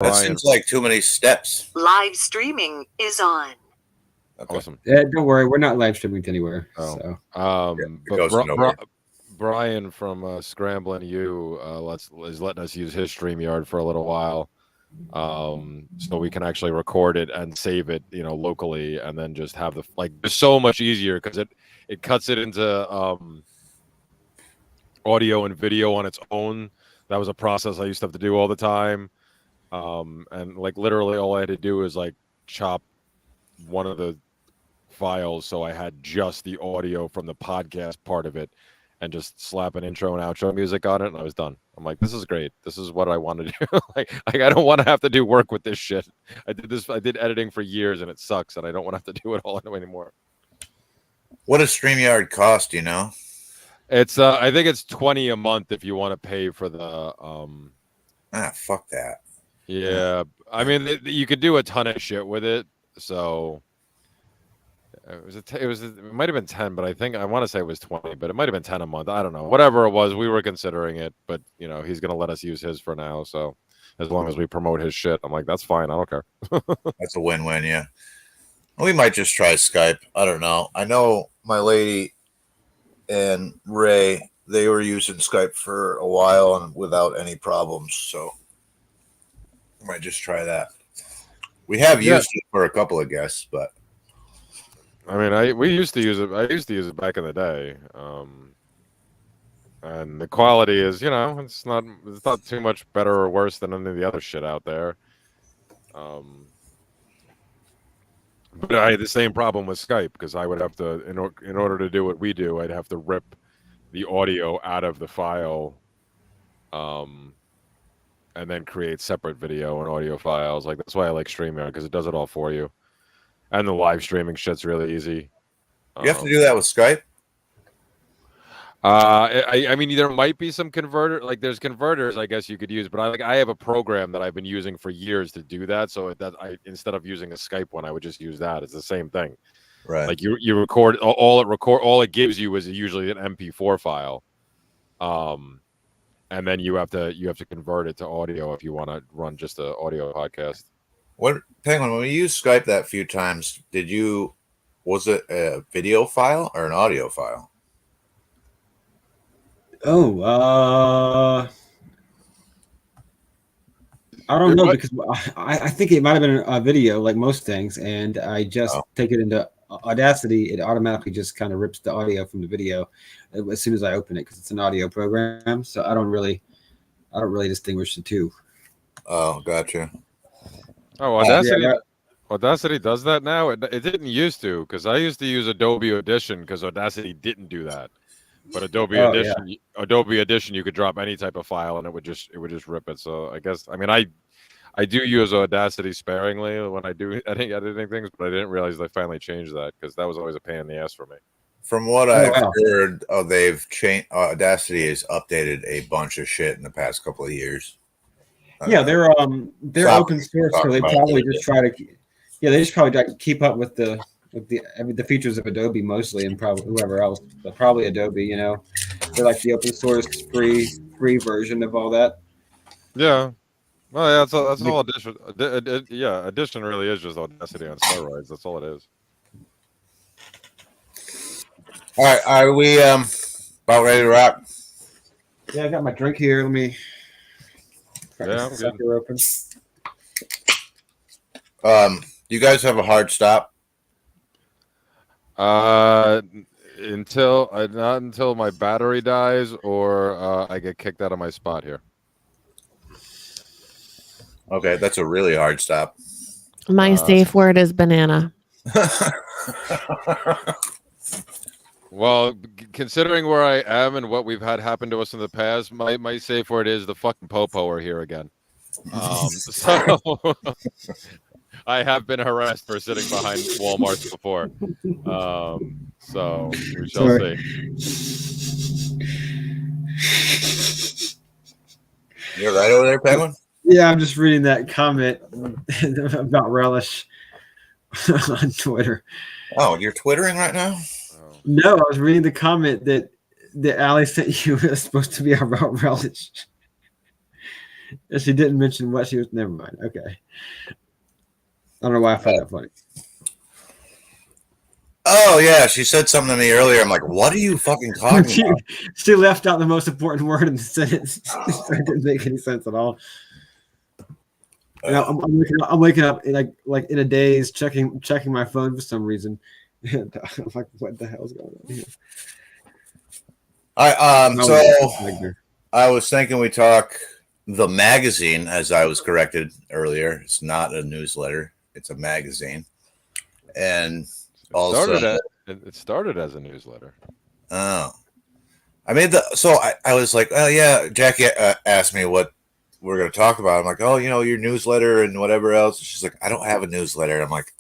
That Brian. seems like too many steps. Live streaming is on. Okay. Awesome. Don't worry, we're not live streaming anywhere. Oh. So. It But goes nowhere. Brian from Scrambling You is letting us use his StreamYard for a little while, so we can actually record it and save it, locally, and then just have it's so much easier because it cuts it into audio and video on its own. That was a process I used to have to do all the time, and literally all I had to do is chop one of the files so I had just the audio from the podcast part of it and just slap an intro and outro music on it, and I was done. I'm like, this is great. This is what I want to do. I don't want to have to do work with this shit. I did editing for years and it sucks, and I don't want to have to do it all anymore. What does StreamYard cost, you know? It's I think it's $20 a month if you want to pay for the fuck that. Yeah. I mean, you could do a ton of shit with it, so it might have been 10, but I want to say it was 20, but it might have been 10 a month. I don't know. Whatever it was, we were considering it, but he's going to let us use his for now. So as long as we promote his shit, I'm like, that's fine. I don't care. That's a win-win. Yeah. We might just try Skype. I don't know. I know my lady and Ray, they were using Skype for a while and without any problems. So we might just try that. We have used it for a couple of guests, but I mean, we used to use it. I used to use it back in the day, and the quality is, it's not too much better or worse than any of the other shit out there. But I had the same problem with Skype because I would have to, in order to do what we do, I'd have to rip the audio out of the file, and then create separate video and audio files. That's why I like StreamYard, because it does it all for you. And the live streaming shit's really easy. You have to do that with Skype? I mean, there might be some converter, there's converters I guess you could use, but I have a program that I've been using for years to do that. So instead of using a Skype one, I would just use that. It's the same thing. Right. You record all it gives you is usually an MP4 file. And then you have to convert it to audio if you want to run just an audio podcast. Penguin, when we used Skype that few times, was it a video file or an audio file? I don't know, because I think it might have been a video, like most things, and I just take it into Audacity. It automatically just kind of rips the audio from the video as soon as I open it, because it's an audio program. So I don't really distinguish the two. Oh, gotcha. Oh, Audacity does that now. It didn't used to, because I used to use Adobe Audition because Audacity didn't do that. But Adobe Audition, you could drop any type of file and it would just rip it. So I guess, I mean, I do use Audacity sparingly when I do editing things, but I didn't realize they finally changed that, because that was always a pain in the ass for me. From what I've heard, they've changed. Audacity has updated a bunch of shit in the past couple of years. Yeah, they're open source, so they probably just try to keep up with the features of Adobe mostly, and probably whoever else, but probably Adobe. They're like the open source free version of all that. Yeah, well, yeah, that's all Audition. Audition really is just Audacity on steroids. That's all it is. All right, are we about ready to wrap? Yeah, I got my drink here. Let me. Yeah, I'm good. Open. Do you guys have a hard stop? Not until my battery dies or I get kicked out of my spot here. Okay, that's a really hard stop. My safe word is banana. Well, considering where I am and what we've had happen to us in the past, my safe word is the fucking popo are here again. So I have been harassed for sitting behind Walmarts before. So we shall see. You're right over there, Penguin? Yeah, I'm just reading that comment about Relish on Twitter. Oh, you're twittering right now? No, I was reading the comment that Ali sent you. It was supposed to be about Relish. She didn't mention what she was. Never mind. Okay. I don't know why I find that funny. Oh yeah, she said something to me earlier. I'm like, what are you fucking talking she, about? she left out the most important word in the sentence. So it didn't make any sense at all. You know, I'm waking up in like in a daze, checking my phone for some reason. And I'm like, what the hell's going on here? So I was thinking we talk the magazine, as I was corrected earlier. It's not a newsletter; it's a magazine. And it started as a newsletter. Oh, I made the. So I was like, oh yeah. Jackie asked me what we're going to talk about. I'm like, oh, you know, your newsletter and whatever else. She's like, I don't have a newsletter. I'm like,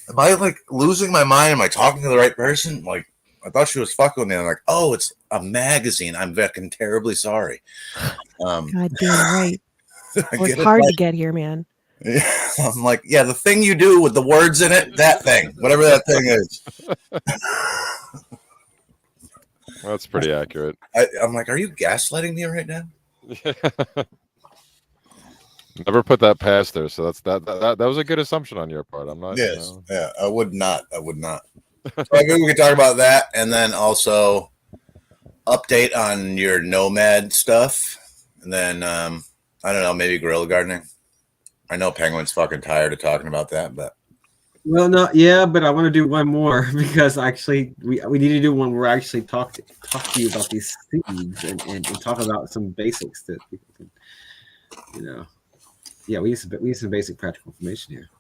am I like losing my mind? Am I talking to the right person? Like, I thought she was fucking with me. I'm like, oh, it's a magazine. I'm fucking terribly sorry. God damn right. I It's get it, hard to like- get here, man. I'm like, yeah, the thing you do with the words in it, that thing, whatever that thing is. That's pretty accurate. I'm like, are you gaslighting me right now? Never put that past her, so that was a good assumption on your part. I'm not. Yes, yeah, I would not. So I think we could talk about that, and then also update on your nomad stuff, and then I don't know, maybe guerrilla gardening. I know Penguin's fucking tired of talking about that, but well, no, yeah, but I want to do one more because actually we need to do one where I actually talk to you about these seeds and talk about some basics that people can, you know. Yeah, we need some basic practical information here.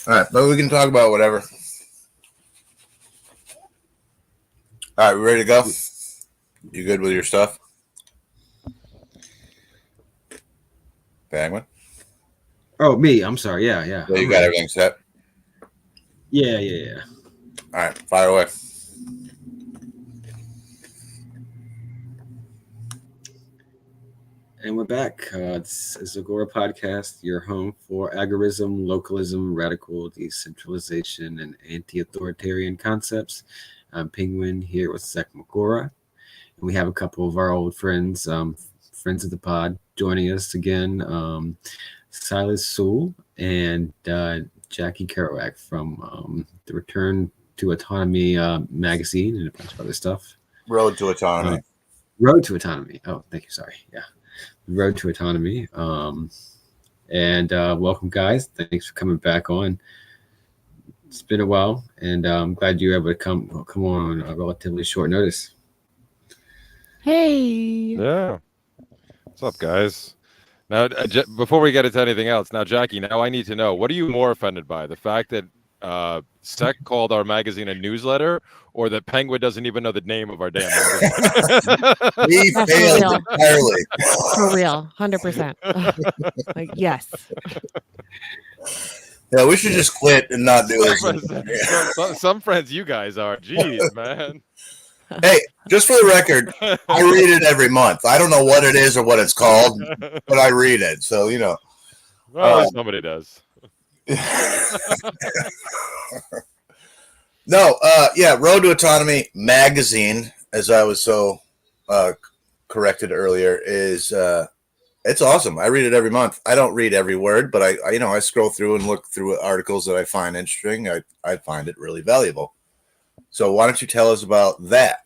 all right, but we can talk about whatever. All right, we ready to go? You good with your stuff, Penguin? Oh, me. I'm sorry. Yeah. Yeah, you got everything set. Yeah. All right, fire away. And we're back. It's Zagora Podcast, your home for agorism, localism, radical decentralization, and anti-authoritarian concepts. I'm Penguin here with Zach Magora. And we have a couple of our old friends, friends of the pod, joining us again. Silas Sewell and Jackie Kerouac from the Return to Autonomy magazine and a bunch of other stuff. Road to Autonomy. Road to Autonomy. Oh, thank you. Sorry. Yeah. Road to Autonomy. And welcome, guys. Thanks for coming back on. It's been a while, and I'm glad you were able to come on a relatively short notice. Hey. Yeah. What's up, guys? Now, before we get into anything else, now, Jackie, now I need to know, what are you more offended by? The fact that Sec called our magazine a newsletter, or that Penguin doesn't even know the name of our damn magazine? We That's failed real. entirely. For real. 100%. Like, yes. Yeah, we should just quit and not do this. Some friends you guys are. Jeez, man. Hey, just for the record, I read it every month. I don't know what it is or what it's called, but I read it. So, you know. Well, somebody does. No, yeah, Road to Autonomy magazine, as I was so corrected earlier, is it's awesome. I read it every month. I don't read every word, but I you know, I scroll through and look through articles that I find interesting. I find it really valuable. So why don't you tell us about that?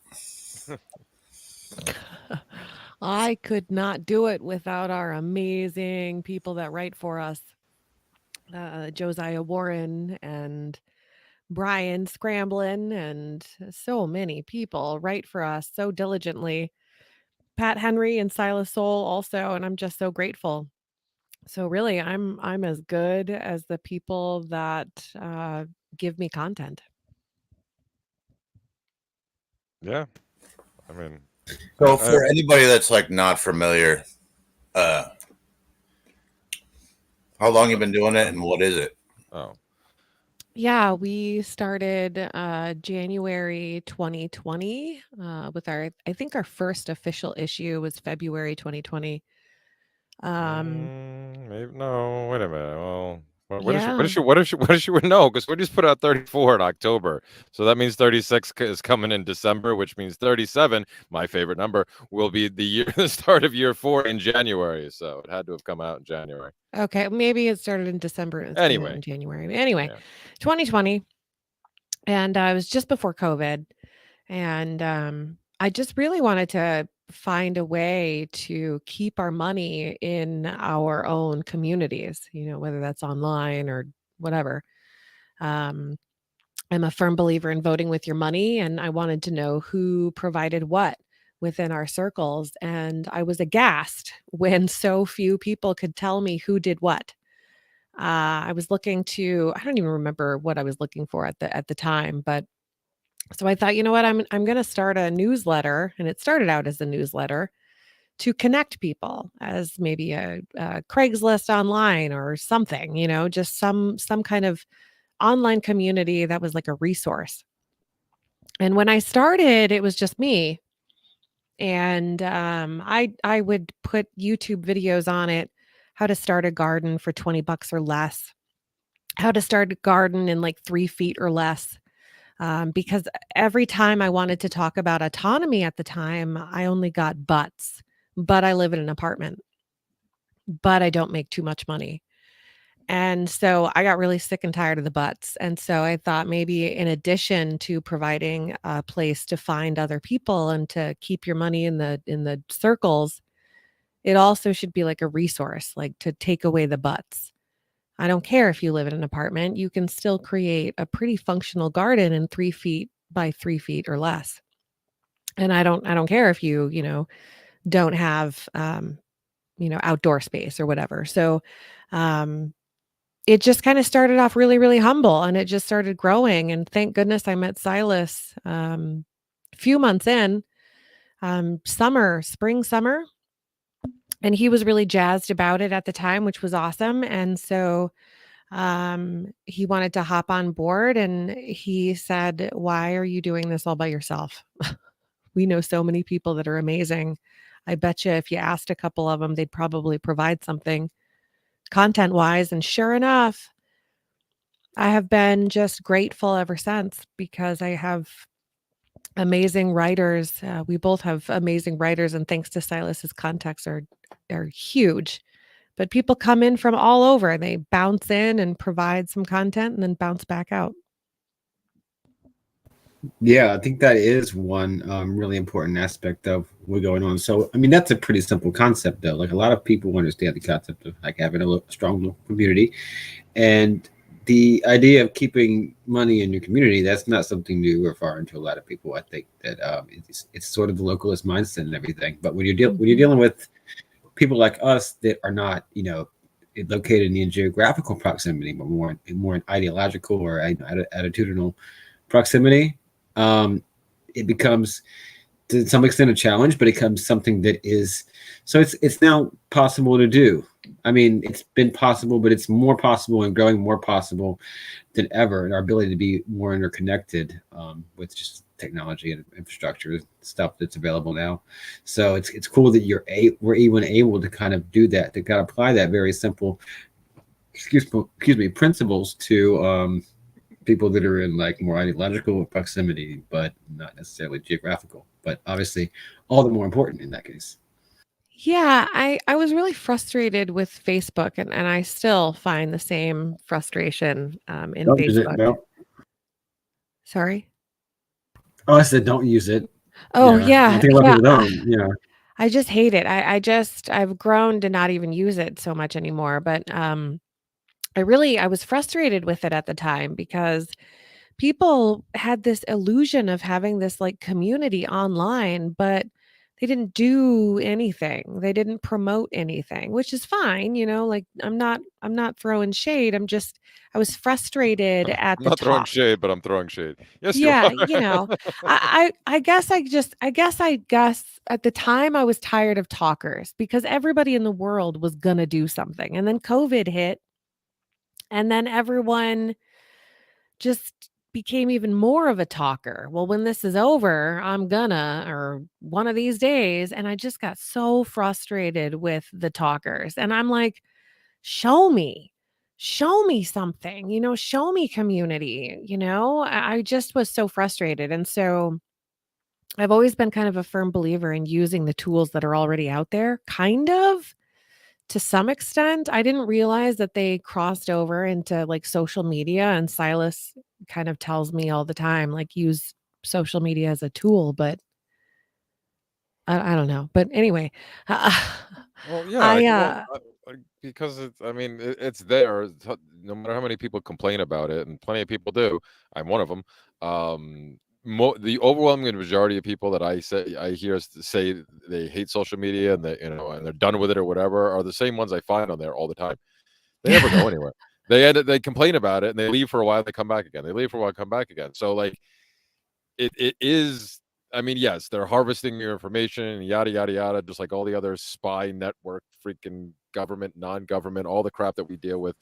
I could not do it without our amazing people that write for us. Josiah Warren and Brian Scramblin and so many people write for us so diligently. Pat Henry and Silas Soul also, and I'm just so grateful. So really, I'm as good as the people that give me content. Yeah. I mean, So for anybody that's like not familiar, how long you been doing it and what is it? oh, Yeah, we started January 2020 with I think our first official issue was February 2020. maybe no. Wait a minute. Well, Yeah. What does she would know? Because we just put out 34 in October, so that means 36 is coming in December, which means 37, my favorite number, will be the start of year 4 in January. So it had to have come out in January. Okay. Maybe it started in December and it's coming out Anyway, in January. Anyway, yeah. 2020, and it was just before COVID, and I just really wanted to find a way to keep our money in our own communities. Whether that's online or whatever. Um, I'm a firm believer in voting with your money, and I wanted to know who provided what within our circles. And I was aghast when so few people could tell me who did what. I was looking to, I don't even remember what I was looking for at the time, but so I thought, you know what, I'm going to start a newsletter, and it started out as a newsletter to connect people, as maybe a Craigslist online or something, just some kind of online community that was like a resource. And when I started, it was just me. And I would put YouTube videos on it, how to start a garden for 20 bucks or less, how to start a garden in like 3 feet or less. Because every time I wanted to talk about autonomy at the time, I only got buts. But I live in an apartment, but I don't make too much money. And so I got really sick and tired of the butts. And so I thought maybe in addition to providing a place to find other people and to keep your money in the circles, it also should be like a resource, like to take away the butts. I don't care if you live in an apartment, you can still create a pretty functional garden in 3 feet by 3 feet or less. And I don't care if you don't have outdoor space or whatever. So um it just kind of started off really, really humble, and it just started growing. And thank goodness I met Silas a few months in, spring, summer. And he was really jazzed about it at the time, which was awesome. And so he wanted to hop on board, and he said, "Why are you doing this all by yourself? We know so many people that are amazing. I bet you if you asked a couple of them, they'd probably provide something content wise." And sure enough, I have been just grateful ever since, because I have amazing writers. We both have amazing writers, and thanks to Silas, his contacts are huge. But people come in from all over, and they bounce in and provide some content and then bounce back out. Yeah, I think that is one really important aspect of what's going on. So, I mean, that's a pretty simple concept, though. Like a lot of people understand the concept of like having a strong local community, and the idea of keeping money in your community. That's not something new or foreign to a lot of people. I think that it's sort of the localist mindset and everything. But when you're dealing with people like us that are not, located in geographical proximity, but more in ideological or attitudinal proximity, it becomes to some extent a challenge, but it becomes something that is so it's now possible to do. I mean, it's been possible, but it's more possible and growing more possible than ever. And our ability to be more interconnected with just technology and infrastructure stuff that's available now. So it's cool that we're even able to kind of do that, to kind of apply that very simple, excuse me, principles to people that are in like more ideological proximity, but not necessarily geographical. But obviously, all the more important in that case. Yeah, I was really frustrated with Facebook, and I still find the same frustration in Don't use it, Facebook. no. Sorry. Oh, I said don't use it. Oh Yeah. I yeah, think a lot of yeah. people don't. Yeah. I just hate it. I've grown to not even use it so much anymore. But I was frustrated with it at the time, because people had this illusion of having this like community online, but they didn't do anything. They didn't promote anything, which is fine, like I'm not throwing shade. I was frustrated at I'm the not throwing talk. shade, but I'm throwing shade. Yes, you Yeah, are. I guess at the time I was tired of talkers, because everybody in the world was gonna do something. And then COVID hit, and then everyone just became even more of a talker. Well, when this is over, I'm gonna, or one of these days. And I just got so frustrated with the talkers. And I'm like, show me, show me something, show me community, I just was so frustrated. And so I've always been kind of a firm believer in using the tools that are already out there, kind of to some extent. I didn't realize that they crossed over into like social media, and Silas kind of tells me all the time, like, use social media as a tool, but I don't know. But anyway, Well, yeah, I because it's there. No matter how many people complain about it, and plenty of people do. I'm one of them. The overwhelming majority of people that I hear say they hate social media and and they're done with it or whatever are the same ones I find on there all the time. They never go anywhere. They complain about it and they leave for a while. They come back again. They leave for a while, come back again. So like it is. I mean, yes, they're harvesting your information and yada yada yada, just like all the other spy network, freaking government, non-government, all the crap that we deal with,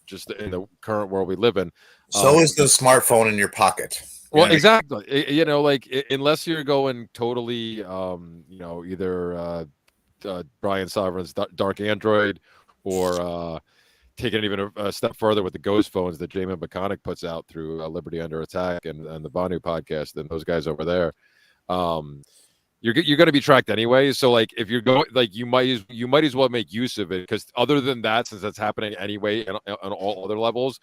just in the current world we live in. So is the smartphone in your pocket. Well, exactly. Unless you're going totally, either Brian Sovereign's Dark Android, or taking it even a step further with the Ghost phones that Jamin Baconic puts out through Liberty Under Attack and the Banu podcast and those guys over there. You're going to be tracked anyway. So like if you're going, like you might as well make use of it, because other than that, since that's happening anyway on all other levels,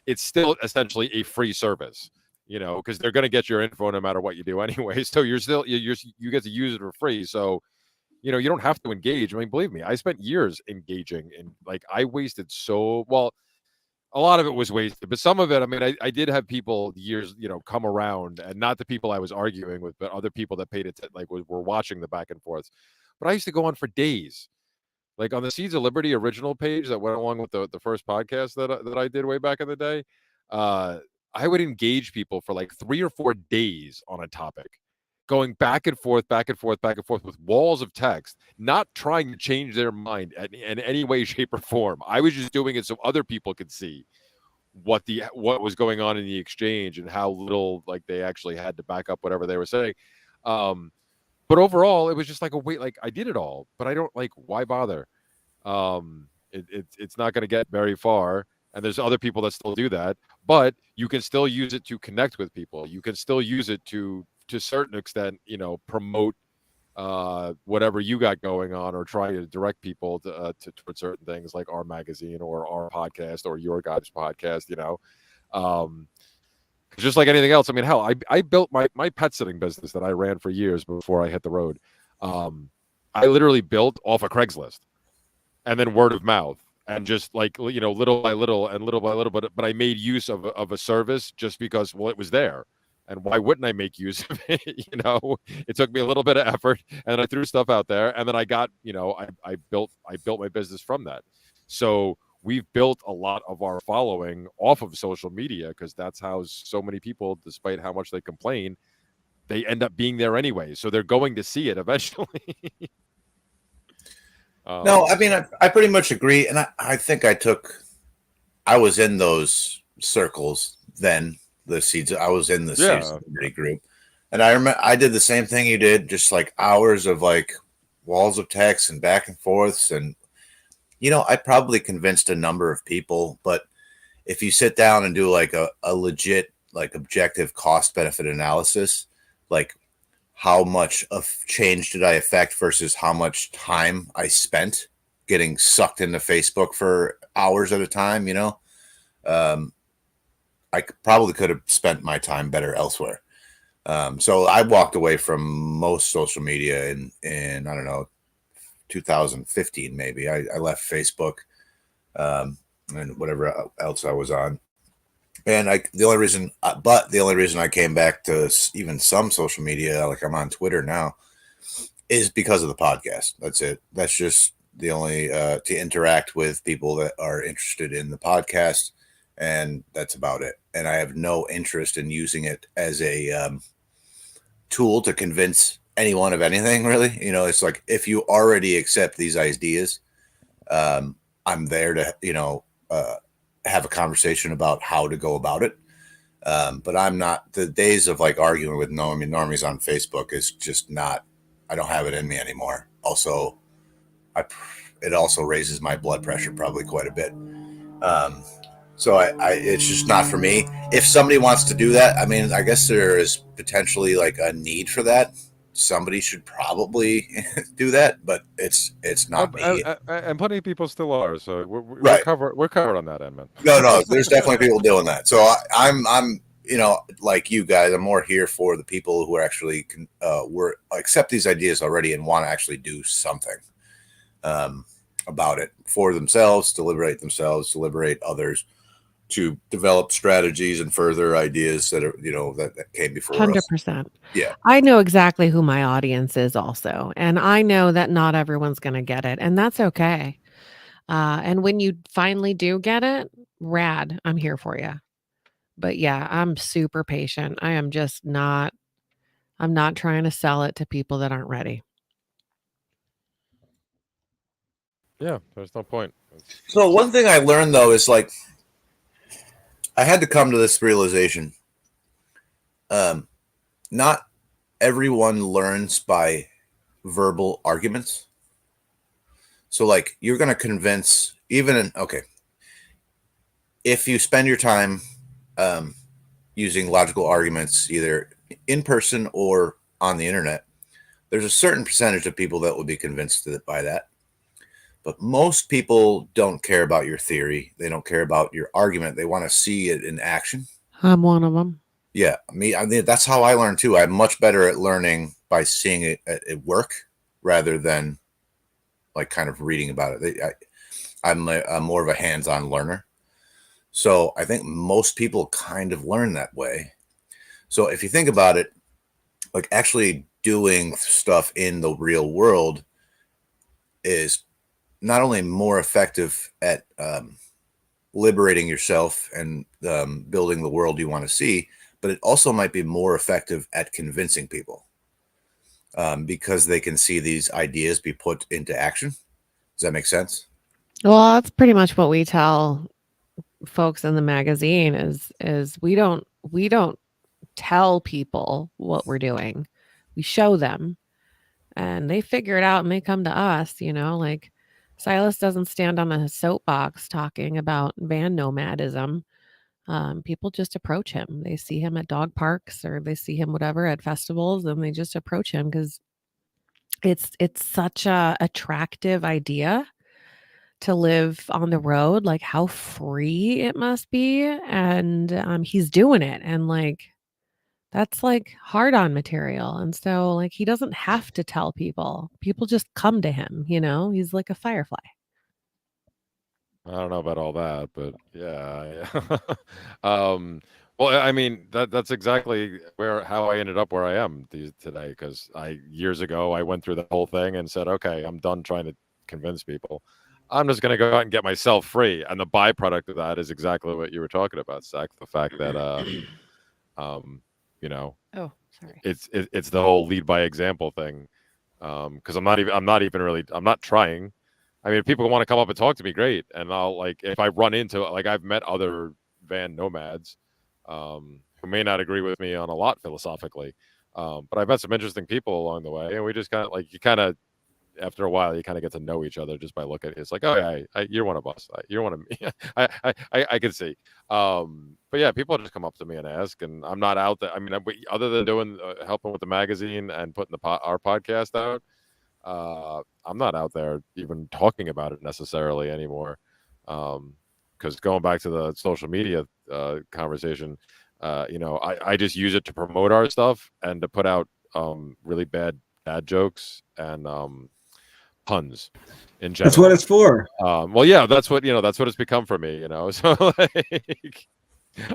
it's still essentially a free service. Because they're going to get your info no matter what you do anyway. So you get to use it for free. So, you don't have to engage. I mean, believe me, I spent years engaging, and like I wasted a lot of it was wasted, but some of it, I mean, I did have people years, come around, and not the people I was arguing with, but other people that paid it, were watching the back and forth. But I used to go on for days. Like on the Seeds of Liberty original page that went along with the first podcast that I did way back in the day, I would engage people for like 3 or 4 days on a topic, going back and forth, back and forth, back and forth with walls of text, not trying to change their mind in any way, shape, or form. I was just doing it so other people could see what was going on in the exchange and how little like they actually had to back up whatever they were saying. But overall, it was just like like I did it all, but I don't like, why bother? It's not going to get very far. And there's other people that still do that, but you can still use it to connect with people. You can still use it to a certain extent, promote whatever you got going on, or try to direct people to towards certain things like our magazine or our podcast or your guys' podcast, just like anything else. I mean, hell, I built my pet sitting business that I ran for years before I hit the road. I literally built off of Craigslist and then word of mouth. And just like, little by little and little by little, but I made use of a service just because, well, it was there. And why wouldn't I make use of it? It took me a little bit of effort, and I threw stuff out there, and then I got, I built my business from that. So we've built a lot of our following off of social media, because that's how so many people, despite how much they complain, they end up being there anyway. So they're going to see it eventually. No, I mean, I pretty much agree. And I think I was in those circles then, I was in the Seeds of Liberty group. And I remember I did the same thing you did, just like hours of like walls of text and back and forths. And, I probably convinced a number of people, but if you sit down and do like a legit, like objective cost benefit analysis, like how much of change did I affect versus how much time I spent getting sucked into Facebook for hours at a time, I probably could have spent my time better elsewhere. So I walked away from most social media in I don't know, 2015 maybe. I left Facebook and whatever else I was on. And the only reason I came back to even some social media, like I'm on Twitter now, is because of the podcast. That's it. That's just the only to interact with people that are interested in the podcast, and that's about it. And I have no interest in using it as a tool to convince anyone of anything, really. It's like, if you already accept these ideas, I'm there to have a conversation about how to go about it. But I'm not, the days of like arguing with normies on Facebook is just not, I don't have it in me anymore. Also, it also raises my blood pressure probably quite a bit. So it's just not for me. If somebody wants to do that, I mean, I guess there is potentially like a need for that. Somebody should probably do that, but it's not me. And plenty of people still are. So we're Right. covered. We're covered on that end, man. No, there's definitely people doing that. So I'm like you guys, I'm more here for the people who are actually accept these ideas already and want to actually do something about it for themselves, to liberate others, to develop strategies and further ideas that are that came before us. 100%. Yeah. I know exactly who my audience is also, and I know that not everyone's going to get it, and that's okay. And when you finally do get it, rad, I'm here for you. But yeah, I'm super patient. I'm not trying to sell it to people that aren't ready. Yeah, there's no point. So one thing I learned though is like I had to come to this realization. Not everyone learns by verbal arguments. So like you're going to convince if you spend your time using logical arguments either in person or on the internet, there's a certain percentage of people that will be convinced by that. But most people don't care about your theory. They don't care about your argument. They want to see it in action. I'm one of them. Yeah, I mean, that's how I learn too. I'm much better at learning by seeing it at work rather than like kind of reading about it. I'm more of a hands-on learner. So I think most people kind of learn that way. So if you think about it, like actually doing stuff in the real world is not only more effective at liberating yourself and building the world you want to see, but it also might be more effective at convincing people because they can see these ideas be put into action. Does that make sense? Well, that's pretty much what we tell folks in the magazine is we don't tell people what we're doing. We show them and they figure it out and they come to us, like Silas doesn't stand on a soapbox talking about van nomadism. People just approach him. They see him at dog parks or they see him whatever at festivals and they just approach him because it's such a attractive idea to live on the road, like how free it must be. And he's doing it. And like that's like hard on material. And so like he doesn't have to tell people. People just come to him, he's like a firefly. I don't know about all that, but yeah. Well, I mean that's exactly how I ended up where I am today. Because years ago I went through the whole thing and said, okay, I'm done trying to convince people. I'm just going to go out and get myself free, and the byproduct of that is exactly what you were talking about, Zach. The fact that, Oh, sorry. it's the whole lead by example thing. Because I'm not trying. I mean, if people want to come up and talk to me, great. And I'll if I run into I've met other van nomads, who may not agree with me on a lot philosophically, but I've met some interesting people along the way, and we just kind of after a while you kind of get to know each other just by looking at it. It's like, oh yeah, you're one of us. You're one of me. I can see. But yeah, people just come up to me and ask, and I'm not out there. I mean, other than doing helping with the magazine and putting our podcast out, I'm not out there even talking about it necessarily anymore. Because going back to the social media conversation, I just use it to promote our stuff and to put out really bad jokes and puns in general. That's what it's for. Well, yeah, that's what it's become for me. So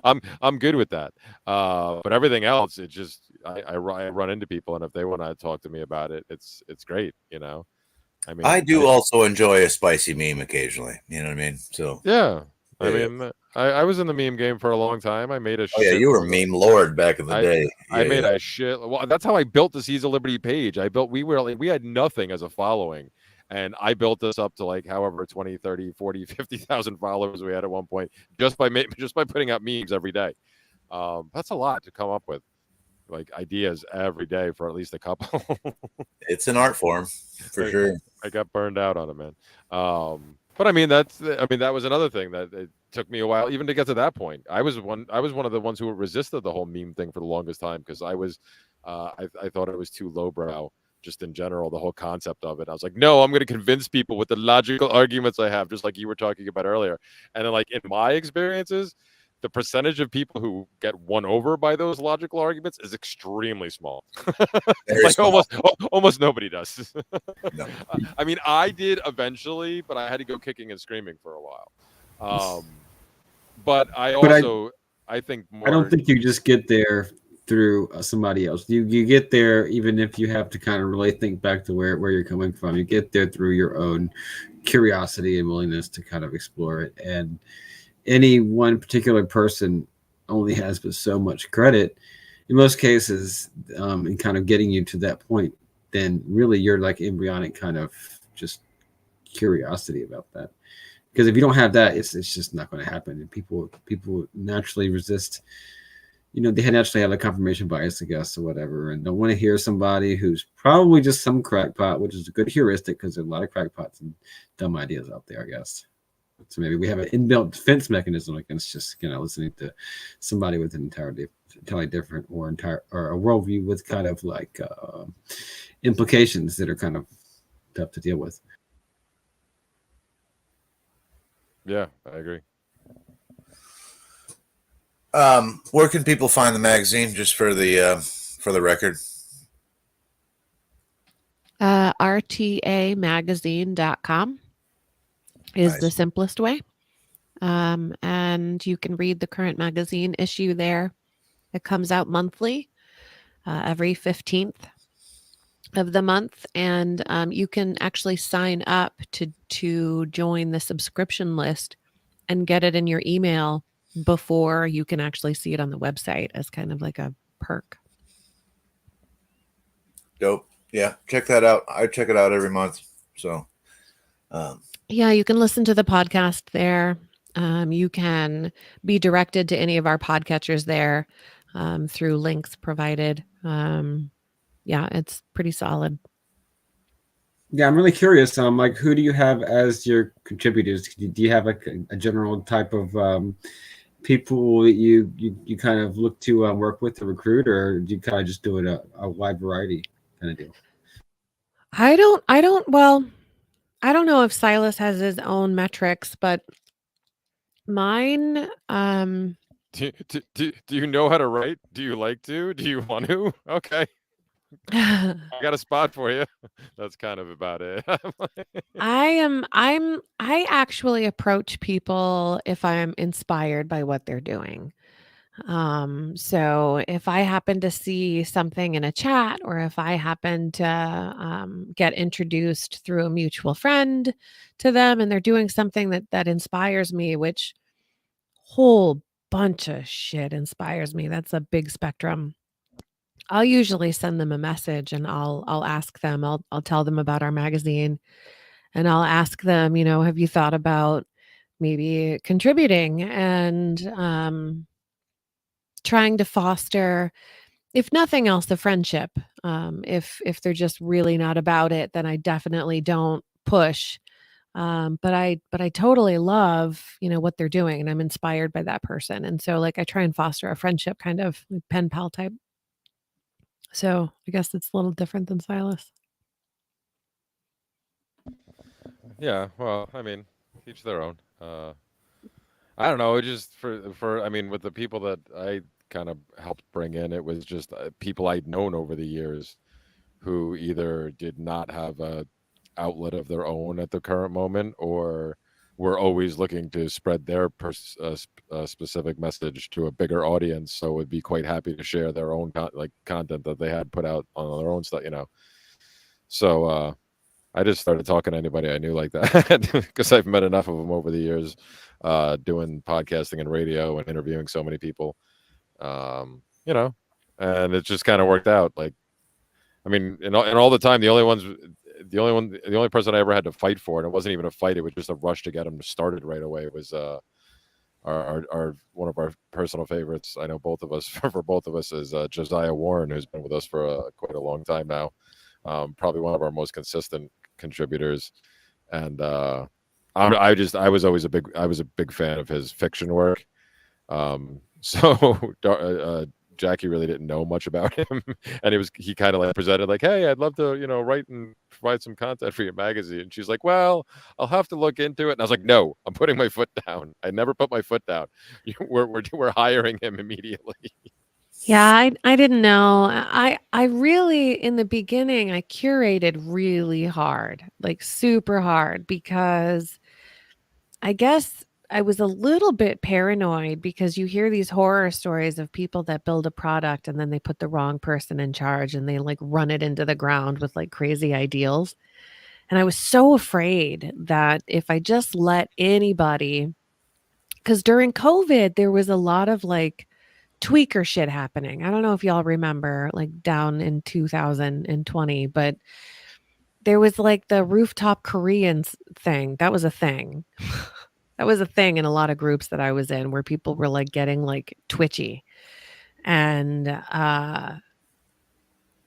I'm good with that. But everything else, it just I run into people, and if they want to talk to me about it, it's great. I mean, I do also enjoy a spicy meme occasionally. You know what I mean? So yeah. I mean, I was in the meme game for a long time. I made a yeah, you were meme lord back in the day. I made a shit. Well, that's how I built the Seas of Liberty page. We had nothing as a following, and I built this up to however 20, 30, 40, 50,000 followers we had at one point just by putting out memes every day. That's a lot to come up with, ideas every day for at least a couple. It's an art form for sure. I got burned out on it, man. But I mean, that was another thing that it took me a while even to get to that point. I was one of the ones who resisted the whole meme thing for the longest time because I thought it was too lowbrow just in general, the whole concept of it. I was like, no, I'm going to convince people with the logical arguments I have, just like you were talking about earlier. And then, like, in my experiences, the percentage of people who get won over by those logical arguments is extremely small. Very Like small. almost nobody does. No. I mean, I did eventually, but I had to go kicking and screaming for a while. But I think more. I don't think you just get there through somebody else. You get there even if you have to kind of really think back to where you're coming from. You get there through your own curiosity and willingness to kind of explore it. And any one particular person only has but so much credit in most cases in kind of getting you to that point. Then really you're like embryonic kind of just curiosity about that. Because if you don't have that, it's just not going to happen. And people naturally resist. They naturally have a confirmation bias, I guess, or whatever, and don't want to hear somebody who's probably just some crackpot, which is a good heuristic because there's a lot of crackpots and dumb ideas out there, I guess. So maybe we have an inbuilt defense mechanism against just listening to somebody with an entirely different or a worldview with kind of like implications that are kind of tough to deal with. Yeah, I agree. Where can people find the magazine, just for the record? RTAmagazine.com is Nice. the simplest way. And you can read the current magazine issue there. It comes out monthly, every 15th of the month, and you can actually sign up to join the subscription list and get it in your email before you can actually see it on the website as kind of like a perk. Dope. Yeah, check that out. I check it out every month. So, Yeah, you can listen to the podcast there. You can be directed to any of our podcatchers there through links provided. Yeah, it's pretty solid. Yeah, I'm really curious. Like, who do you have as your contributors? Do you have a general type of people that you kind of look to work with to recruit, or do you kind of just do it a wide variety kind of deal? I don't know if Silas has his own metrics, but mine, Do you know how to write? Do you like to? Do you want to? Okay, I got a spot for you. That's kind of about it. I actually approach people if I'm inspired by what they're doing. So if I happen to see something in a chat, or if I happen to get introduced through a mutual friend to them and they're doing something that inspires me, which whole bunch of shit inspires me. That's a big spectrum. I'll usually send them a message and I'll ask them, I'll tell them about our magazine, and I'll ask them, have you thought about maybe contributing and trying to foster, if nothing else, the friendship. If they're just really not about it, then I definitely don't push. But I totally love, what they're doing, and I'm inspired by that person. And so like I try and foster a friendship, kind of like pen pal type. So I guess it's a little different than Silas. Yeah, well, I mean, each their own. I don't know. It just for I mean, with the people that I kind of helped bring in, it was just people I'd known over the years who either did not have a outlet of their own at the current moment, or were always looking to spread their specific message to a bigger audience, so would be quite happy to share their own content that they had put out on their own stuff, So I just started talking to anybody I knew like that because I've met enough of them over the years, doing podcasting and radio and interviewing so many people, and it just kind of worked out. Like, I mean, and all the time, the only person I ever had to fight for, and it wasn't even a fight, it was just a rush to get them started right away. It was our one of our personal favorites. I know both of us for both of us is Josiah Warren, who's been with us for quite a long time now. Probably one of our most consistent contributors, and I was always I was a big fan of his fiction work. So Jackie really didn't know much about him, and he kind of like presented like, "Hey, I'd love to, write and provide some content for your magazine." And she's like, "Well, I'll have to look into it." And I was like, "No, I'm putting my foot down. I never put my foot down. We're hiring him immediately." Yeah, I didn't know. I really in the beginning I curated really hard, like super hard because I guess I was a little bit paranoid because you hear these horror stories of people that build a product and then they put the wrong person in charge and they like run it into the ground with like crazy ideals. And I was so afraid that if I just let anybody, because during COVID, there was a lot of like tweaker shit happening. I don't know if y'all remember, like down in 2020, but there was like the rooftop Koreans thing. That was a thing. That was a thing in a lot of groups that I was in where people were like getting like twitchy. And I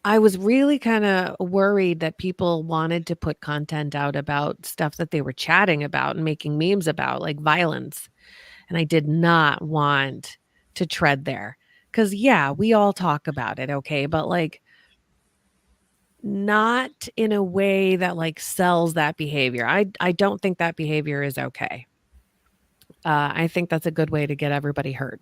was really kind of worried that people wanted to put content out about stuff that they were chatting about and making memes about, like violence. And I did not want to tread there. Because, yeah, we all talk about it, okay? But like, not in a way that like sells that behavior. I don't think that behavior is okay. I think that's a good way to get everybody hurt.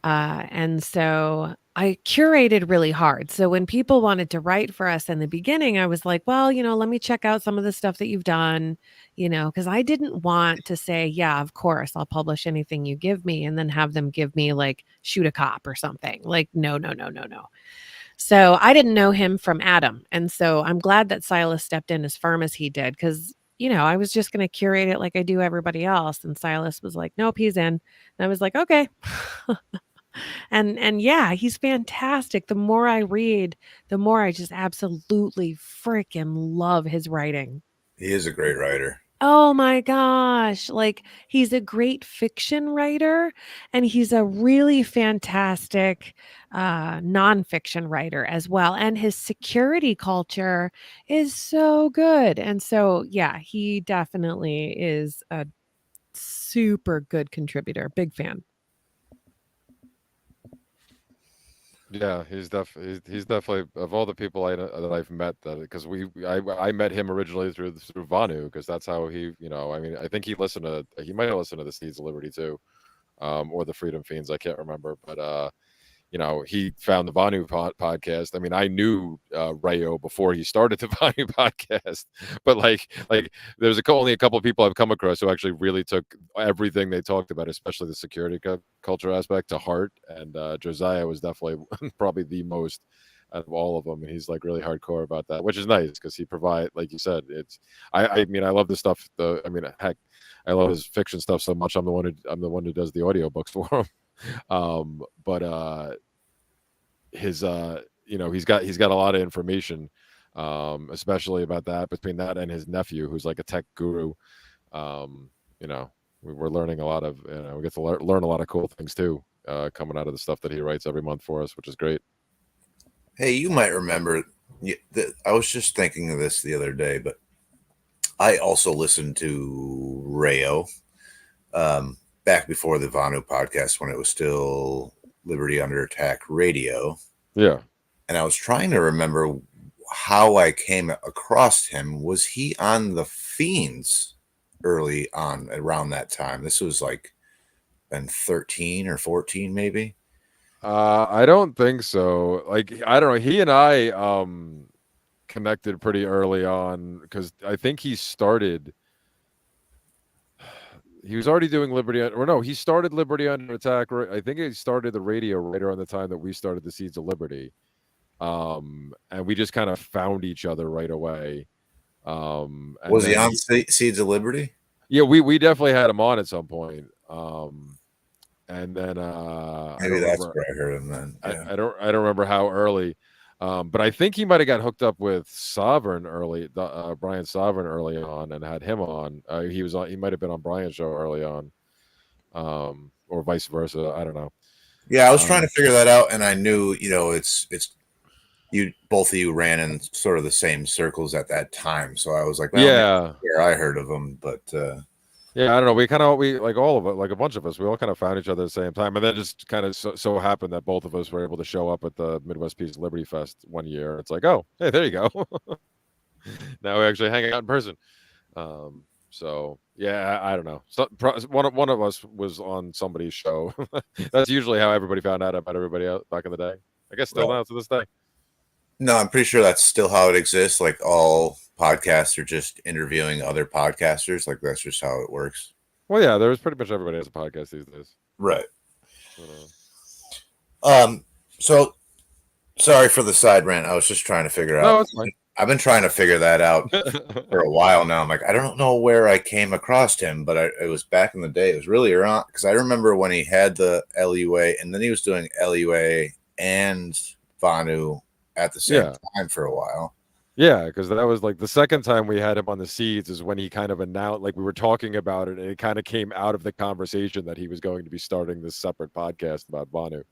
And so I curated really hard. So when people wanted to write for us in the beginning, I was like, well, let me check out some of the stuff that you've done, because I didn't want to say, yeah, of course, I'll publish anything you give me and then have them give me like shoot a cop or something. Like, no, no, no, no, no. So I didn't know him from Adam. And so I'm glad that Silas stepped in as firm as he did because, I was just going to curate it like I do everybody else. And Silas was like, nope, he's in. And I was like, okay. And yeah, he's fantastic. The more I read, the more I just absolutely freaking love his writing. He is a great writer. Oh my gosh. Like he's a great fiction writer and he's a really fantastic nonfiction writer as well. And his security culture is so good. And so, yeah, he definitely is a super good contributor. Big fan. Yeah, he's definitely of all the people that I've met because I met him originally through Vanu because that's how he I mean I think he might have listened to the Seeds of Liberty too, or the Freedom Fiends, I can't remember, but he found the Vanu podcast. I mean, I knew Rayo before he started the Vanu podcast, but like there's only a couple of people I've come across who actually really took everything they talked about, especially the security culture aspect, to heart. And Josiah was definitely probably the most out of all of them, and he's like really hardcore about that, which is nice because he like you said, I mean I love the stuff. Heck, I love his fiction stuff so much. I'm the one who does the audiobooks for him. But his he's got a lot of information, especially about that, between that and his nephew who's like a tech guru. We're learning a lot of we get to learn a lot of cool things too, coming out of the stuff that he writes every month for us, which is great. Hey, you might remember I was just thinking of this the other day, but I also listened to Rayo back before the Vanu podcast when it was still Liberty Under Attack Radio. Yeah. And I was trying to remember how I came across him. Was he on the Fiends early on around that time? This was like in 13 or 14 maybe. I don't think so. Like, I don't know. He and I connected pretty early on because I think he was already doing he started Liberty Under Attack. I think he started the radio right around the time that we started the Seeds of Liberty. And we just kind of found each other right away. Was he on Seeds of Liberty? Yeah, we definitely had him on at some point. And then maybe that's where I heard him then. Yeah. I don't remember how early. But I think he might have got hooked up with Sovereign early, Brian Sovereign early on, and had him on. He might have been on Brian's show early on, or vice versa. I don't know. Yeah, I was trying to figure that out, and I knew, it's you. Both of you ran in sort of the same circles at that time, so I was like, well, yeah, I heard of him, but Yeah, I don't know. We like all of it, like a bunch of us, we all kind of found each other at the same time, and then just kind of so happened that both of us were able to show up at the Midwest Peace Liberty Fest one year. It's like, oh, hey, there you go. Now we're actually hanging out in person. So yeah, I don't know. So, one of us was on somebody's show. That's usually how everybody found out about everybody else back in the day. I guess still Right. now to this day. No, I'm pretty sure that's still how it exists. Like all podcasts are just interviewing other podcasters. Like that's just how it works. Well, yeah, there's pretty much everybody has a podcast these days. Right. But, So sorry for the side rant. I was just trying to figure no, out. it's fine. I've been trying to figure that out for a while now. I'm like, I don't know where I came across him, but it was back in the day. It was really around because I remember when he had the LUA and then he was doing LUA and Vanu at the same Yeah. time for a while. Yeah, because that was like the second time we had him on the Seeds is when he kind of announced, like we were talking about it, and it kind of came out of the conversation that he was going to be starting this separate podcast about Vanu.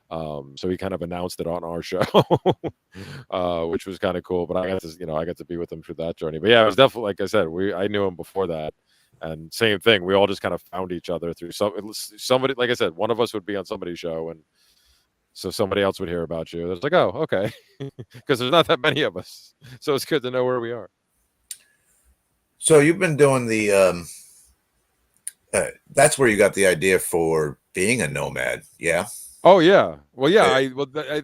So he kind of announced it on our show, which was kind of cool. But I got to, I got to be with him through that journey. But yeah, it was definitely, like I said, I knew him before that, and same thing. We all just kind of found each other through somebody. Like I said, one of us would be on somebody's show, and so somebody else would hear about you. It's like, oh, okay, because there's not that many of us, so it's good to know where we are. So you've been doing the that's where you got the idea for being a nomad, yeah? Oh yeah, well yeah. Yeah.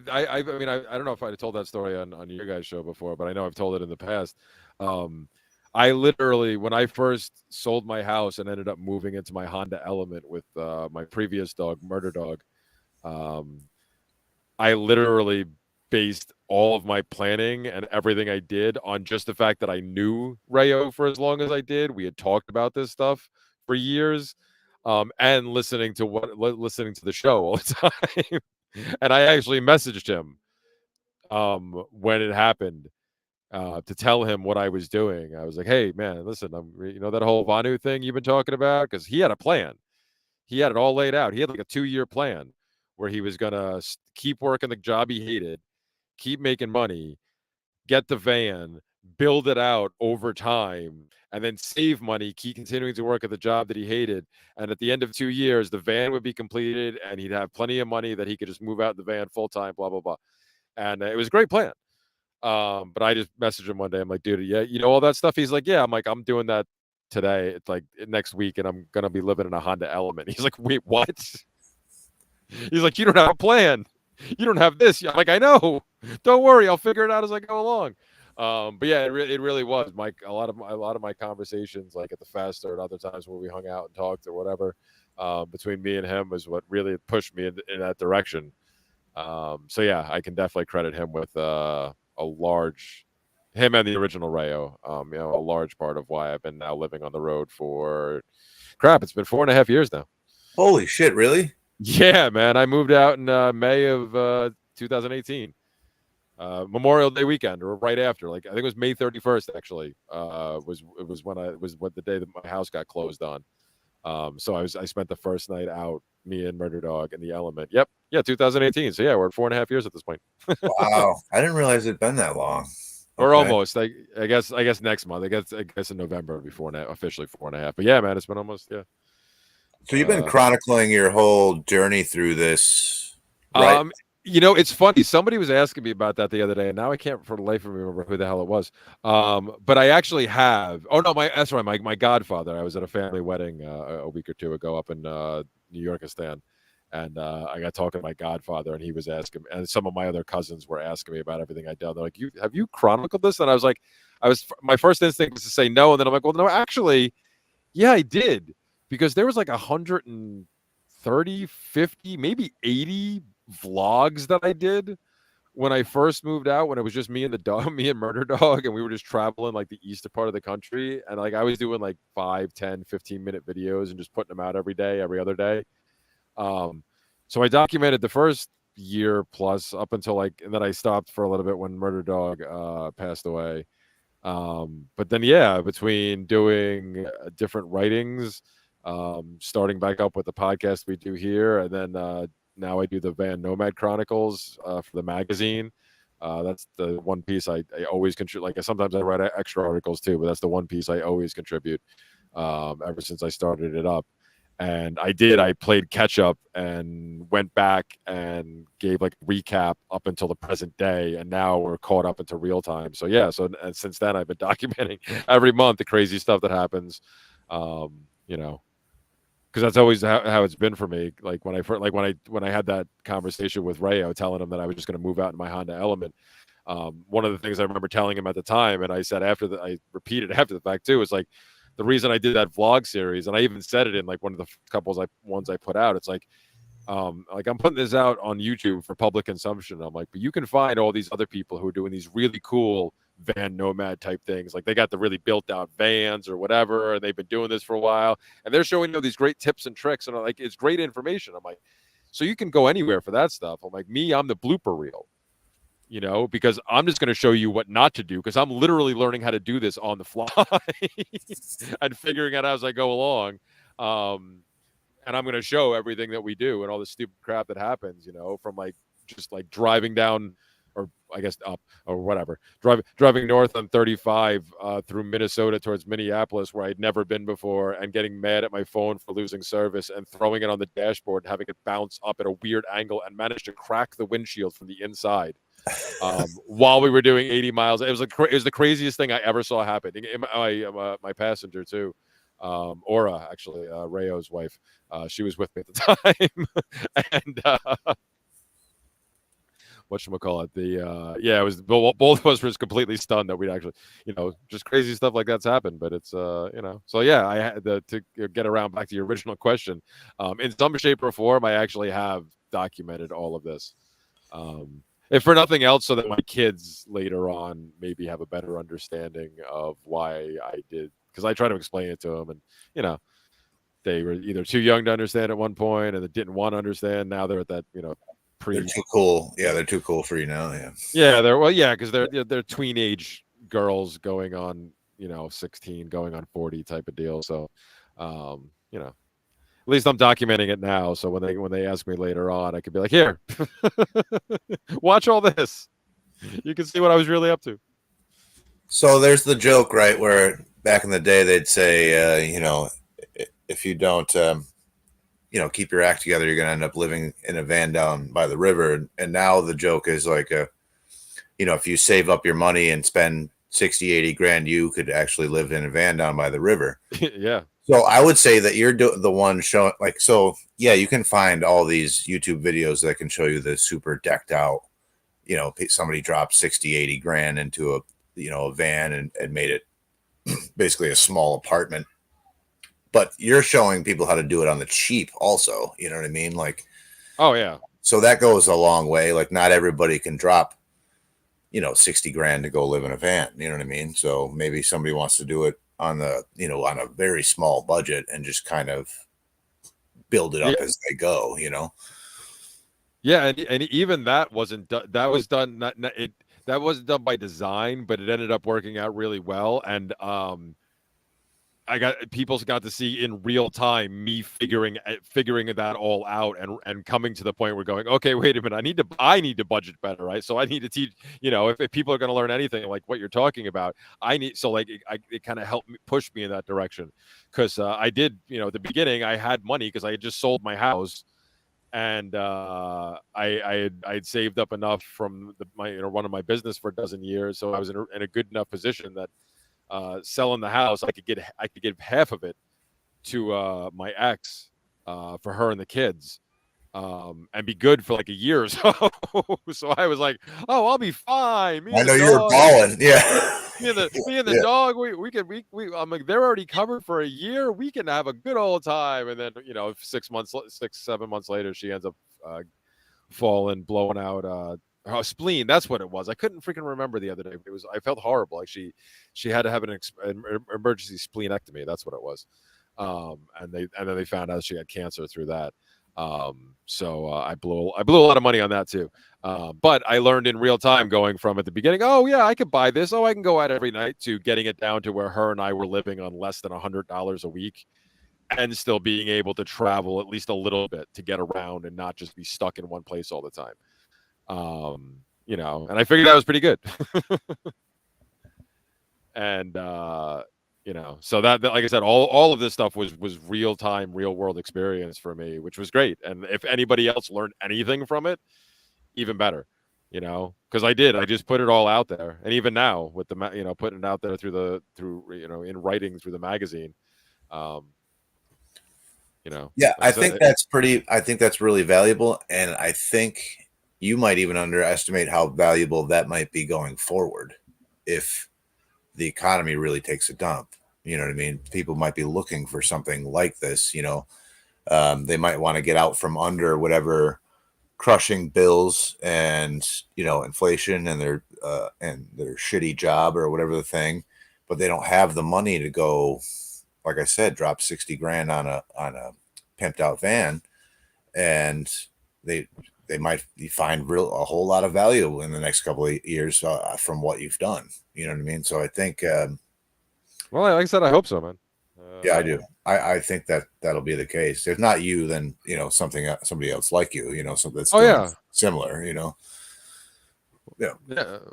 I mean, I don't know if I told that story on your guys' show before, but I know I've told it in the past. I literally, when I first sold my house and ended up moving into my Honda Element with my previous dog, Murder Dog, I literally based all of my planning and everything I did on just the fact that I knew Rayo for as long as I did. We had talked about this stuff for years, and listening to the show all the time. And I actually messaged him when it happened to tell him what I was doing. I was like, "Hey, man, listen, that whole Vanu thing you've been talking about," because he had a plan. He had it all laid out. He had like a 2-year plan where he was gonna keep working the job he hated, keep making money, get the van, build it out over time, and then save money, keep continuing to work at the job that he hated. And at the end of 2 years, the van would be completed and he'd have plenty of money that he could just move out the van full time, blah, blah, blah. And it was a great plan. But I just messaged him one day. I'm like, dude, yeah, all that stuff? He's like, yeah. I'm like, I'm doing that today. It's like next week, and I'm going to be living in a Honda Element. He's like, wait, what? He's like, you don't have a plan. You don't have this. I'm like, I know. Don't worry, I'll figure it out as I go along. But yeah, it really was, Mike. A lot of my conversations, like at the fest or at other times where we hung out and talked or whatever, between me and him was what really pushed me in that direction. So yeah, I can definitely credit him with him and the original Rayo. A large part of why I've been now living on the road for it's been 4.5 years now. Holy shit, really? Yeah, man. I moved out in May of 2018. Memorial Day weekend, or right after. Like I think it was May 31st. Actually, was the day that my house got closed on. So I spent the first night out, me and Murder Dog in the Element. Yep, yeah, 2018. So yeah, we're at 4.5 years at this point. Wow, I didn't realize it'd been that long. Or Okay. almost. I guess next month. I guess in November before officially 4.5. But yeah, man, it's been almost So you've been chronicling your whole journey through this, right? It's funny. Somebody was asking me about that the other day, and now I can't for the life of me remember who the hell it was. But I actually have. Oh no, that's right. My godfather. I was at a family wedding a week or two ago up in New Yorkistan, and I got talking to my godfather, and he was asking, and some of my other cousins were asking me about everything I'd done. They're like, have you chronicled this?" And I was like, my first instinct was to say no, and then I'm like, well, no, actually, yeah, I did, because there was like 130, 50, maybe 80 vlogs that I did when I first moved out, when it was just me and the dog, me and Murder Dog, and we were just traveling like the eastern part of the country. And like I was doing like 5, 10, 15-minute videos and just putting them out every day, every other day. So I documented the first year plus up until and then I stopped for a little bit when Murder Dog passed away. But then, yeah, between doing different writings, starting back up with the podcast we do here, and then now I do the Van Nomad Chronicles for the magazine. That's the one piece I always contribute. Like sometimes I write extra articles too, but that's the one piece I always contribute. ever since I started it up. And I played catch up and went back and gave like a recap up until the present day. And now we're caught up into real time. So yeah. So and since then I've been documenting every month the crazy stuff that happens. You know, because that's always how it's been for me. Like when I had that conversation with Rayo, telling him that I was just going to move out in my Honda Element. One of the things I remember telling him at the time, and I said I repeated after the fact too, is like, the reason I did that vlog series, and I even said it in like one of the ones I put out. It's like I'm putting this out on YouTube for public consumption. I'm like, but you can find all these other people who are doing these really cool van nomad type things. Like they got the really built out vans or whatever, and they've been doing this for a while, and they're showing these great tips and tricks, and like it's great information. I'm like, so you can go anywhere for that stuff. I'm like, I'm the blooper reel. Because I'm just going to show you what not to do, because I'm literally learning how to do this on the fly and figuring out as I go along. And I'm going to show everything that we do and all the stupid crap that happens, from like just like driving down, or I guess up or whatever, driving north on 35 through Minnesota towards Minneapolis, where I'd never been before, and getting mad at my phone for losing service and throwing it on the dashboard and having it bounce up at a weird angle and managed to crack the windshield from the inside. While we were doing 80 miles. It was the craziest thing I ever saw happen. My passenger too, Aura, actually, Rayo's wife, she was with me at the time. And whatchamacallit, it was both of us were just completely stunned that we'd actually, just crazy stuff like that's happened. But it's so yeah, I had to get around back to your original question. In some shape or form, I actually have documented all of this. If for nothing else, so that my kids later on maybe have a better understanding of why I did, because I try to explain it to them, and they were either too young to understand at one point, and they didn't want to understand. Now they're at that They're too cool. Yeah, they're too cool for you now. Yeah, because they're tween-age girls going on 16, going on 40 type of deal. So at least I'm documenting it now, so when they ask me later on, I could be like, here, watch all this. You can see what I was really up to. So there's the joke, right, where back in the day they'd say, if you don't, keep your act together, you're going to end up living in a van down by the river. And now the joke is like, if you save up your money and spend 60, 80 grand, you could actually live in a van down by the river. Yeah. So I would say that you're the one showing, like, so yeah, you can find all these YouTube videos that can show you the super decked out, somebody dropped 60, 80 grand into a van and made it basically a small apartment. But you're showing people how to do it on the cheap also, you know what I mean? Like, oh yeah. So that goes a long way. Like not everybody can drop, 60 grand to go live in a van, you know what I mean? So maybe somebody wants to do it on the on a very small budget and just kind of build it up as they go. Yeah, and even that wasn't done. That was done. That wasn't done by design, but it ended up working out really well. And people got to see in real time me figuring that all out and coming to the point where going, okay, wait a minute, I need to budget better, right? So I need to teach, if people are going to learn anything like what you're talking about, it kind of helped me, push me in that direction, because I did, at the beginning I had money because I had just sold my house, and I had saved up enough from one of my business for a dozen years, so I was in a good enough position that selling the house, I could give half of it to my ex for her and the kids, and be good for like a year or so. So I was like, oh, I'll be fine. I know you were balling. Yeah. Me and the dog, we I'm like, they're already covered for a year. We can have a good old time. And then, 7 months later, she ends up falling, blowing out her spleen. That's what it was. I couldn't freaking remember the other day. I felt horrible. Like she had to have an emergency splenectomy. That's what it was. And then they found out she had cancer through that. So I blew a lot of money on that too. But I learned in real time, going from at the beginning, oh yeah, I could buy this. Oh, I can go out every night, to getting it down to where her and I were living on less than $100 a week, and still being able to travel at least a little bit to get around and not just be stuck in one place all the time. And I figured that was pretty good. And So that like I said, all of this stuff was real time, real world experience for me, which was great. And if anybody else learned anything from it, even better, because I just put it all out there. And even now with the putting it out there through in writing through the magazine, Yeah, like I think said, I think that's really valuable, and I think you might even underestimate how valuable that might be going forward if the economy really takes a dump. You know what I mean? People might be looking for something like this. They might want to get out from under whatever crushing bills and inflation and their shitty job or whatever the thing, but they don't have the money to go, like I said, drop 60 grand on a pimped out van, and they might find a whole lot of value in the next couple of years from what you've done. You know what I mean? So I think, well, like I said, I hope so, man. Yeah, I do. I think that'll be the case. If not you, then somebody else like you. Something that's similar. Yeah.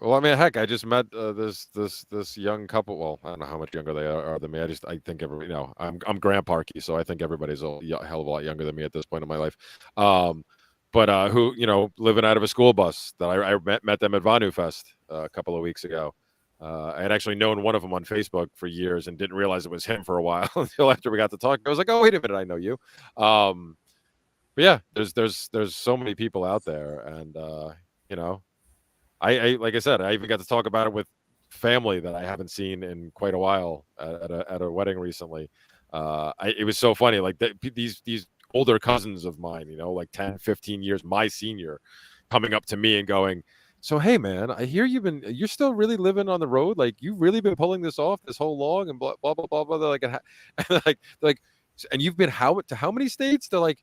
Well, I mean, heck, I just met this young couple. Well, I don't know how much younger they are than me. I think everybody. I'm grandparky, so I think everybody's a hell of a lot younger than me at this point in my life. But who living out of a school bus that I met them at Vanu Fest a couple of weeks ago. I had actually known one of them on Facebook for years and didn't realize it was him for a while until after we got to talk. I was like, oh, wait a minute, I know you. But yeah, there's so many people out there, and I like I said, I even got to talk about it with family that I haven't seen in quite a while at a wedding recently. It was so funny, like these older cousins of mine, like 10, 15 years, my senior, coming up to me and going, so, hey, man, I hear you're still really living on the road. Like, you've really been pulling this off this whole long and blah, blah, blah, blah, blah. They're like, and you've been to how many states? They're like,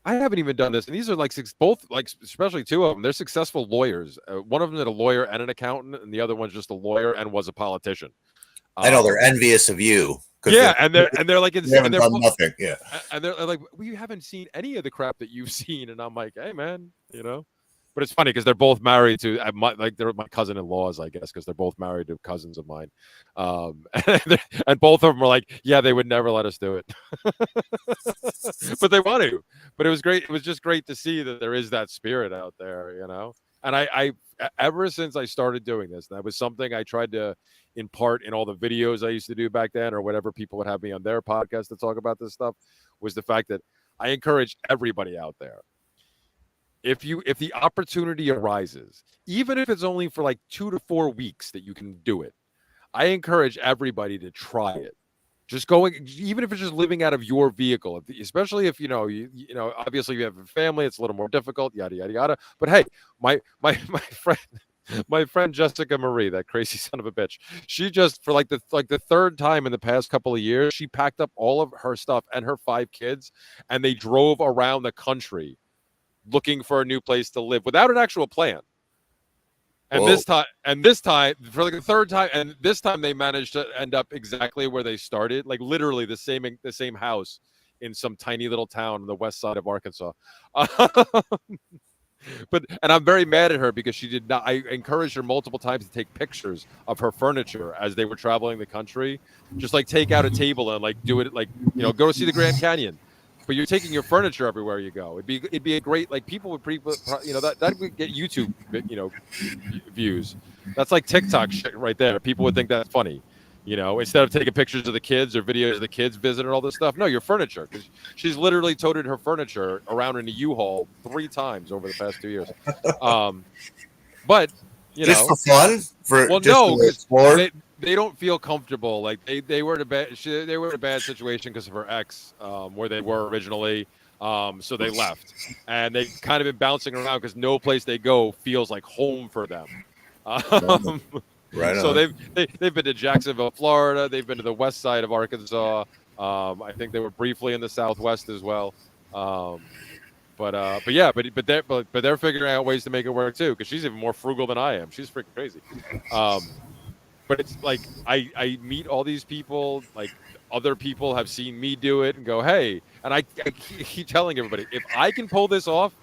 I haven't even done this. And these are like both, like, especially two of them. They're successful lawyers. One of them is a lawyer and an accountant, and the other one's just a lawyer and was a politician. I know they're envious of you. Yeah, and they're like, they haven't done nothing. Yeah, and they're like, we haven't seen any of the crap that you've seen. And I'm like, hey, man, But it's funny because they're both married to they're my cousin-in-laws, I guess, because they're both married to cousins of mine, and both of them are like, yeah, they would never let us do it, but they want to. But it was great. It was just great to see that there is that spirit out there, And I ever since I started doing this, that was something I tried to impart in all the videos I used to do back then, or whatever people would have me on their podcast to talk about this stuff, was the fact that I encourage everybody out there. If the opportunity arises, even if it's only for like 2 to 4 weeks that you can do it, I encourage everybody to try it. Just going, even if it's just living out of your vehicle, especially if obviously you have a family, it's a little more difficult, yada yada yada. But hey, my friend Jessica Marie, that crazy son of a bitch, she just for like the third time in the past couple of years, she packed up all of her stuff and her 5 kids, and they drove around the country looking for a new place to live without an actual plan. And Whoa. this time for like the third time, and this time they managed to end up exactly where they started, like literally the same house in some tiny little town on the west side of Arkansas. And I'm very mad at her because she did not. I encouraged her multiple times to take pictures of her furniture as they were traveling the country. Just like take out a table and like do it, like go see the Grand Canyon. But you're taking your furniture everywhere you go. It'd be a great, like, people would that would get YouTube views. That's like TikTok shit right there. People would think that's funny, instead of taking pictures of the kids or videos of the kids visiting all this stuff. No, your furniture, because she's literally toted her furniture around in a U-Haul 3 times over the past 2 years. But just for fun, to explore. They don't feel comfortable. Like they were in a bad situation because of her ex, where they were originally. So they left, and they've kind of been bouncing around because no place they go feels like home for them. Right. So they've been to Jacksonville, Florida. They've been to the west side of Arkansas. I think they were briefly in the Southwest as well. But they're figuring out ways to make it work too, because she's even more frugal than I am. She's freaking crazy. But it's like I meet all these people, like other people have seen me do it and go, hey, and I keep telling everybody, if I can pull this off,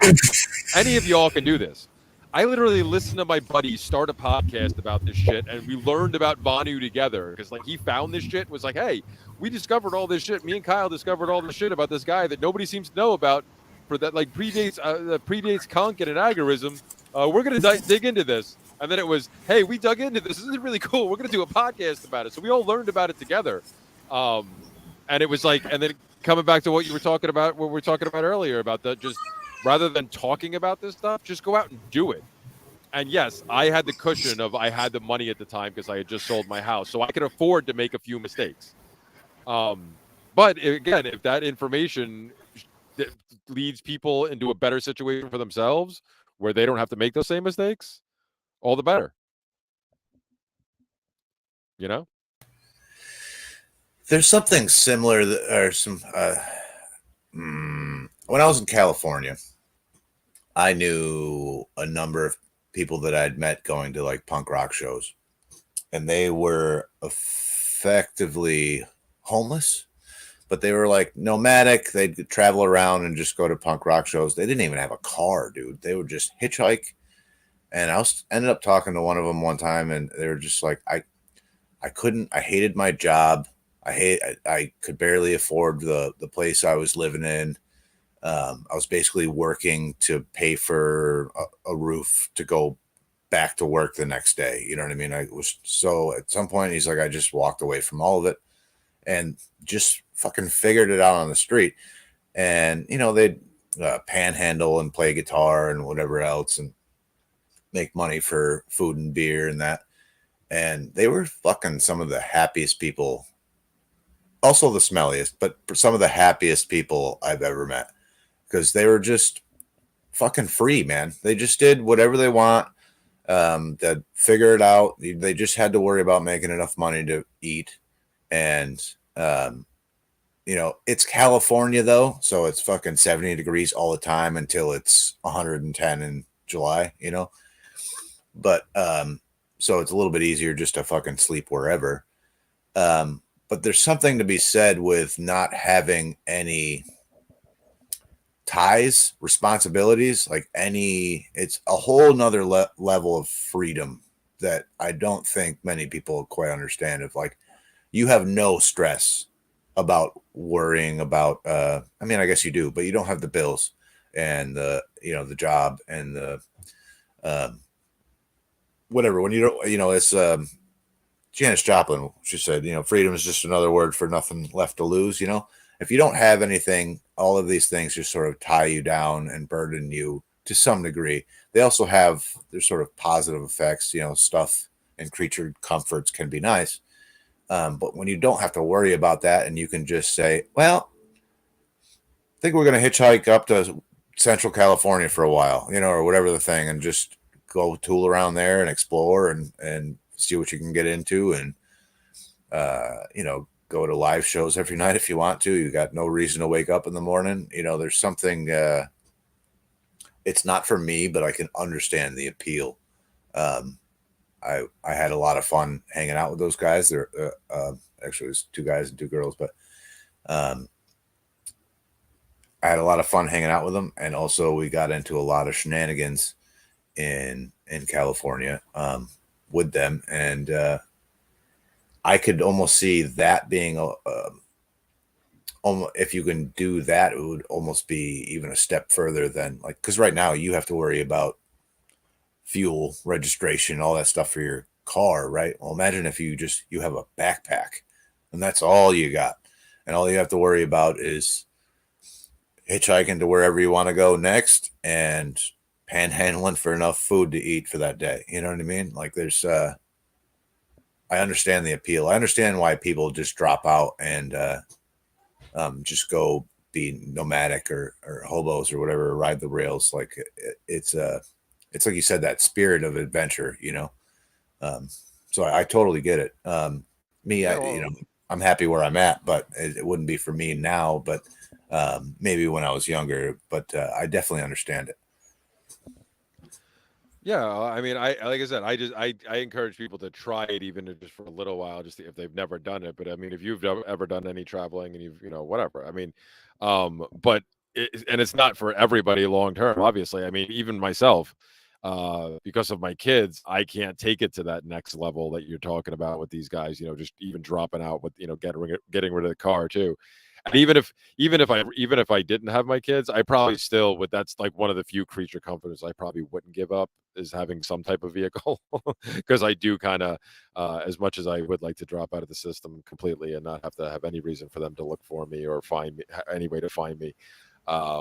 any of y'all can do this. I literally listened to my buddy start a podcast about this shit, and we learned about Vanu together because like he found this shit, was like, hey, we discovered all this shit. Me and Kyle discovered all this shit about this guy that nobody seems to know about for that like predates Conk and an agorism. We're gonna dig into this, and then it was, hey, we dug into this. This is really cool. We're gonna do a podcast about it. So we all learned about it together, and it was like, and then coming back to what you were talking about, what we were talking about earlier about that, just rather than talking about this stuff, just go out and do it. And yes, I had the cushion of I had the money at the time because I had just sold my house, so I could afford to make a few mistakes. But again, if that information leads people into a better situation for themselves, where they don't have to make those same mistakes, all the better. You know, There's something similar or some. When I was in California, I knew a number of people that I'd met going to like punk rock shows, and they were effectively homeless, but they were like nomadic. They'd travel around and just go to punk rock shows. They didn't even have a car, dude. They would just hitchhike. And I ended up talking to one of them one time, and they were just like, I hated my job. I could barely afford the place I was living in. I was basically working to pay for a roof to go back to work the next day. You know what I mean? I was so at some point he's like, I just walked away from all of it and just fucking figured it out on the street. And, you know, they'd panhandle and play guitar and whatever else and make money for food and beer and that. And they were fucking some of the happiest people, also the smelliest, but some of the happiest people I've ever met. Because they were just fucking free, man. They just did whatever they want. They'd figure it out. They just had to worry about making enough money to eat. And, you know, it's California, though. So it's fucking 70 degrees all the time until it's 110 in July, you know. But so it's a little bit easier just to fucking sleep wherever. But there's something to be said with not having any ties, responsibilities, like it's a whole nother level of freedom that I don't think many people quite understand. Of like, you have no stress about worrying about, I mean, I guess you do, but you don't have the bills and the, you know, the job and the, whatever, when you don't, you know, it's, Janis Joplin, she said, you know, freedom is just another word for nothing left to lose. You know, if you don't have anything, all of these things just sort of tie you down and burden you to some degree. They also have their sort of positive effects, you know, stuff and creature comforts can be nice. But when you don't have to worry about that and you can just say, well, I think we're going to hitchhike up to Central California for a while, you know, or whatever the thing, and just go tool around there and explore and see what you can get into, and you know, go to live shows every night if you want to. You got no reason to wake up in the morning. You know, there's something. It's not for me, but I can understand the appeal. I had a lot of fun hanging out with those guys. There, actually, it was 2 guys and 2 girls, but I had a lot of fun hanging out with them, and also we got into a lot of shenanigans in California. With them, and I could almost see that being if you can do that, it would almost be even a step further than like, because right now you have to worry about fuel, registration, all that stuff for your car, right? Well, imagine if you have a backpack and that's all you got, and all you have to worry about is hitchhiking to wherever you want to go next and panhandling for enough food to eat for that day. You know what I mean? Like there's, I understand the appeal. I understand why people just drop out and just go be nomadic or hobos or whatever, ride the rails. Like it's like you said, that spirit of adventure, you know? So I totally get it. You know, I'm happy where I'm at, but it wouldn't be for me now, but maybe when I was younger, but I definitely understand it. Yeah, I mean, like I said, I encourage people to try it even if just for a little while, just if they've never done it. But I mean, if you've ever done any traveling and you've, you know, whatever. I mean, but and it's not for everybody long term, obviously. I mean, even myself, because of my kids, I can't take it to that next level that you're talking about with these guys. Just even dropping out with getting rid of the car too. And even if I didn't have my kids, I probably still would. That's like one of the few creature comforts I probably wouldn't give up, is having some type of vehicle, because I do kind of, as much as I would like to drop out of the system completely and not have to have any reason for them to look for me or find me, any way to find me. I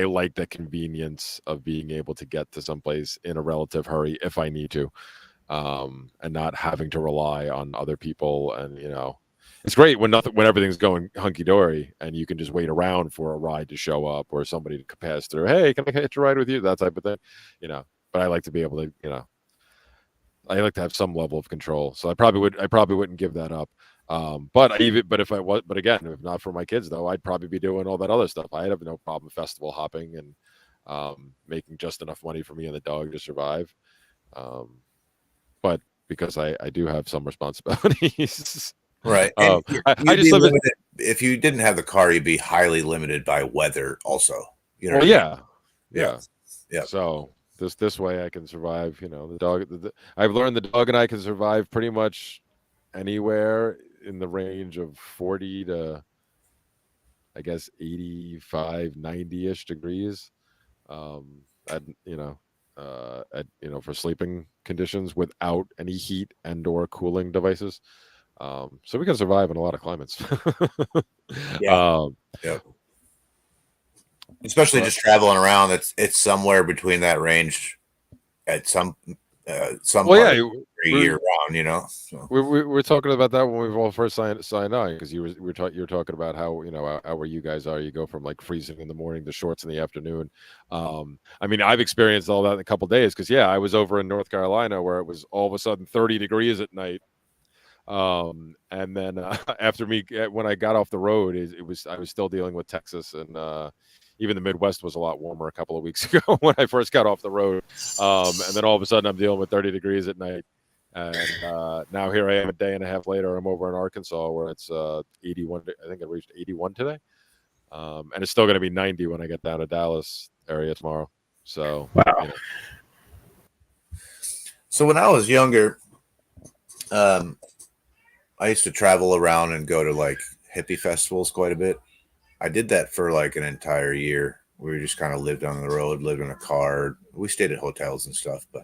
like the convenience of being able to get to someplace in a relative hurry if I need to, and not having to rely on other people. And it's great when everything's going hunky dory and you can just wait around for a ride to show up or somebody to pass through. Hey, can I hitch a ride with you? That type of thing, But I like to be able to, I like to have some level of control. So I probably wouldn't give that up. But again, if not for my kids though, I'd probably be doing all that other stuff. I have no problem festival hopping and making just enough money for me and the dog to survive. But because I do have some responsibilities. Right. I just live limited, if you didn't have the car, you'd be highly limited by weather also. Well, yeah. So this way I can survive, the dog, I've learned the dog and I can survive pretty much anywhere in the range of 40 to, I guess, 85, 90-ish degrees. For sleeping conditions without any heat and or cooling devices. So we can survive in a lot of climates. Yeah. Especially just traveling around. It's somewhere between that range at some year round, So. We're talking about that when we all first signed on, because you were talking about how where you guys are. You go from like freezing in the morning to shorts in the afternoon. I mean, I've experienced all that in a couple of days, because I was over in North Carolina where it was all of a sudden 30 degrees at night. And then when I got off the road, I was still dealing with Texas, and even the Midwest was a lot warmer a couple of weeks ago when I first got off the road. And then all of a sudden I'm dealing with 30 degrees at night. And now here I am a day and a half later. I'm over in Arkansas where it's 81. I think I reached 81 today. And it's still going to be 90 when I get down to Dallas area tomorrow. So, wow. So when I was younger, I used to travel around and go to like hippie festivals quite a bit. I did that for like an entire year. We just kind of lived on the road, lived in a car. We stayed at hotels and stuff. But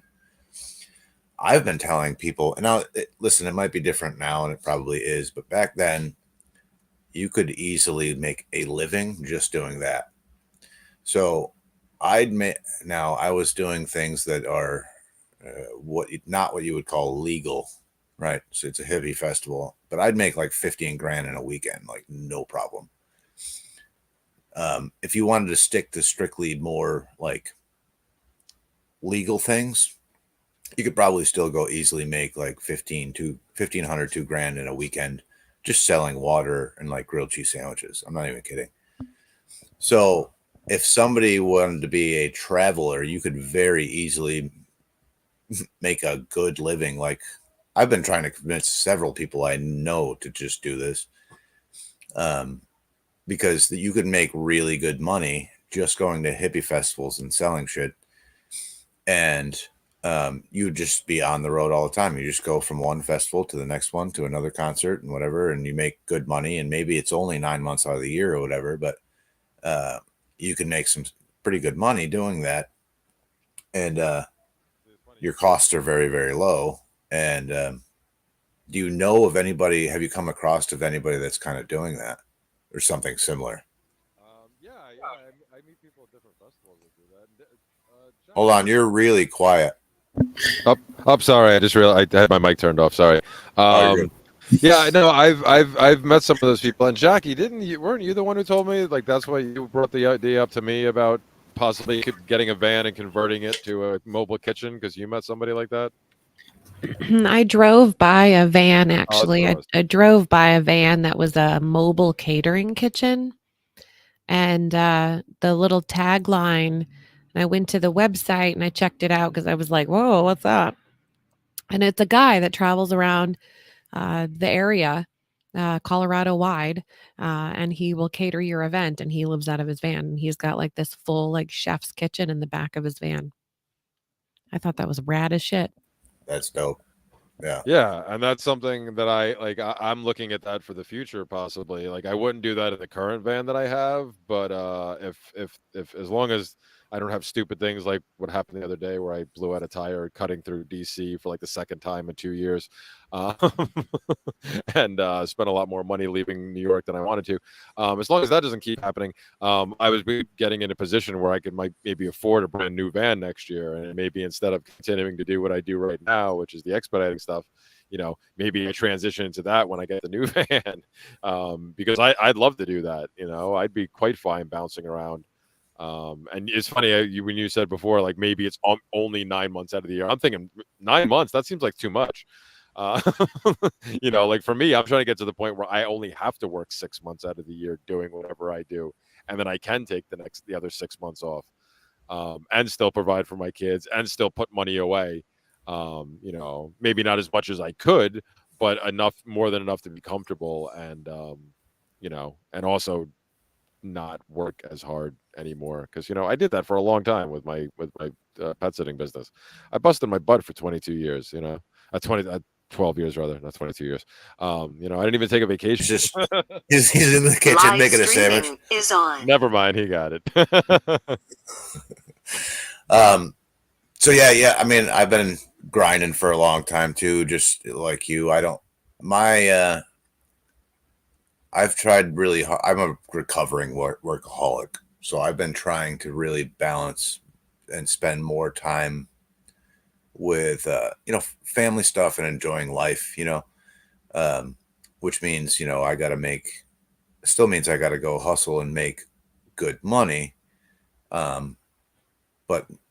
I've been telling people, and now listen, it might be different now, and it probably is. But back then, you could easily make a living just doing that. So I was doing things that are not what you would call legal. Right. So it's a hippie festival, but I'd make like 15 grand in a weekend, like no problem. If you wanted to stick to strictly more like legal things, you could probably still go easily make like 1,500, 2 grand in a weekend, just selling water and like grilled cheese sandwiches. I'm not even kidding. So if somebody wanted to be a traveler, you could very easily make a good living. Like, I've been trying to convince several people I know to just do this, because you could make really good money just going to hippie festivals and selling shit. And you would just be on the road all the time. You just go from one festival to the next one to another concert and whatever, and you make good money. And maybe it's only 9 months out of the year or whatever, but you can make some pretty good money doing that. And your costs are very, very low. And do you know of anybody? Have you come across of anybody that's kind of doing that or something similar? I meet people at different festivals that do that. Hold on, you're really quiet. I'm sorry. I just realized I had my mic turned off. Sorry. Yeah, I know. I've met some of those people. And Jackie, weren't you the one who told me, like, that's why you brought the idea up to me about possibly getting a van and converting it to a mobile kitchen, because you met somebody like that? I drove by a van, actually. I drove by a van that was a mobile catering kitchen. And the little tagline, and I went to the website and I checked it out because I was like, whoa, what's that? And it's a guy that travels around the area Colorado wide, and he will cater your event. And he lives out of his van. And he's got like this full like chef's kitchen in the back of his van. I thought that was rad as shit. That's dope. Yeah. Yeah, and that's something that I like. I'm looking at that for the future, possibly. Like, I wouldn't do that in the current van that I have, but if as long as I don't have stupid things like what happened the other day, where I blew out a tire cutting through DC for like the second time in 2 years, um, and spent a lot more money leaving New York than I wanted to. As long as that doesn't keep happening, I was getting in a position where I could maybe afford a brand new van next year, and maybe instead of continuing to do what I do right now, which is the expediting stuff, maybe I transition into that when I get the new van, because I'd love to do that. I'd be quite fine bouncing around. And it's funny when you said before, like maybe it's only 9 months out of the year. I'm thinking 9 months. That seems like too much. Like for me, I'm trying to get to the point where I only have to work 6 months out of the year doing whatever I do, and then I can take the other 6 months off, and still provide for my kids and still put money away. Maybe not as much as I could, but more than enough to be comfortable, and and also not work as hard anymore, because I did that for a long time with my pet sitting business. I busted my butt for 22 years. 12 years rather, not 22 years. I didn't even take a vacation. He's in the kitchen Live making a sandwich. streaming is on. Never mind, he got it. So yeah. I mean, I've been grinding for a long time too, just like you. I've tried really hard. I'm a recovering workaholic, so I've been trying to really balance and spend more time with family stuff and enjoying life, which means I got to go hustle and make good money, but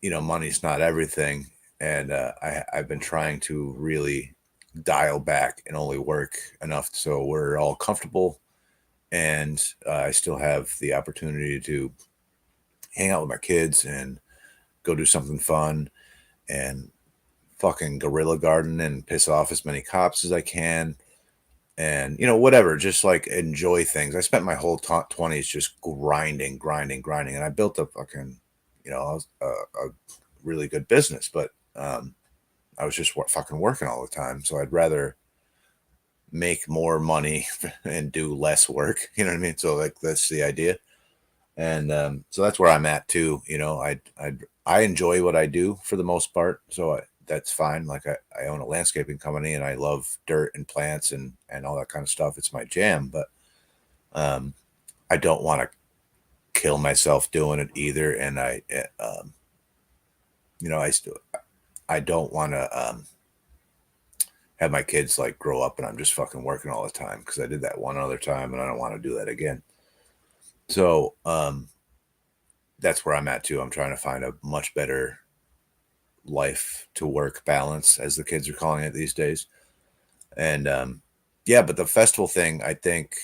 money's not everything, and I've been trying to really dial back and only work enough so we're all comfortable, and I still have the opportunity to hang out with my kids and go do something fun and fucking guerrilla garden and piss off as many cops as I can, and whatever, just like enjoy things. I spent my whole 20s just grinding, and I built a fucking a really good business, but I was just fucking working all the time, so I'd rather make more money and do less work, you know what I mean? So like that's the idea, and so that's where I'm at too. I enjoy what I do for the most part, so that's fine. Like I own a landscaping company and I love dirt and plants and all that kind of stuff. It's my jam, but I don't want to kill myself doing it either. And I don't want to have my kids like grow up and I'm just fucking working all the time, because I did that one other time and I don't want to do that again. So that's where I'm at too. I'm trying to find a much better life to work balance, as the kids are calling it these days. And but the festival thing, I think,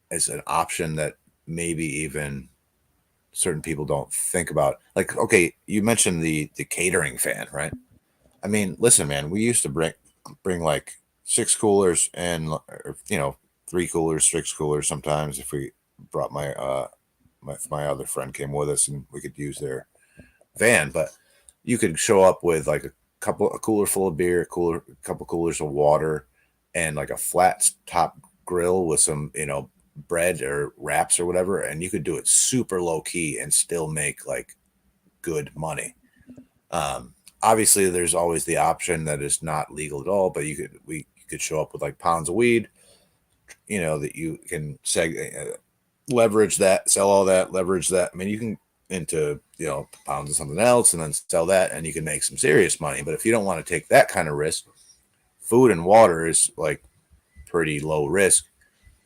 is an option that maybe even certain people don't think about. Like, okay, you mentioned the catering fan, right? I mean, listen, man, we used to bring like 6 coolers and 3 coolers, 6 coolers sometimes, if we brought my other friend came with us and we could use their van. But you could show up with like a cooler full of beer, a couple coolers of water, and like a flat top grill with some bread or wraps or whatever, and you could do it super low key and still make like good money. Obviously there's always the option that is not legal at all, but you could show up with like pounds of weed, that you can leverage that, sell all that, leverage that. I mean, you can into pounds of something else and then sell that, and you can make some serious money. But if you don't want to take that kind of risk, food and water is like pretty low risk,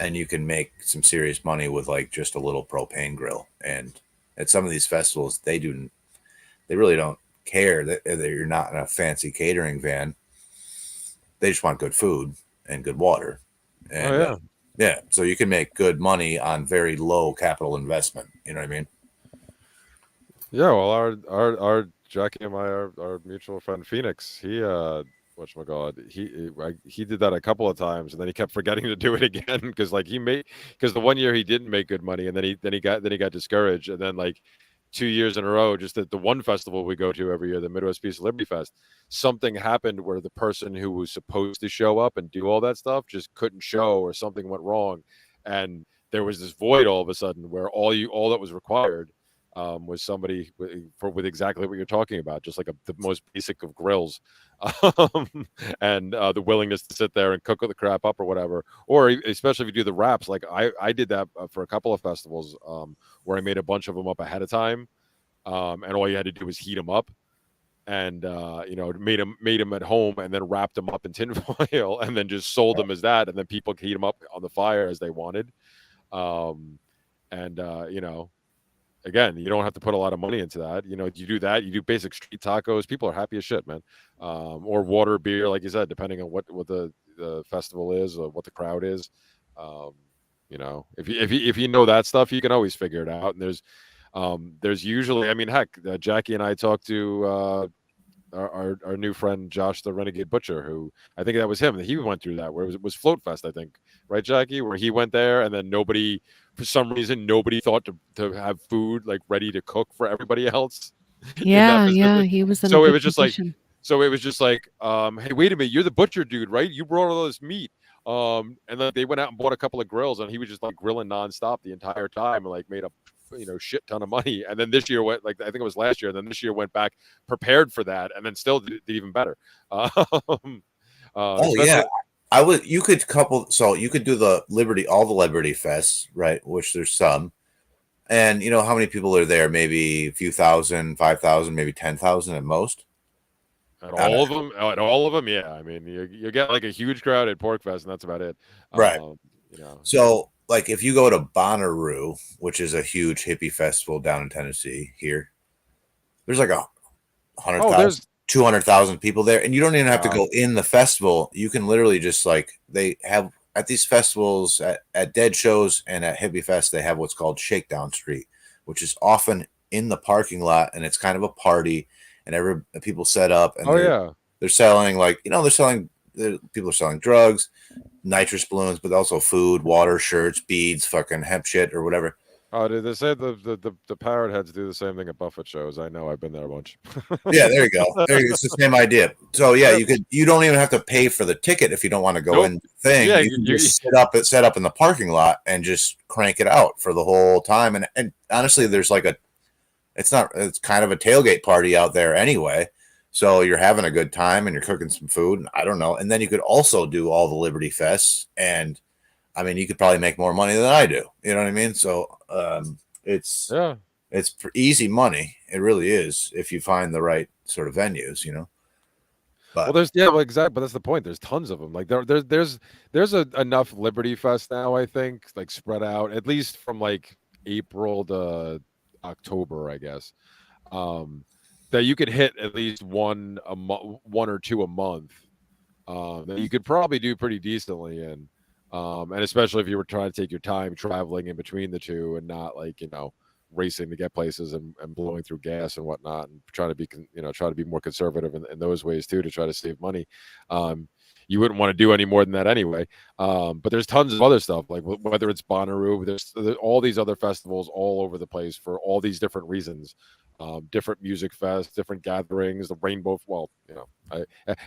and you can make some serious money with like just a little propane grill. And at some of these festivals, they really don't care that you're not in a fancy catering van. They just want good food and good water. And so you can make good money on very low capital investment. You know what I mean? Yeah, well, our Jackie and our mutual friend Phoenix, he whatchamacallit, he did that a couple of times, and then he kept forgetting to do it again because the one year he didn't make good money, and then he got discouraged, and then like 2 years in a row, just at the one festival we go to every year, the Midwest Peace and Liberty Fest, something happened where the person who was supposed to show up and do all that stuff just couldn't show, or something went wrong, and there was this void all of a sudden where all that was required was somebody with exactly what you're talking about, just like the most basic of grills, and the willingness to sit there and cook the crap up or whatever. Or especially if you do the wraps, like I did that for a couple of festivals, where I made a bunch of them up ahead of time, and all you had to do was heat them up, and made them at home, and then wrapped them up in tin foil, and then just sold them as that, and then people could heat them up on the fire as they wanted. Again, you don't have to put a lot of money into that. You do that, you do basic street tacos, people are happy as shit, man. Or water, beer, like you said, depending on what the festival is or what the crowd is. If you know that stuff, you can always figure it out. And there's usually, I mean, heck, Jackie and I talked to our new friend Josh the Renegade Butcher, who I think that was him. He went through that where it was Float Fest, I think, right, Jackie, where he went there, and then for some reason nobody thought to have food like ready to cook for everybody else. Yeah, he was in so a it good was just position. like hey, wait a minute, you're the butcher dude, right? You brought all this meat. And then they went out and bought a couple of grills, and he was just like grilling nonstop the entire time, and like made a shit ton of money. And then this year went, like, I think it was last year, and then this year went back prepared for that, and then still did even better. Yeah, you could do all the Liberty Fests, right? Which there's some, and how many people are there? Maybe a few thousand, 5,000, maybe 10,000 at most. At all of them, yeah. I mean, you get like a huge crowd at Pork Fest, and that's about it. Right. So, like, if you go to Bonnaroo, which is a huge hippie festival down in Tennessee, here, there's like 100,000, 200,000 people there, and you don't even have to go in the festival. You can literally just, like, they have at these festivals, at Dead shows and at Hippie Fest, they have what's called Shakedown Street, which is often in the parking lot, and it's kind of a party, and people set up, and they're selling, like, people are selling drugs, nitrous balloons, but also food, water, shirts, beads, fucking hemp shit, or whatever. Oh, dude, they say the parrot heads do the same thing at Buffett shows. I know, I've been there a bunch. Yeah, there you go. It's the same idea. So yeah, you don't even have to pay for the ticket if you don't want to go in thing. Yeah, you can just set up in the parking lot and just crank it out for the whole time. And honestly, there's like it's kind of a tailgate party out there anyway. So you're having a good time and you're cooking some food, and I don't know. And then you could also do all the Liberty Fests, and I mean, you could probably make more money than I do. You know what I mean? So it's easy money. It really is, if you find the right sort of venues, But exactly. But that's the point. There's tons of them. Like there's enough Liberty Fest now, I think, like spread out at least from like April to October, I guess. That you could hit at least one or two a month. That you could probably do pretty decently in. And especially if you were trying to take your time traveling in between the two and not like, racing to get places and blowing through gas and whatnot, and trying to be more conservative in those ways too, to try to save money. You wouldn't want to do any more than that anyway. But there's tons of other stuff, like whether it's Bonnaroo, there's all these other festivals all over the place for all these different reasons. Different music fests, different gatherings, the Rainbow. Well,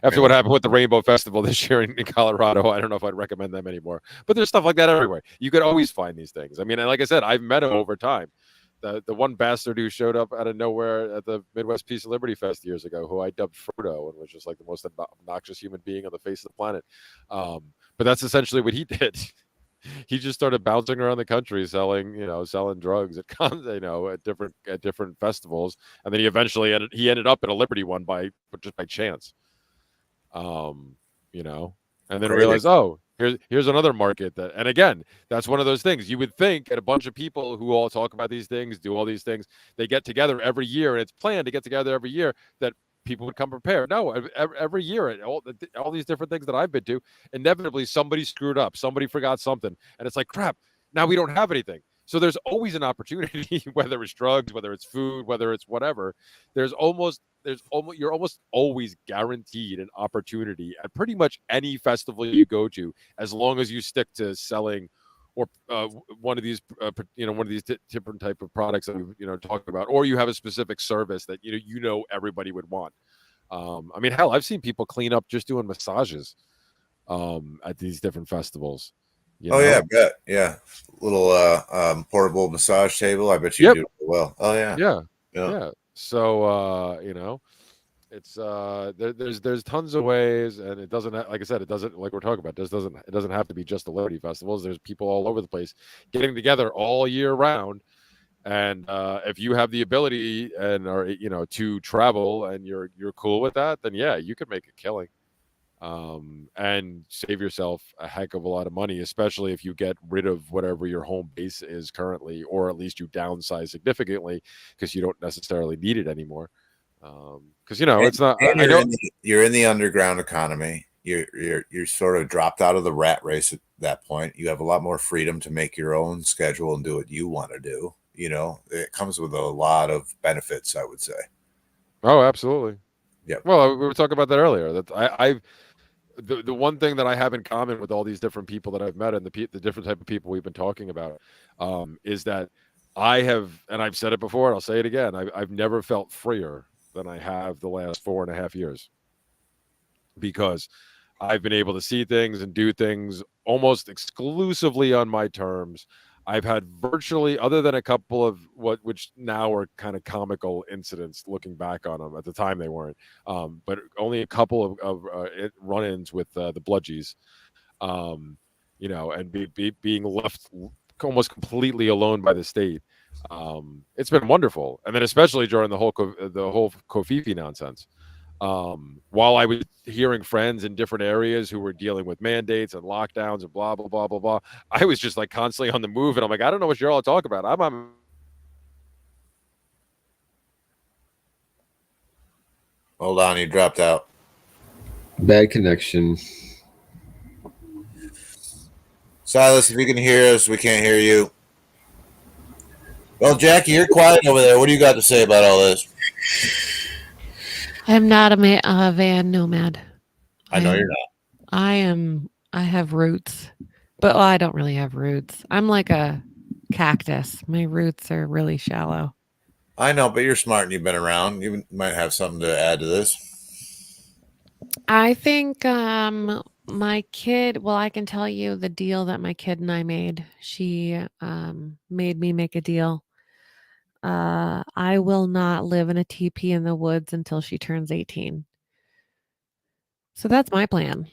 after what happened with the Rainbow Festival this year in Colorado, I don't know if I'd recommend them anymore. But there's stuff like that everywhere. You could always find these things. I mean, and like I said, I've met them over time. The one bastard who showed up out of nowhere at the Midwest Peace and Liberty Fest years ago, who I dubbed Frodo, and was just like the most obnoxious human being on the face of the planet. But that's essentially what he did. He just started bouncing around the country selling drugs at different festivals, and then he eventually ended up at a Liberty one just by chance. And then realized, here's another market and again, that's one of those things. You would think that a bunch of people who all talk about these things, do all these things, they get together every year, and it's planned to get together every year, that people would come prepared. No, every year, all these different things that I've been to, inevitably somebody screwed up, somebody forgot something, and it's like, crap, now we don't have anything. So there's always an opportunity, whether it's drugs, whether it's food, whether it's whatever. You're almost always guaranteed an opportunity at pretty much any festival you go to, as long as you stick to selling or one of these different type of products that we talking about, or you have a specific service that everybody would want. I mean, hell, I've seen people clean up just doing massages at these different festivals. Yeah, I bet. Yeah, little portable massage table. I bet you do well. Oh yeah. So it's there's tons of ways, and it doesn't, like I said, it doesn't, like we're talking about, it doesn't have to be just the Liberty festivals. There's people all over the place getting together all year round. And if you have the ability and are to travel and you're cool with that, then yeah, you could make a killing and save yourself a heck of a lot of money, especially if you get rid of whatever your home base is currently, or at least you downsize significantly because you don't necessarily need it anymore. Because it's not. I know you're in the underground economy. You're sort of dropped out of the rat race at that point. You have a lot more freedom to make your own schedule and do what you want to do. It comes with a lot of benefits, I would say. Oh, absolutely. Yeah. Well, we were talking about that earlier. That the one thing that I have in common with all these different people that I've met and the different type of people we've been talking about is that I have, and I've said it before, and I'll say it again, I've never felt freer than I have the last 4.5 years, because I've been able to see things and do things almost exclusively on my terms. I've had virtually, other than a couple of which now are kind of comical incidents looking back on them. At the time they weren't, but only a couple of run-ins with the bludgies, and being left almost completely alone by the state. It's been wonderful, and then especially during the whole Kofifi nonsense. While I was hearing friends in different areas who were dealing with mandates and lockdowns and blah blah blah blah blah, I was just like constantly on the move, and I'm like, I don't know what you're all talking about. I'm Hold on, you dropped out. Bad connection. Silas, if you can hear us, we can't hear you. Well, Jackie, you're quiet over there. What do you got to say about all this? I'm not a van nomad. I know you're not. I have roots, but I don't really have roots. I'm like a cactus. My roots are really shallow. I know, but you're smart and you've been around. You might have something to add to this. I think my kid, well, I can tell you the deal that my kid and I made. She made me make a deal. I will not live in a teepee in the woods until she turns 18. So that's my plan.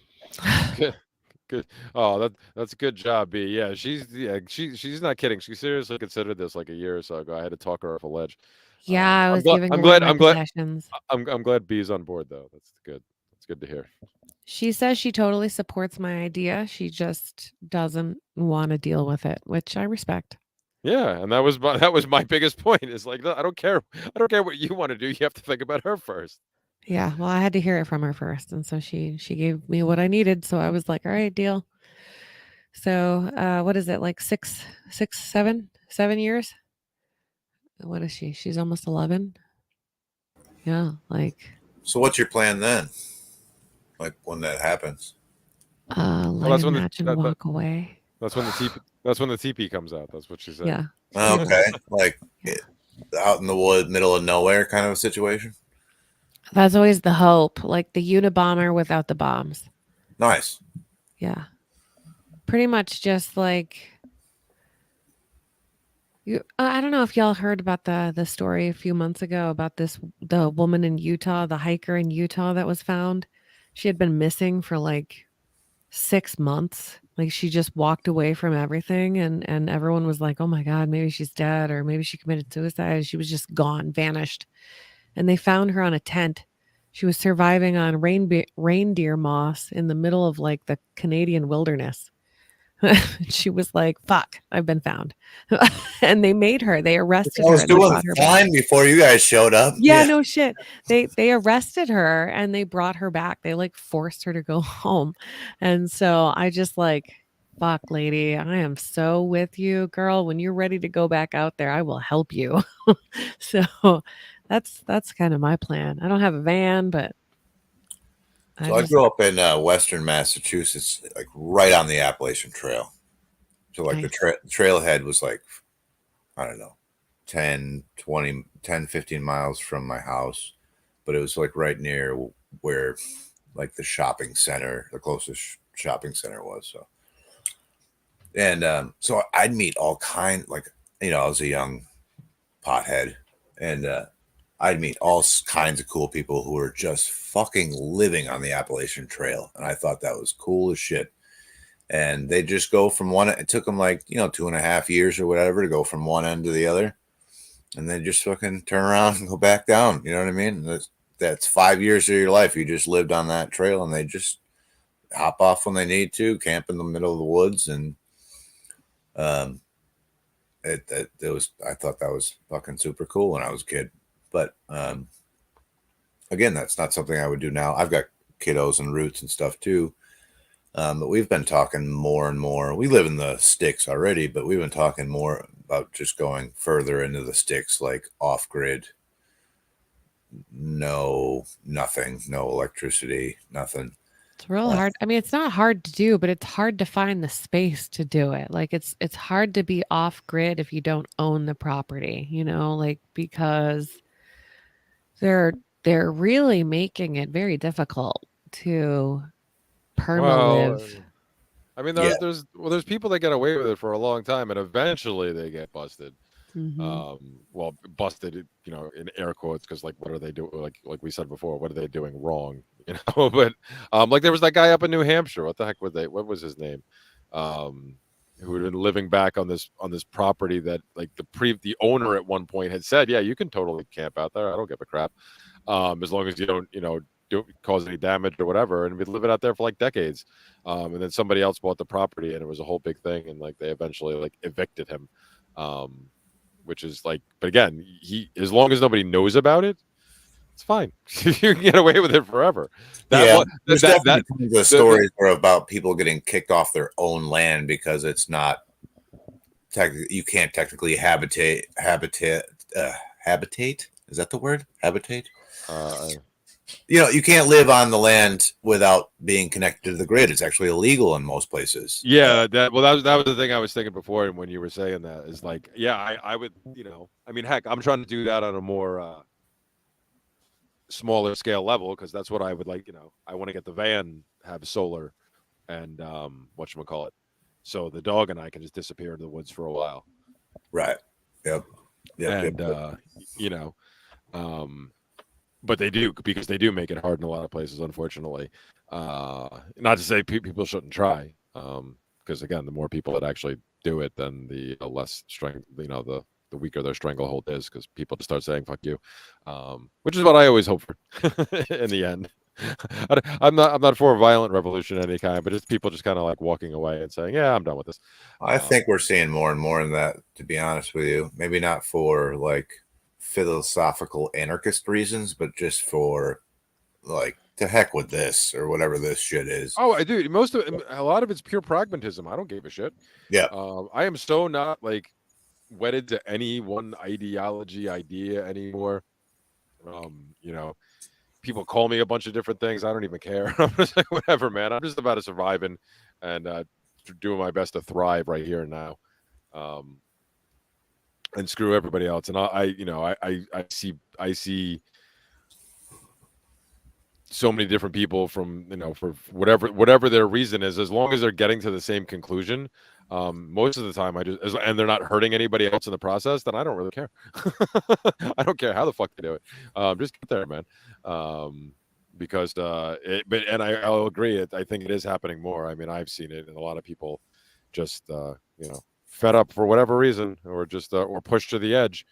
Good. Oh, that's a good job, B. Yeah, she's not kidding. She seriously considered this like a year or so ago. I had to talk her off a ledge. Yeah, I was giving her my possessions. I'm glad B's on board though. That's good. That's good to hear. She says she totally supports my idea. She just doesn't want to deal with it, which I respect. Yeah, and that was my biggest point. Is like, I don't care what you want to do. You have to think about her first. Yeah, well, I had to hear it from her first, and so she gave me what I needed. So I was like, all right, deal. So what is it, like 7 years? What is she? She's almost 11. Yeah, like. So what's your plan then? Like when that happens? Light a match and walk away. That's when the TP comes out. That's what she said. Yeah. Okay, like out in the wood, middle of nowhere kind of a situation. That's always the hope, like the Unabomber without the bombs. Nice. Yeah. Pretty much just like you. I don't know if y'all heard about the story a few months ago about the woman in Utah, the hiker in Utah that was found. She had been missing for like 6 months. Like she just walked away from everything, and everyone was like, oh my God, maybe she's dead, or maybe she committed suicide. She was just gone, vanished. And they found her on a tent. She was surviving on reindeer moss in the middle of like the Canadian wilderness. She was like, fuck, I've been found. And they arrested her. I was doing fine before you guys showed up. Yeah, no shit. They arrested her and they brought her back. They like forced her to go home. And so I just like, fuck, lady. I am so with you, girl. When you're ready to go back out there, I will help you. So that's kind of my plan. I don't have a van, but So I grew up in Western Massachusetts, like right on the Appalachian Trail. So like Nice. the trailhead was like, I don't know, 10, 20, 10, 15 miles from my house, but it was like right near where like the shopping center, the closest shopping center was. So, and so I'd meet all kind, like, you know, I was a young pothead, and I'd meet all kinds of cool people who were just fucking living on the Appalachian Trail. And I thought that was cool as shit. And they just go from one, it took them like, you know, 2.5 years or whatever to go from one end to the other. And they just fucking turn around and go back down. You know what I mean? That's 5 years of your life. You just lived on that trail, and they just hop off when they need to, camp in the middle of the woods. And it was, I thought that was fucking super cool when I was a kid. But again, that's not something I would do now. I've got kiddos and roots and stuff too. But we've been talking more and more. We live in the sticks already, but we've been talking more about just going further into the sticks, like off grid. Nothing, no electricity, nothing. It's real hard. I mean, it's not hard to do, but it's hard to find the space to do it. Like it's hard to be off grid if you don't own the property, you know, like because they're really making it very difficult to perma live. I mean, Yeah. there's people that get away with it for a long time, and eventually they get busted. Mhm. Well, busted, you know, in air quotes, because like, what are they doing? Like we said before, what are they doing wrong? You know, but like there was that guy up in New Hampshire. What the heck were they? What was his name? Who had been living back on this property that like the owner at one point had said, yeah, you can totally camp out there. I don't give a crap, as long as you don't, you know, don't cause any damage or whatever. And we'd live it out there for like decades. And then somebody else bought the property, and it was a whole big thing. And like they eventually like evicted him. Which is like, but again, as long as nobody knows about it, it's fine. You can get away with it forever. There's definitely the stories are about people getting kicked off their own land because it's not you can't technically habitate. Is that the word? Habitate? You know, you can't live on the land without being connected to the grid. It's actually illegal in most places. Yeah, that was the thing I was thinking before, and when you were saying that is like, yeah, I would, you know, I mean, heck, I'm trying to do that on a more smaller scale level, because that's what I would like. You know, I want to get the van, have solar, and whatchamacallit, so the dog and I can just disappear into the woods for a while. Right. Yep. And you know, but they do, because they do make it hard in a lot of places, unfortunately. Not to say people shouldn't try, because again, the more people that actually do it, then the less strength, you know, the weaker their stranglehold is, because people just start saying "fuck you," which is what I always hope for in the end. I'm not for a violent revolution of any kind, but just people just kind of like walking away and saying, "Yeah, I'm done with this." I think we're seeing more and more in that, to be honest with you. Maybe not for like philosophical anarchist reasons, but just for like, to heck with this or whatever this shit is. Oh, I do. A lot of it's pure pragmatism. I don't give a shit. Yeah. I am so not like wedded to any one idea anymore. You know, people call me a bunch of different things. I don't even care. I'm just like, whatever, man. I'm just about surviving and doing my best to thrive right here and now. And screw everybody else. And I see so many different people from, you know, for whatever their reason is, as long as they're getting to the same conclusion. Most of the time and they're not hurting anybody else in the process, then I don't really care. I don't care how the fuck they do it. Just get there, man. Because I'll agree. I think it is happening more. I mean, I've seen it, and a lot of people just, you know, fed up for whatever reason, or just or pushed to the edge.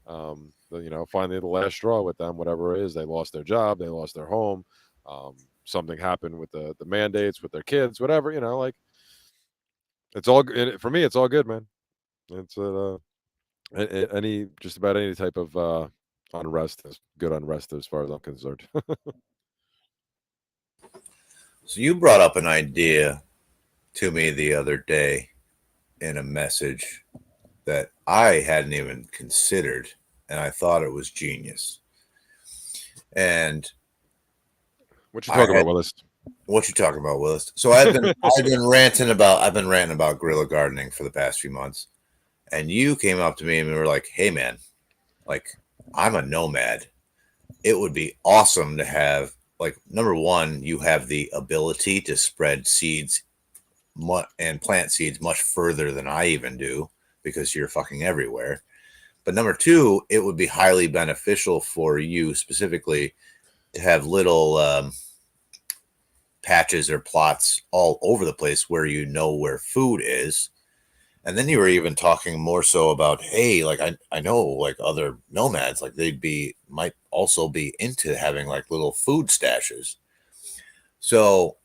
You know, finally the last straw with them, whatever it is, they lost their job, they lost their home, something happened with the mandates with their kids, whatever, you know, like it's all for me. It's all good, man. It's just about any type of unrest is good unrest as far as I'm concerned. So you brought up an idea to me the other day in a message that I hadn't even considered, and I thought it was genius. And What you I talking had, about, Willis? what you talking about, Willis? So I've been ranting about guerrilla gardening for the past few months, and you came up to me and were like, "Hey, man, like I'm a nomad. It would be awesome to have like number one, you have the ability to spread seeds and plant seeds much further than I even do because you're fucking everywhere. But number two, it would be highly beneficial for you specifically to have little patches or plots all over the place where you know where food is. And then you were even talking more so about, hey, like I know like other nomads, like might also be into having like little food stashes. So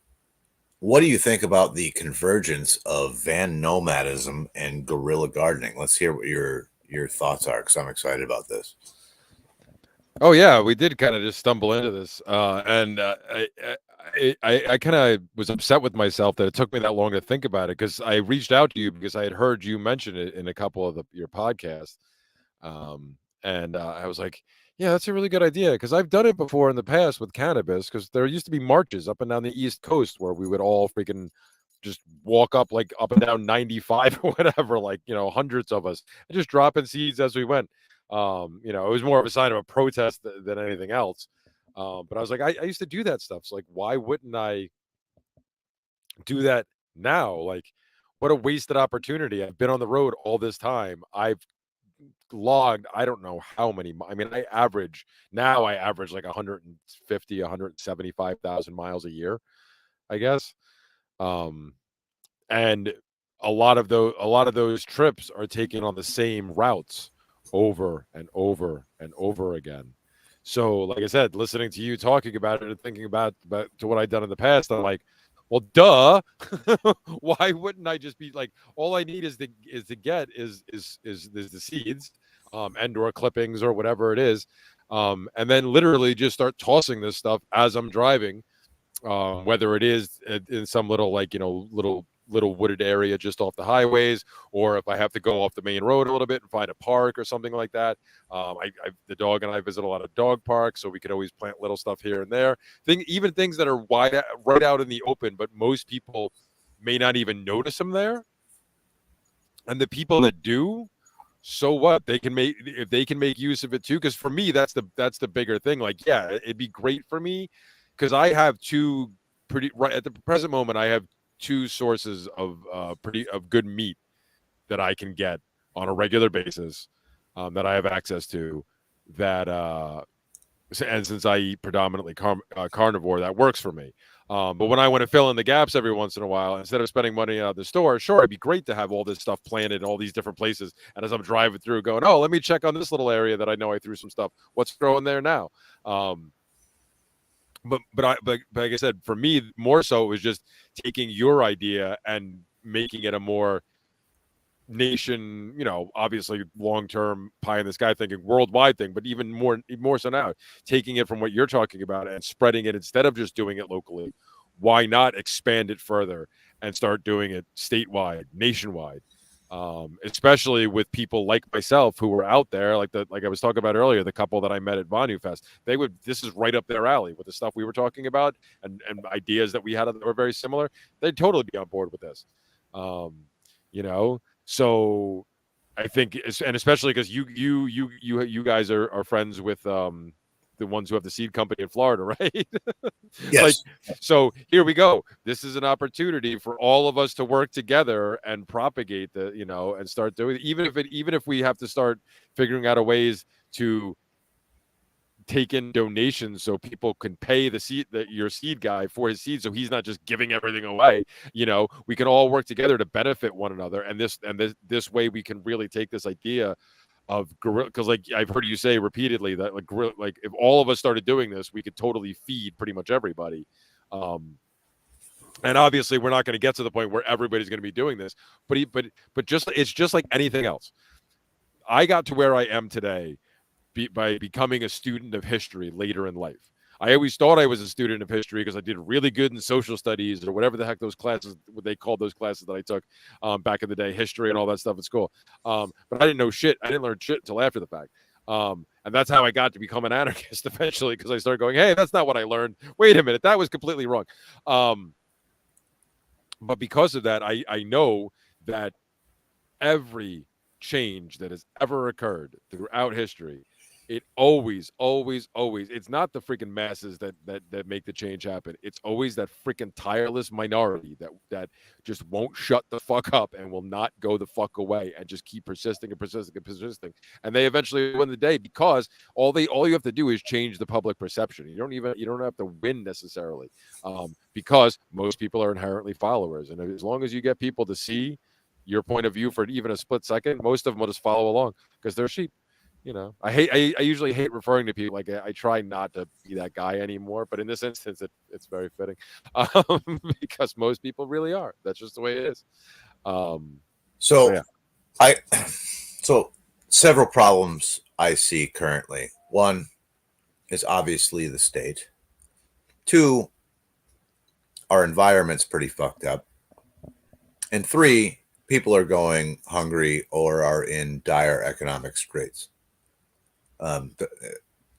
what do you think about the convergence of van nomadism and guerrilla gardening? Let's hear what your thoughts are, because I'm excited about this. Oh yeah, we did kind of just stumble into this, and I kind of was upset with myself that it took me that long to think about it, because I reached out to you because I had heard you mention it in a couple of your podcasts, and I was like, yeah, that's a really good idea, because I've done it before in the past with cannabis, because there used to be marches up and down the East Coast where we would all freaking just walk up like up and down 95 or whatever, like hundreds of us, and just dropping seeds as we went. It was more of a sign of a protest than anything else. But I was like, I used to do that stuff. So like, why wouldn't I do that now? Like, what a wasted opportunity. I've been on the road all this time. I've logged, I don't know how many. I mean, I average like 150, 175,000 miles a year, I guess. Um, and a lot of those trips are taken on the same routes over and over and over again. So, like I said, listening to you talking about it and thinking about to what I've done in the past, I'm like, well, duh. Why wouldn't I just be like, all I need is to get is the seeds, and or clippings or whatever it is, and then literally just start tossing this stuff as I'm driving, whether it is in some little like little wooded area just off the highways, or if I have to go off the main road a little bit and find a park or something like that. The dog and I visit a lot of dog parks, so we could always plant little stuff here and there. Even things that are right out in the open, but most people may not even notice them there. And the people that do, so what? If they can make use of it too. Because for me, that's the bigger thing. Like, yeah, it'd be great for me because I have two right at the present moment. I have two sources of good meat that I can get on a regular basis, that I have access to. That and since I eat predominantly carnivore, that works for me. But when I want to fill in the gaps every once in a while, instead of spending money at the store, sure, it'd be great to have all this stuff planted in all these different places. And as I'm driving through, going, oh, let me check on this little area that I know I threw some stuff. What's growing there now? But like I said, for me, more so, it was just taking your idea and making it a more nation, obviously long-term pie in the sky thinking, worldwide thing, but even more so now, taking it from what you're talking about and spreading it instead of just doing it locally. Why not expand it further and start doing it statewide, nationwide? Especially with people like myself who were out there, like I was talking about earlier, the couple that I met at Vonu Fest. This is right up their alley with the stuff we were talking about and ideas that we had that were very similar. They'd totally be on board with this. So I think, and especially because you guys are friends with the ones who have the seed company in Florida, right? Yes. So here we go. This is an opportunity for all of us to work together and propagate and start doing it. Even if we have to start figuring out a ways to take in donations so people can pay your seed guy for his seed, so he's not just giving everything away. We can all work together to benefit one another, and this way we can really take this idea of guerrilla, because like I've heard you say repeatedly that like if all of us started doing this, we could totally feed pretty much everybody. And obviously we're not going to get to the point where everybody's going to be doing this, but it's just like anything else. I got to where I am today by becoming a student of history later in life. I always thought I was a student of history because I did really good in social studies or whatever the heck those classes, what they called those classes that I took back in the day, history and all that stuff at school. But I didn't know shit. I didn't learn shit until after the fact. And that's how I got to become an anarchist eventually, because I started going, hey, that's not what I learned. Wait a minute, that was completely wrong. But because of that, I know that every change that has ever occurred throughout history, it always, it's not the freaking masses that make the change happen. It's always that freaking tireless minority that just won't shut the fuck up and will not go the fuck away and just keep persisting and persisting and persisting. And they eventually win the day, because all you have to do is change the public perception. You don't have to win necessarily, because most people are inherently followers. And as long as you get people to see your point of view for even a split second, most of them will just follow along because they're sheep. I usually hate referring to people like I try not to be that guy anymore, but in this instance, it's very fitting, because most people really are. That's just the way it is. So several problems I see currently. One is obviously the state. Two, our environment's pretty fucked up. And three, people are going hungry or are in dire economic straits.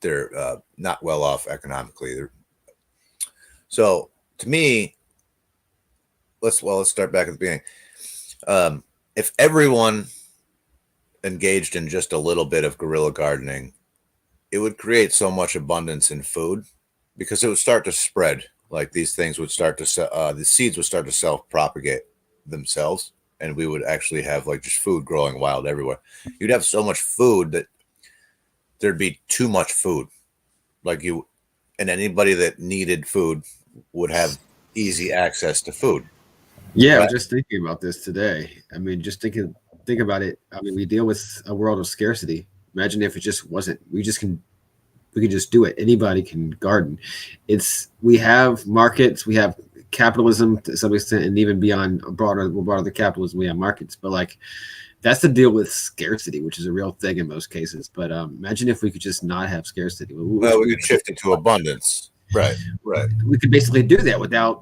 They're not well off economically. So to me, let's start back at the beginning. If everyone engaged in just a little bit of guerrilla gardening, it would create so much abundance in food, because it would start to spread. Like these things would start to the seeds would start to self-propagate themselves, and we would actually have like just food growing wild everywhere. You'd have so much food that there'd be too much food. And anybody that needed food would have easy access to food. Yeah, Right. I was just thinking about this today. I mean, think about it. I mean, we deal with a world of scarcity. Imagine if it just wasn't. We could just do it. Anybody can garden. We have markets, we have capitalism to some extent, and even beyond broader the capitalism, we have markets. But like, that's the deal with scarcity, which is a real thing in most cases. But imagine if we could just not have scarcity. Well, we could shift it to abundance. Right. We could basically do that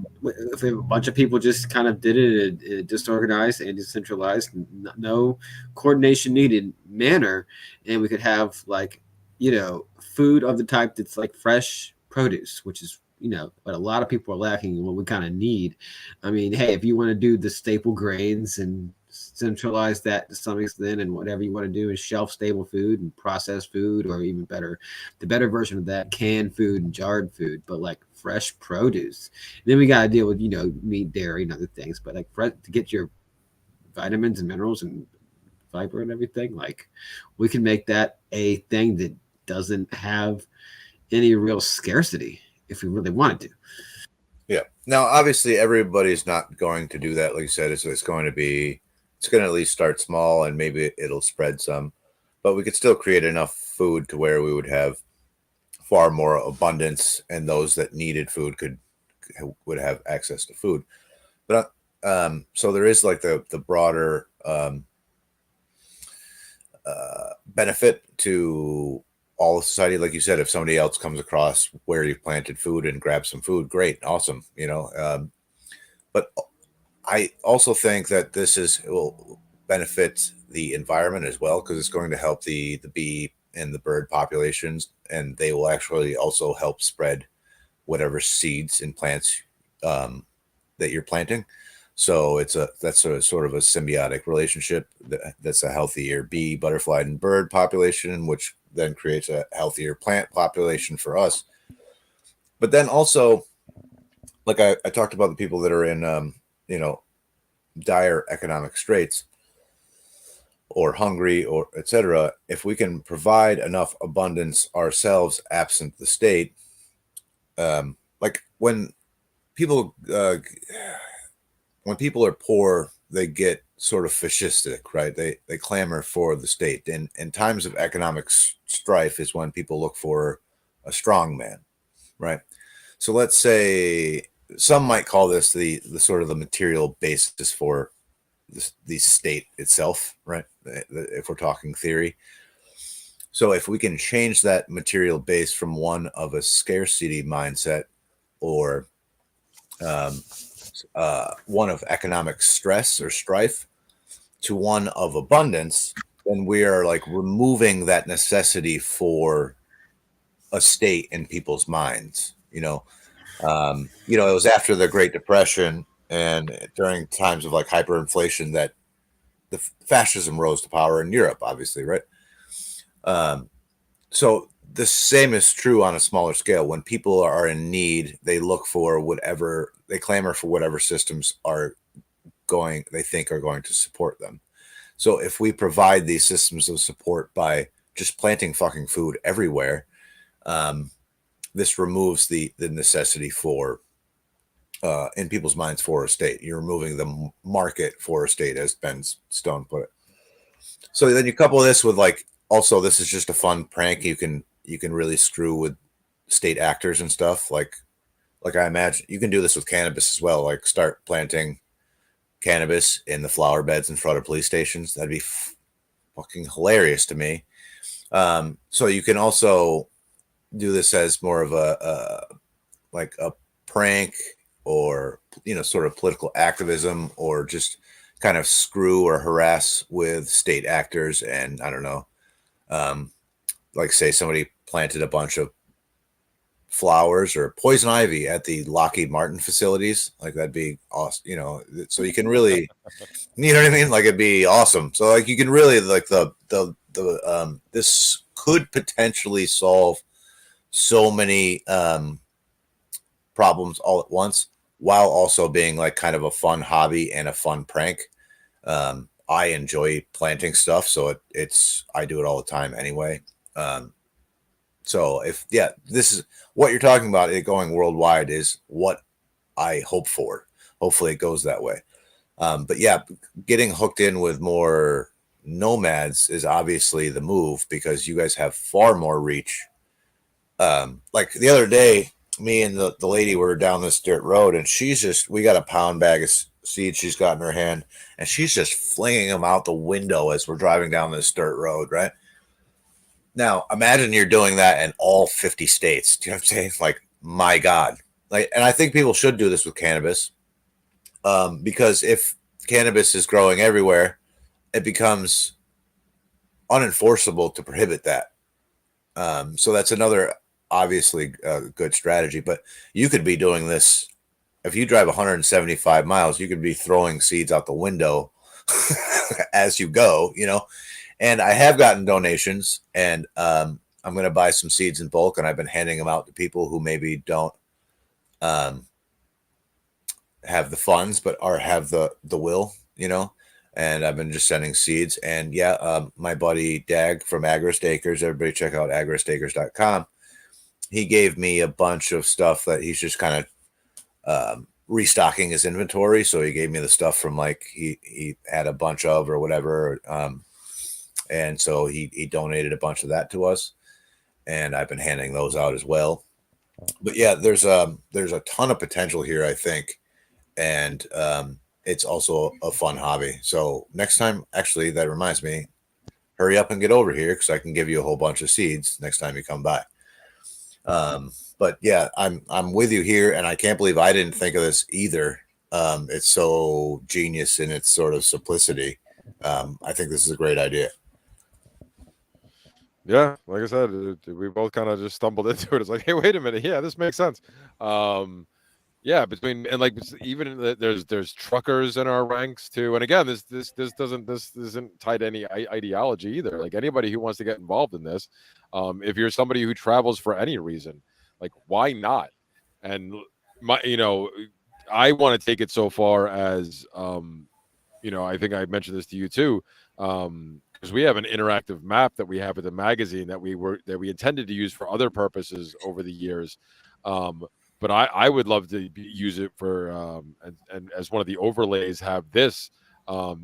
if a bunch of people just kind of did it in a disorganized and decentralized, no coordination needed manner, and we could have food of the type that's like fresh produce, which is what a lot of people are lacking and what we kind of need. I mean, hey, if you want to do the staple grains and centralize that to some extent, and whatever you want to do is shelf stable food and processed food, or even better, the better version of that, canned food and jarred food, but like fresh produce. And then we got to deal with meat, dairy, and other things, but like to get your vitamins and minerals and fiber and everything, like we can make that a thing that doesn't have any real scarcity if we really wanted to. Yeah. Now, obviously, everybody's not going to do that. Like you said, it's going to at least start small, and maybe it'll spread some. But we could still create enough food to where we would have far more abundance, and those that needed food would have access to food. But so there is like the broader benefit to all of society. Like you said, if somebody else comes across where you've planted food and grabs some food, great, awesome, but I also think that will benefit the environment as well, because it's going to help the bee and the bird populations, and they will actually also help spread whatever seeds and plants that you're planting. So that's a sort of a symbiotic relationship that's a healthier bee, butterfly, and bird population, which then creates a healthier plant population for us. But then also, like I talked about the people that are in dire economic straits or hungry or etc. If we can provide enough abundance ourselves absent the state, like when people are poor, they get sort of fascistic, right? They clamor for the state. And in times of economic strife is when people look for a strong man, right? So let's say some might call this the sort of the material basis for the state itself, right? If we're talking theory. So if we can change that material base from one of a scarcity mindset or one of economic stress or strife to one of abundance, then we are like removing that necessity for a state in people's minds. It was after the Great Depression and during times of like hyperinflation that the fascism rose to power in Europe, obviously, right? So the same is true on a smaller scale. When people are in need, they look for whatever, they clamor for whatever systems they think are going to support them. So if we provide these systems of support by just planting fucking food everywhere, this removes the necessity for in people's minds for a state. You're removing the market for a state, as Ben Stone put it. So then you couple this with like, also this is just a fun prank. You can really screw with state actors and stuff. Like I imagine you can do this with cannabis as well. Like start planting cannabis in the flower beds in front of police stations. That'd be fucking hilarious to me. So you can also do this as more of a prank or sort of political activism, or just kind of screw or harass with state actors. And I don't know, like say somebody planted a bunch of flowers or poison ivy at the Lockheed Martin facilities, like that'd be awesome. So you can really, you know what I mean? Like it'd be awesome. So like you can really like this could potentially solve so many problems all at once, while also being like kind of a fun hobby and a fun prank. I enjoy planting stuff, so I do it all the time anyway. So this is what you're talking about, it going worldwide is what I hope for. Hopefully it goes that way. But yeah, getting hooked in with more nomads is obviously the move, because you guys have far more reach. Like the other day, me and the lady were down this dirt road, and we got a pound bag of seeds she's got in her hand, and she's just flinging them out the window as we're driving down this dirt road, right? Now, imagine you're doing that in all 50 states. Do you know what I'm saying? Like, my God. And I think people should do this with cannabis, because if cannabis is growing everywhere, it becomes unenforceable to prohibit that. So that's another obviously good strategy. But you could be doing this if you drive 175 miles. You could be throwing seeds out the window as you go. And I have gotten donations, and I'm going to buy some seeds in bulk, and I've been handing them out to people who maybe don't have the funds, but have the will, and I've been just sending seeds. And my buddy Dag from Agrist Acres, everybody check out agristacres.com. He gave me a bunch of stuff that he's just kind of restocking his inventory. So he gave me the stuff from like he had a bunch of or whatever. And so he donated a bunch of that to us, and I've been handing those out as well. But yeah, there's a ton of potential here, I think. And it's also a fun hobby. So next time, actually, that reminds me, hurry up and get over here, because I can give you a whole bunch of seeds next time you come by. But yeah, I'm with you here, and I can't believe I didn't think of this either. It's so genius in its sort of simplicity. I think this is a great idea. Yeah, like I said, we both kind of just stumbled into it. It's like, hey, wait a minute, yeah, this makes sense. Yeah, even there's truckers in our ranks too. And again, this isn't tied to any ideology either. Like anybody who wants to get involved in this, if you're somebody who travels for any reason, like why not? And I want to take it so far as I think I mentioned this to you too. Because we have an interactive map that we have with the magazine that we intended to use for other purposes over the years. But I would love to use it for and as one of the overlays have this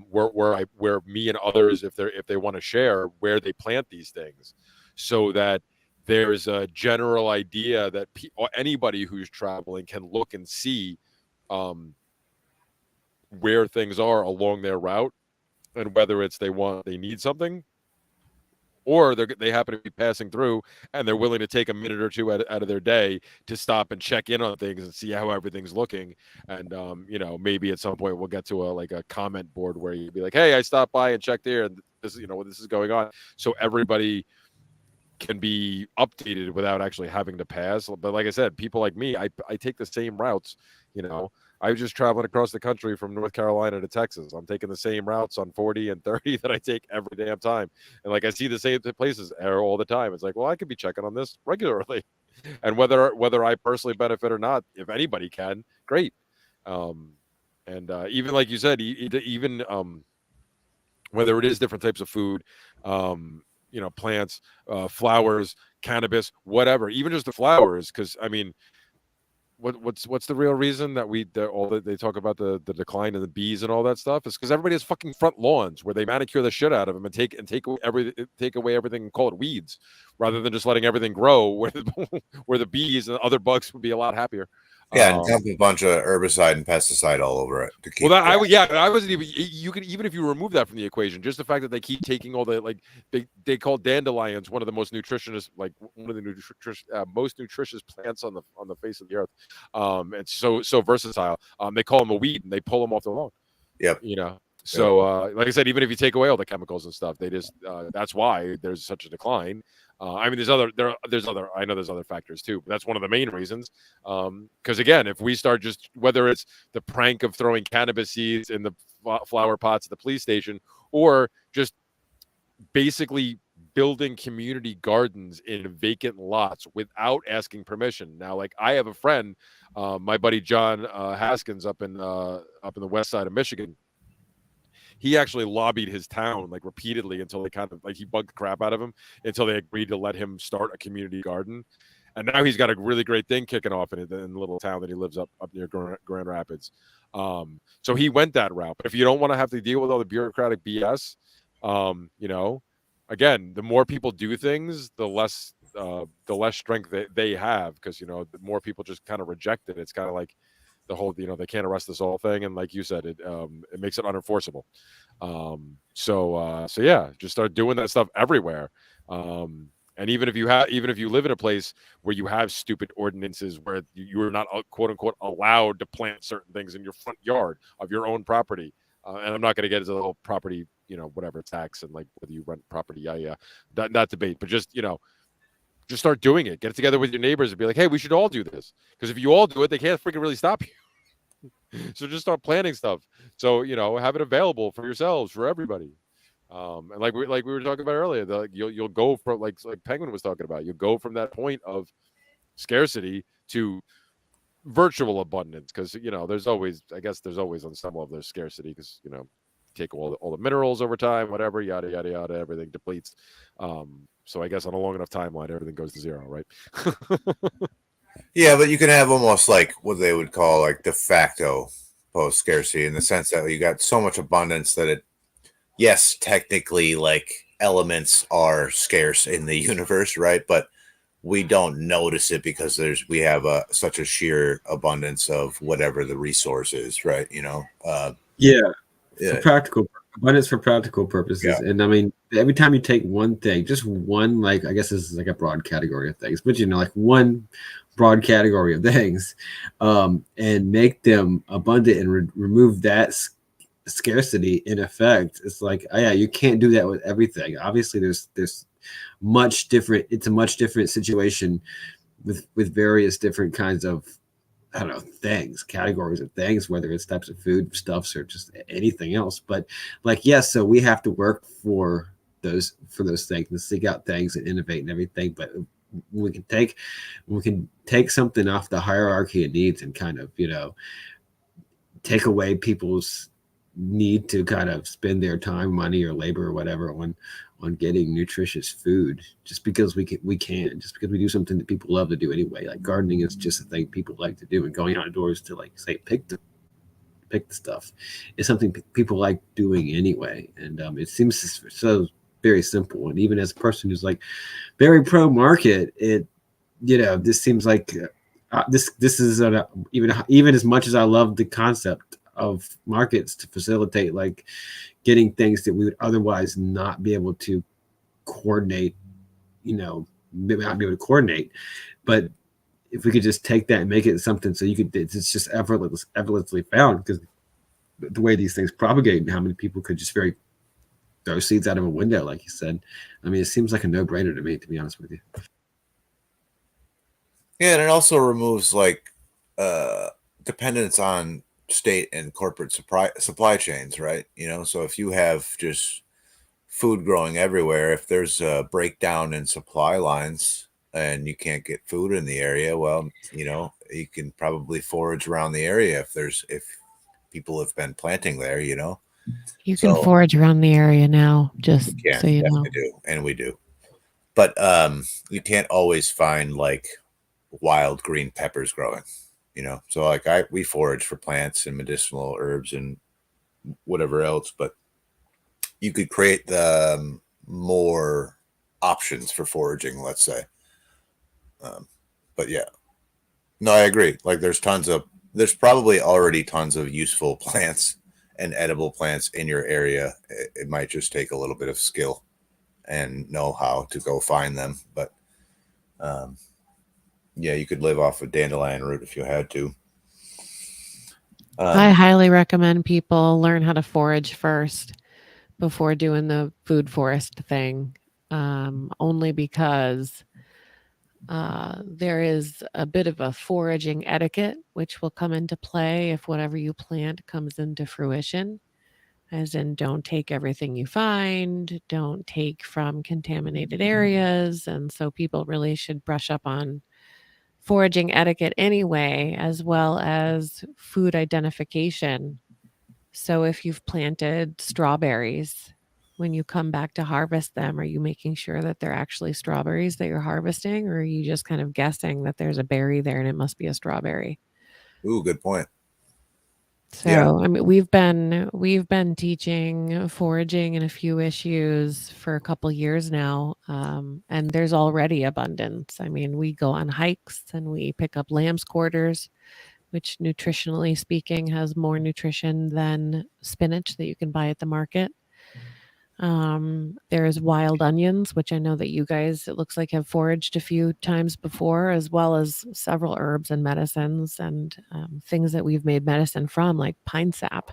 where me and others, if they want to share where they plant these things, so that there's a general idea that anybody who's traveling can look and see where things are along their route, and whether it's they need something, or they happen to be passing through and they're willing to take a minute or two out of their day to stop and check in on things and see how everything's looking. And maybe at some point we'll get to a comment board where you'd be like, hey, I stopped by and checked here, and this is going on, so everybody can be updated without actually having to pass. But like I said, people like me, I take the same routes. I was just traveling across the country from North Carolina to Texas. I'm taking the same routes on 40 and 30 that I take every damn time. And I see the same places all the time. It's like, well, I could be checking on this regularly. And whether I personally benefit or not, if anybody can, great. Even like you said, even whether it is different types of food, plants, flowers, cannabis, whatever, even just the flowers. Because what's the real reason that they talk about the decline in the bees and all that stuff is because everybody has fucking front lawns where they manicure the shit out of them and take away everything and call it weeds, rather than just letting everything grow where the bees and other bugs would be a lot happier. Yeah, and dump a bunch of herbicide and pesticide all over it to keep. Well, I wasn't even. You could, even if you remove that from the equation, just the fact that they keep taking all the they call dandelions one of the most nutritious, one of the most nutritious plants on the face of the earth, and so versatile. They call them a weed and they pull them off the lawn. Yep. So like I said, even if you take away all the chemicals and stuff, they just that's why there's such a decline. There's other I know there's other factors too, but that's one of the main reasons. Because again, if we start just, whether it's the prank of throwing cannabis seeds in the flower pots at the police station, or just basically building community gardens in vacant lots without asking permission. Now, I have a friend, my buddy John Haskins up in the west side of Michigan. He actually lobbied his town repeatedly until they kind of he bugged the crap out of him until they agreed to let him start a community garden. And now he's got a really great thing kicking off in the little town that he lives up near Grand Rapids. So he went that route. But if you don't want to have to deal with all the bureaucratic BS, again, the more people do things, the less strength they have, because the more people just kind of reject it. It's kind of like the whole, they can't arrest this whole thing, and like you said, it makes it unenforceable. So yeah, just start doing that stuff everywhere. And even if you live in a place where you have stupid ordinances where you are not quote unquote allowed to plant certain things in your front yard of your own property, and I'm not going to get into the whole property, whatever tax and whether you rent property, that debate, but just just start doing it. Get together with your neighbors and be like, hey, we should all do this. Because if you all do it, they can't freaking really stop you. So just start planning stuff. So, have it available for yourselves, for everybody. And like we were talking about earlier, you'll go from like Penguin was talking about, you'll go from that point of scarcity to virtual abundance. Because, there's always on some level there's scarcity because, take all the minerals over time, whatever, yada, yada, yada, everything depletes. So I guess on a long enough timeline, everything goes to zero, right? Yeah, but you can have almost what they would call de facto post scarcity, in the sense that you got so much abundance that yes, technically elements are scarce in the universe, right? But we don't notice it because we have such a sheer abundance of whatever the resource is, right? For practical abundance for practical purposes. Yeah. And every time you take one thing, just one, I guess this is a broad category of things, but one broad category of things, and make them abundant and remove that scarcity in effect. It's you can't do that with everything. Obviously there's much different, it's a much different situation with various different kinds of, I don't know, things, categories of things, whether it's types of food, stuffs, or just anything else. But yes, so we have to work for those things and seek out things and innovate and everything. But we can take something off the hierarchy of needs and kind of, take away people's need to kind of spend their time, money, or labor or whatever on getting nutritious food, just because we can, just because we do something that people love to do anyway. Gardening is just a thing people like to do, and going outdoors to say pick the stuff is something people like doing anyway. And it seems so very simple. And even as a person who's very pro market, this seems like this is even as much as I love the concept of markets to facilitate getting things that we would otherwise not be able to coordinate, maybe not be able to coordinate, but if we could just take that and make it something so it's just effortlessly found, because the way these things propagate and how many people could just throw seeds out of a window, like you said. I mean, it seems like a no-brainer to me, to be honest with you. Yeah, and it also removes dependence on state and corporate supply chains, right? So if you have just food growing everywhere, if there's a breakdown in supply lines and you can't get food in the area, well, you can probably forage around the area if people have been planting there, You can forage around the area now, just so you know. And we do. But you can't always find wild green peppers growing, so we forage for plants and medicinal herbs and whatever else, but you could create more options for foraging, let's say. But yeah, no, I agree. There's probably already tons of useful plants and edible plants in your area. It might just take a little bit of skill and know how to go find them, but yeah, you could live off a dandelion root if you had to. I highly recommend people learn how to forage first before doing the food forest thing, only because there is a bit of a foraging etiquette which will come into play if whatever you plant comes into fruition. As in, don't take everything you find, don't take from contaminated areas. And so people really should brush up on foraging etiquette anyway, as well as food identification. So if you've planted strawberries, when you come back to harvest them, are you making sure that they're actually strawberries that you're harvesting, or are you just kind of guessing that there's a berry there and it must be a strawberry? Ooh, good point. So, yeah. I mean, we've been teaching foraging in a few issues for a couple years now, and there's already abundance. I mean, we go on hikes and we pick up lamb's quarters, which nutritionally speaking has more nutrition than spinach that you can buy at the market. There's wild onions, which I know that you guys, it looks like, have foraged a few times before, as well as several herbs and medicines and things that we've made medicine from, like pine sap.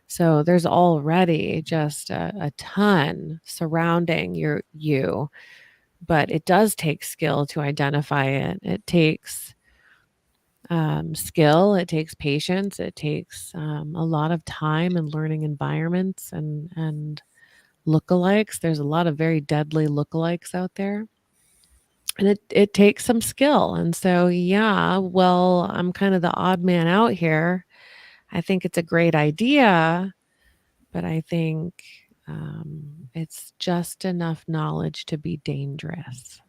So there's already just a ton surrounding you, but it does take skill to identify it. It takes skill, it takes patience, it takes a lot of time and learning environments and lookalikes. There's a lot of very deadly lookalikes out there. And it takes some skill. And so, yeah, well, I'm kind of the odd man out here. I think it's a great idea, but I think it's just enough knowledge to be dangerous.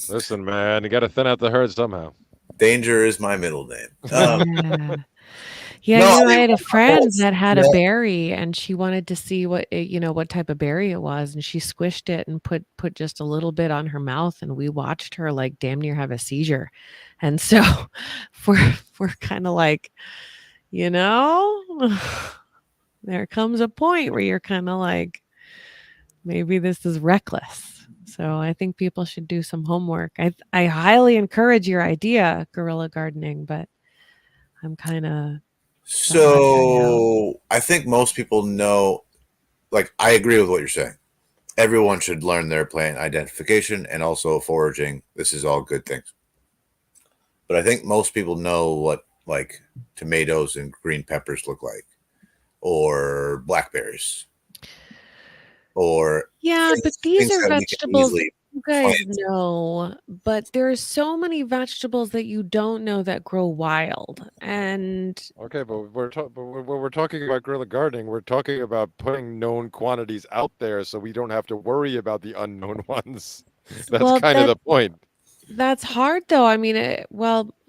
Listen, man, you got to thin out the herd somehow. Danger is my middle name. Yeah, I had a friend that had a berry, and she wanted to see what type of berry it was, and she squished it and put just a little bit on her mouth, and we watched her like damn near have a seizure. And so we're kind of like, there comes a point where you're kind of like, maybe this is reckless. So I think people should do some homework. I highly encourage your idea, guerrilla gardening, but I'm kind of... So I think most people know, I agree with what you're saying. Everyone should learn their plant identification and also foraging. This is all good things. But I think most people know what tomatoes and green peppers look like, or blackberries, or but these are vegetables you guys know, but there are so many vegetables that you don't know that grow wild. And okay, but when we're talking about guerrilla gardening, we're talking about putting known quantities out there so we don't have to worry about the unknown ones. That's kind of the point. That's hard though. I mean,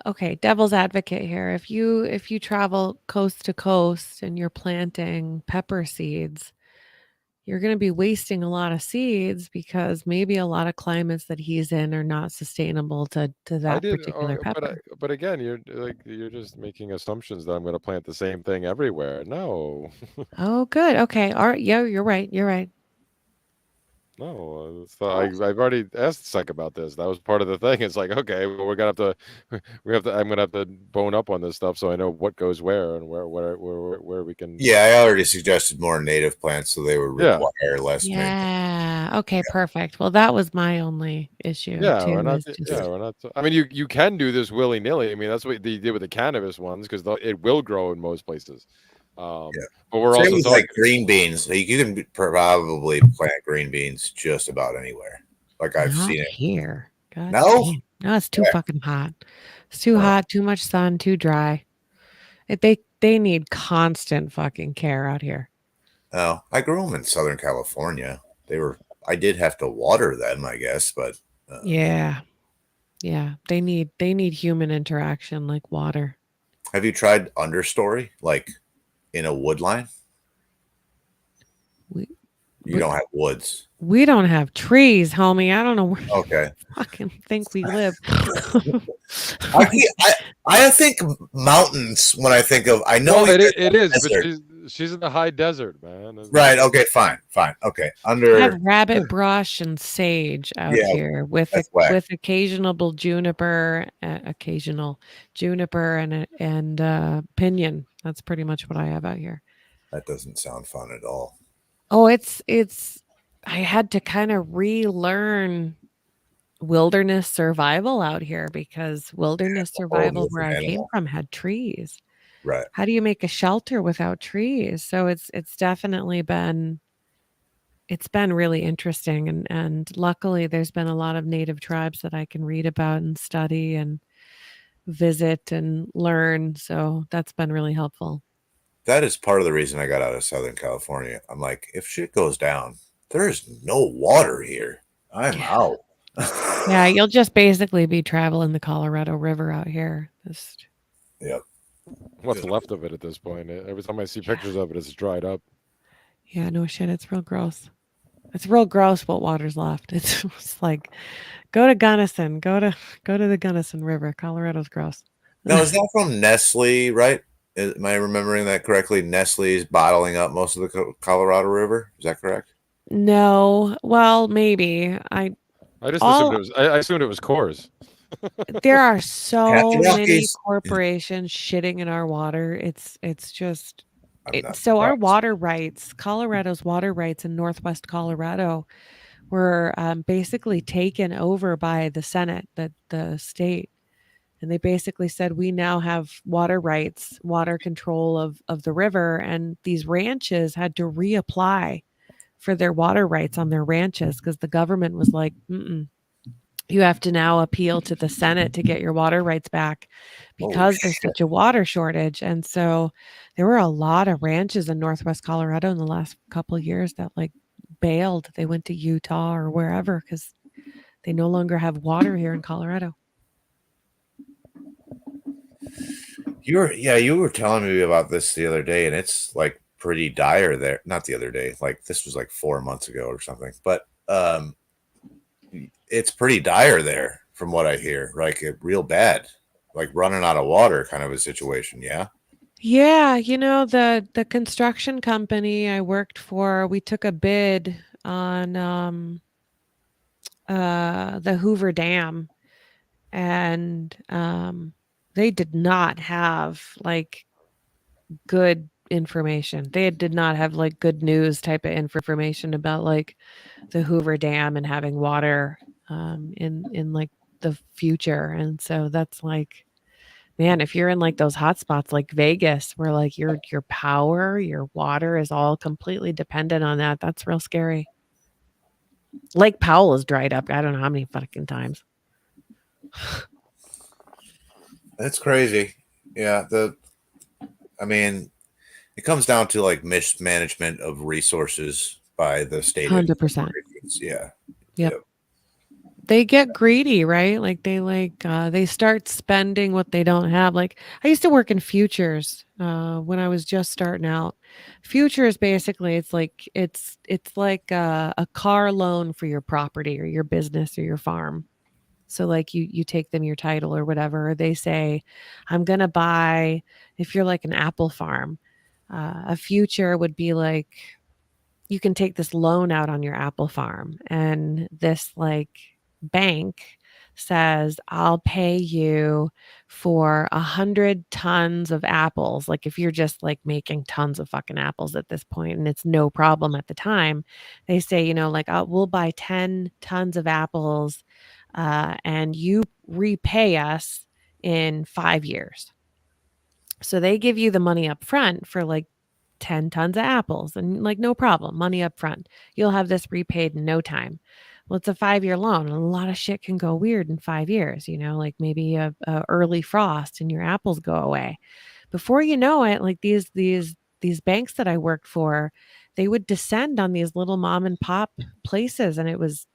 okay, devil's advocate here. If you travel coast to coast and you're planting pepper seeds, you're going to be wasting a lot of seeds because maybe a lot of climates that he's in are not sustainable to that particular pepper. But again, you're just making assumptions that I'm going to plant the same thing everywhere. No. Oh, good. Okay. All right. Yeah, you're right. You're right. No, I've already asked Psych about this. That was part of the thing. It's like, okay, well, we're gonna have to, I'm gonna have to bone up on this stuff so I know what goes where and where we can. Yeah, I already suggested more native plants so they would Yeah. require less maintenance. Yeah. Okay, perfect. Well, that was my only issue Yeah, too. we're not. Is just Yeah, we're not. I mean, you can do this willy nilly. I mean, that's what they did with the cannabis ones because it will grow in most places. Yeah. But we're Same also with talking. like green beans. Like, you can probably plant green beans just about anywhere. Like I've not seen it. here. God No? damn. No, it's too Yeah. fucking hot. It's too Oh. hot, too much sun, too dry. They need constant fucking care out here. Oh, I grew them in Southern California. I did have to water them, I guess, but Yeah. Yeah. They need human interaction like water. have you tried understory, like in a wood line? We You we, don't have woods. we don't have trees, homie. I don't know where Okay. you fucking think we live. I think mountains when I think of. I know Well, it is, desert. but she's in the high desert, man. Right. Okay. Fine. Okay. I Under. have rabbit brush and sage out Yeah, here with that's whack. with occasional juniper and pinyon. That's pretty much what I have out here. That doesn't sound fun at all. Oh, it's I had to kind of relearn wilderness survival out here because wilderness survival where I different came animal. from had trees. Right. How do you make a shelter without trees? So it's definitely been really interesting, and luckily there's been a lot of native tribes that I can read about and study and visit and learn. So that's been really helpful. That is part of the reason I got out of Southern California. I'm like, if shit goes down, there's no water here. I'm out. Yeah, you'll just basically be traveling the Colorado River out here. Just Yep. What's left of it at this point? Every time I see pictures of it, it's dried up. yeah, no shit, it's real gross. It's real gross what water's left. It's just like go to Gunnison, go to the Gunnison River. Colorado's gross. Now, is that from Nestle, right? Am I remembering that correctly? Nestle's bottling up most of the Colorado River. Is that correct? No, well, maybe. I just All- assumed it was. I assumed it was Coors. There are so many Rockies. corporations shitting in our water. It's just I'm not so our surprised. water rights, Colorado's water rights in Northwest Colorado were basically taken over by the Senate, the state. And they basically said, we now have water rights, water control of the river. And these ranches had to reapply for their water rights on their ranches because the government was like, you have to now appeal to the Senate to get your water rights back because there's such a water shortage. And so there were a lot of ranches in Northwest Colorado in the last couple of years that like bailed. They went to Utah or wherever because they no longer have water here in Colorado. You were telling me about this the other day, and it's like pretty dire there. Not the other day, like this was like 4 months ago or something. But it's pretty dire there, from what I hear. Like real bad, like running out of water, kind of a situation. Yeah. Yeah, the construction company I worked for, we took a bid on the Hoover Dam, and they did not have like good information. They did not have like good news type of information about like the Hoover Dam and having water in like the future. And so that's like, man, if you're in like those hot spots like Vegas where like your power, your water is all completely dependent on that, that's real scary. Lake Powell is dried up. I don't know how many fucking times. That's crazy. Yeah. I mean, it comes down to like mismanagement of resources by the state. 100%. Yeah. They get greedy, right? Like they start spending what they don't have. Like I used to work in futures when I was just starting out. Futures basically it's like a car loan for your property or your business or your farm. So like you take them your title or whatever. Or they say, I'm gonna buy. If you're like an apple farm, a future would be like you can take this loan out on your apple farm, and this like bank says, I'll pay you for 100 tons of apples. Like if you're just like making tons of fucking apples at this point and it's no problem at the time, they say, you know, like, we'll buy 10 tons of apples and you repay us in 5 years. So they give you the money up front for like 10 tons of apples and like no problem, money up front. You'll have this repaid in no time. Well, it's a 5-year loan, and a lot of shit can go weird in 5 years, you know, like maybe a early frost and your apples go away. Before you know it, like these banks that I worked for, they would descend on these little mom and pop places, and it was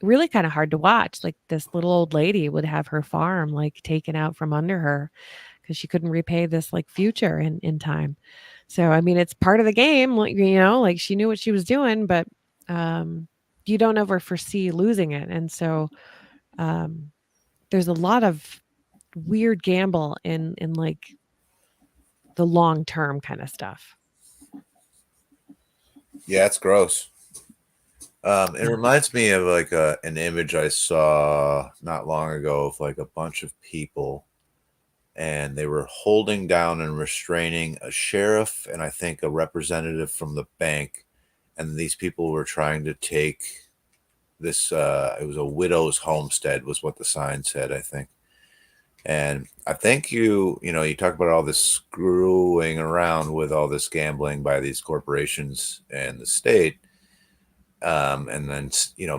really kind of hard to watch. Like this little old lady would have her farm like taken out from under her because she couldn't repay this like future in time. So I mean, it's part of the game, like, you know, like she knew what she was doing, but you don't ever foresee losing it. And so there's a lot of weird gamble in like the long term kind of stuff. Yeah, it's gross. It reminds me of like an image I saw not long ago of like a bunch of people, and they were holding down and restraining a sheriff and I think a representative from the bank, and these people were trying to take this. It was a widow's homestead, was what the sign said, I think. And I think you talk about all this screwing around with all this gambling by these corporations and the state. And then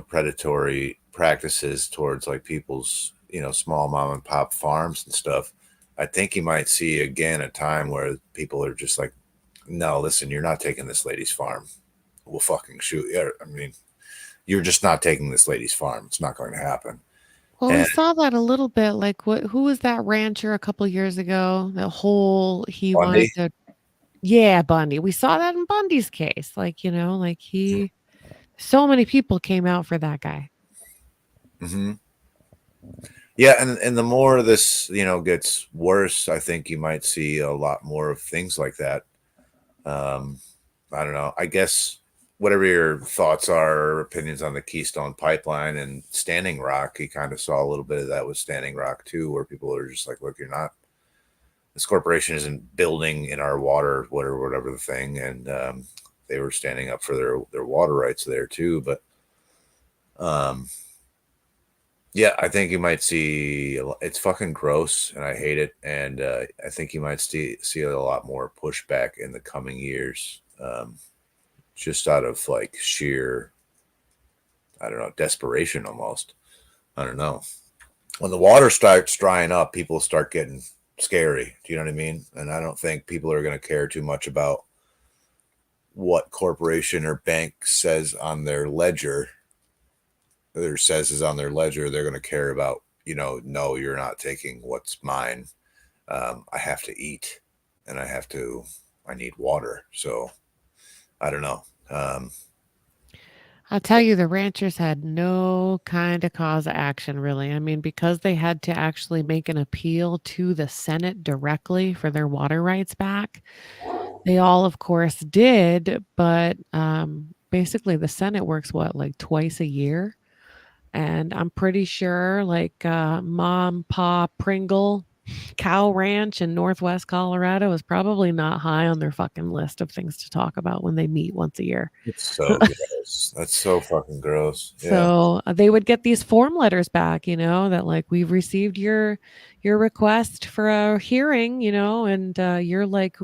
predatory practices towards like people's small mom and pop farms and stuff. I think you might see again a time where people are just like, no, listen, you're not taking this lady's farm, we'll fucking shoot you. I mean, you're just not taking this lady's farm, it's not going to happen. Well, we And saw that a little bit. Like, who was that rancher a couple years ago? The whole he Bundy? wanted to, yeah, Bundy. We saw that in Bundy's case. Like, you know, like so many people came out for that guy. Mm-hmm. Yeah, and the more this gets worse, I think you might see a lot more of things like that. I don't know. I guess whatever your thoughts are or opinions on the Keystone Pipeline and Standing Rock, you kind of saw a little bit of that with Standing Rock too, where people are just like, look, this corporation isn't building in our water, whatever the thing. And they were standing up for their water rights there too. But yeah, I think you might see it's fucking gross and I hate it. And I think you might see a lot more pushback in the coming years. Just out of like sheer, I don't know, desperation almost. I don't know. When the water starts drying up, people start getting scary. Do you know what I mean? And I don't think people are going to care too much about what corporation or bank says on their ledger. They're going to care about, no, you're not taking what's mine. I have to eat and I need water. So I don't know. I'll tell you, the ranchers had no kind of cause of action, really. I mean, because they had to actually make an appeal to the Senate directly for their water rights back. They all, of course, did, but basically the Senate works, like twice a year? And I'm pretty sure like Mom, Pa Pringle Cow Ranch in Northwest Colorado is probably not high on their fucking list of things to talk about when they meet once a year. It's so gross. That's so fucking gross. Yeah. So they would get these form letters back, that like, we've received your request for a hearing, and you're like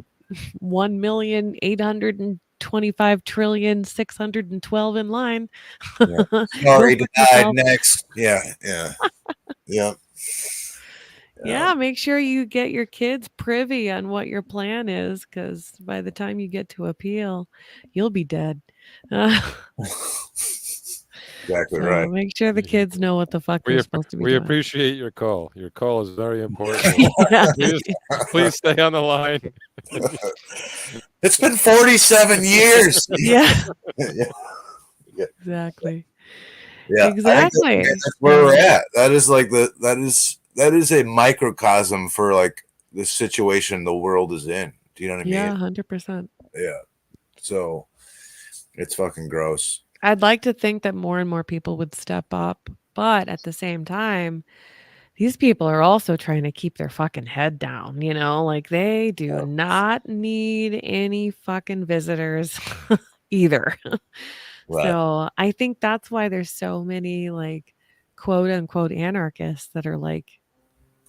1,825,612 in line. Yeah. Sorry, denied. Next. Yeah. Yeah, make sure you get your kids privy on what your plan is, because by the time you get to appeal, you'll be dead. Exactly So right. make sure the kids know what the fuck they're supposed to be We doing. appreciate your call. Your call is very important. Yeah. Please stay on the line. It's been 47 years. Yeah, Yeah. exactly. Yeah, Exactly. that's where we're at. That is like that is a microcosm for like the situation the world is in. Do you know what I mean? Yeah, 100%. Yeah. So It's fucking gross. I'd like to think that more and more people would step up, but at the same time, these people are also trying to keep their fucking head down, like they do Oh. not need any fucking visitors either. Right. So I think that's why there's so many like quote unquote anarchists that are like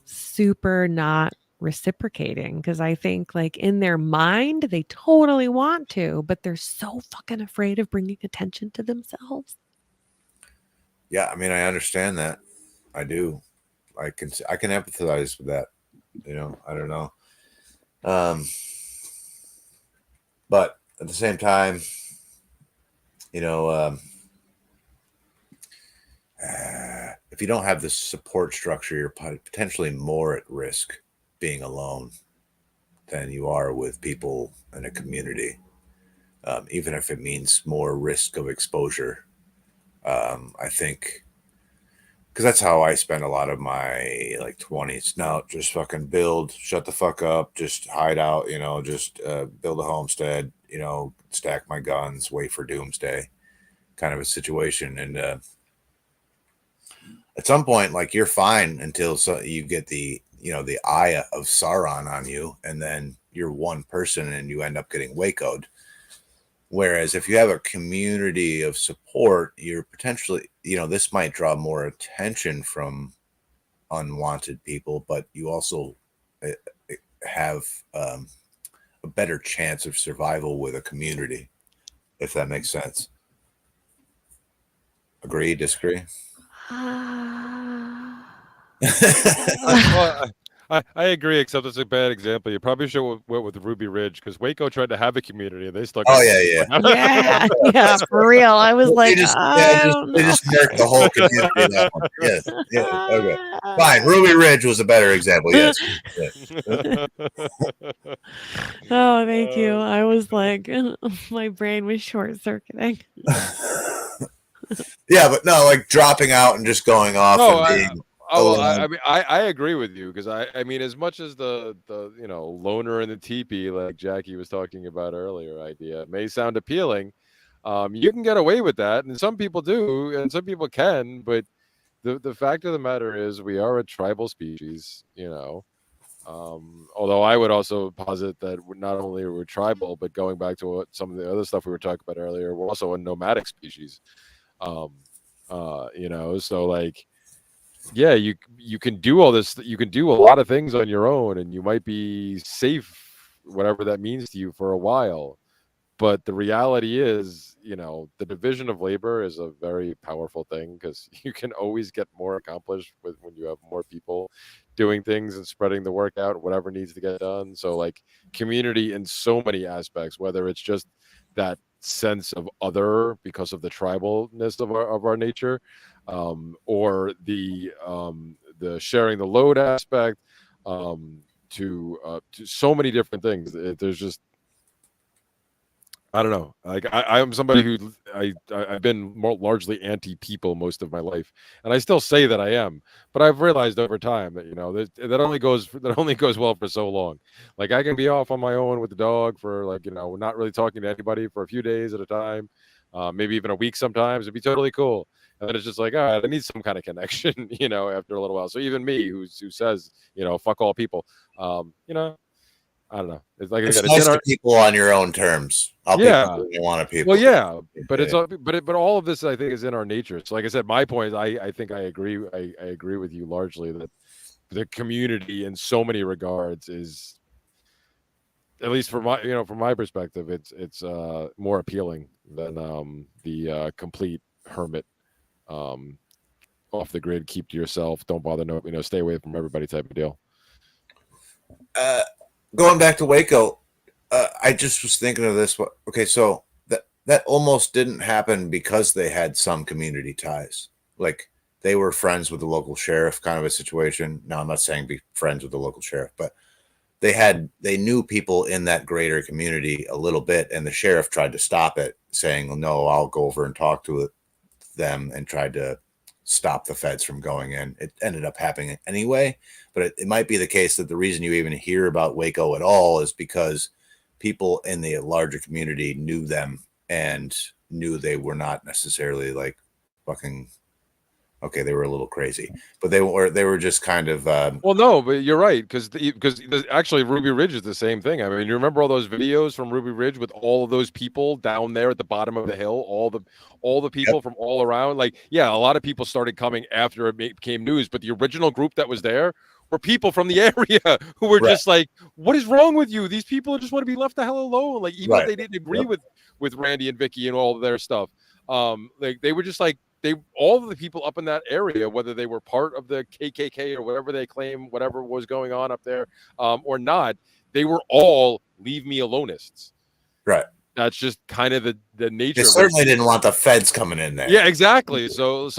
super not reciprocating, because I think like in their mind they totally want to, but they're so fucking afraid of bringing attention to themselves. Yeah, I mean, I understand that. I do. I can empathize with that. I don't know. But at the same time, if you don't have the support structure, you're potentially more at risk being alone than you are with people in a community, even if it means more risk of exposure. I think because that's how I spent a lot of my like 20s. Now, just fucking build, shut the fuck up, just hide out, just build a homestead, stack my guns, wait for doomsday, kind of a situation. And at some point, like you're fine until you get the the eye of Sauron on you, and then you're one person and you end up getting Waco'd. Whereas if you have a community of support, you're potentially, this might draw more attention from unwanted people, but you also have a better chance of survival with a community, if that makes sense. Agree, disagree? I agree, except it's a bad example. You probably should have went with Ruby Ridge, because Waco tried to have a community and they stuck. Oh yeah. Yeah, for real. I was like, they just murked the whole community. That one. Yeah. Okay. Fine. Ruby Ridge was a better example. Yes. Oh, thank you. I was like, my brain was short circuiting. Yeah, but no, like dropping out and just going off and being. I mean, I agree with you, because I mean, as much as the loner in the teepee, like Jackie was talking about earlier, idea may sound appealing, you can get away with that, and some people do, and some people can. But the fact of the matter is, we are a tribal species, Although I would also posit that not only are we tribal, but going back to some of the other stuff we were talking about earlier, we're also a nomadic species. So like. Yeah, you can do all this. You can do a lot of things on your own, and you might be safe, whatever that means to you, for a while. But the reality is, the division of labor is a very powerful thing, because you can always get more accomplished when you have more people doing things and spreading the work out, whatever needs to get done. So like community in so many aspects, whether it's just that sense of other because of the tribalness of our nature, or the sharing the load aspect, to so many different things. There's just, I don't know. Like I'm somebody who I've been more largely anti-people most of my life, and I still say that I am. But I've realized over time that that only goes well for so long. Like I can be off on my own with the dog for like not really talking to anybody for a few days at a time, maybe even a week sometimes. It'd be totally cool. And then it's just like, all right, I need some kind of connection, after a little while. So even me, who says, fuck all people, I don't know. It's like it's nice to people on your own terms. I'll pick people you want to people. Well, yeah, but but all of this, I think, is in our nature. So, like I said, my point is, I think I agree. I agree with you largely that the community, in so many regards, is, at least from my perspective, it's more appealing than the complete hermit, off the grid, keep to yourself, don't bother, stay away from everybody type of deal. Going back to Waco, I just was thinking of this. Okay, so that almost didn't happen because they had some community ties. Like they were friends with the local sheriff, kind of a situation. Now, I'm not saying be friends with the local sheriff, but they knew people in that greater community a little bit, and the sheriff tried to stop it, saying, "No, I'll go over and talk to them," and tried to stop the feds from going in. It ended up happening anyway, but it might be the case that the reason you even hear about Waco at all is because people in the larger community knew them and knew they were not necessarily like fucking okay. They were a little crazy, but they were just kind of Well, no, but you're right because actually Ruby Ridge is the same thing. I mean, you remember all those videos from Ruby Ridge with all of those people down there at the bottom of the hill, all the people from all around. Like, yeah, a lot of people started coming after it became news, but the original group that was there were people from the area who were just like, "What is wrong with you? These people just want to be left the hell alone." Like, even if they didn't agree with Randy and Vicky and all of their stuff, like they were just like. All of the people up in that area, whether they were part of the KKK or whatever they claim, whatever was going on up there, or not, they were all leave me aloneists. right. That's just kind of the nature. They certainly didn't want the feds coming in there. Yeah, exactly. So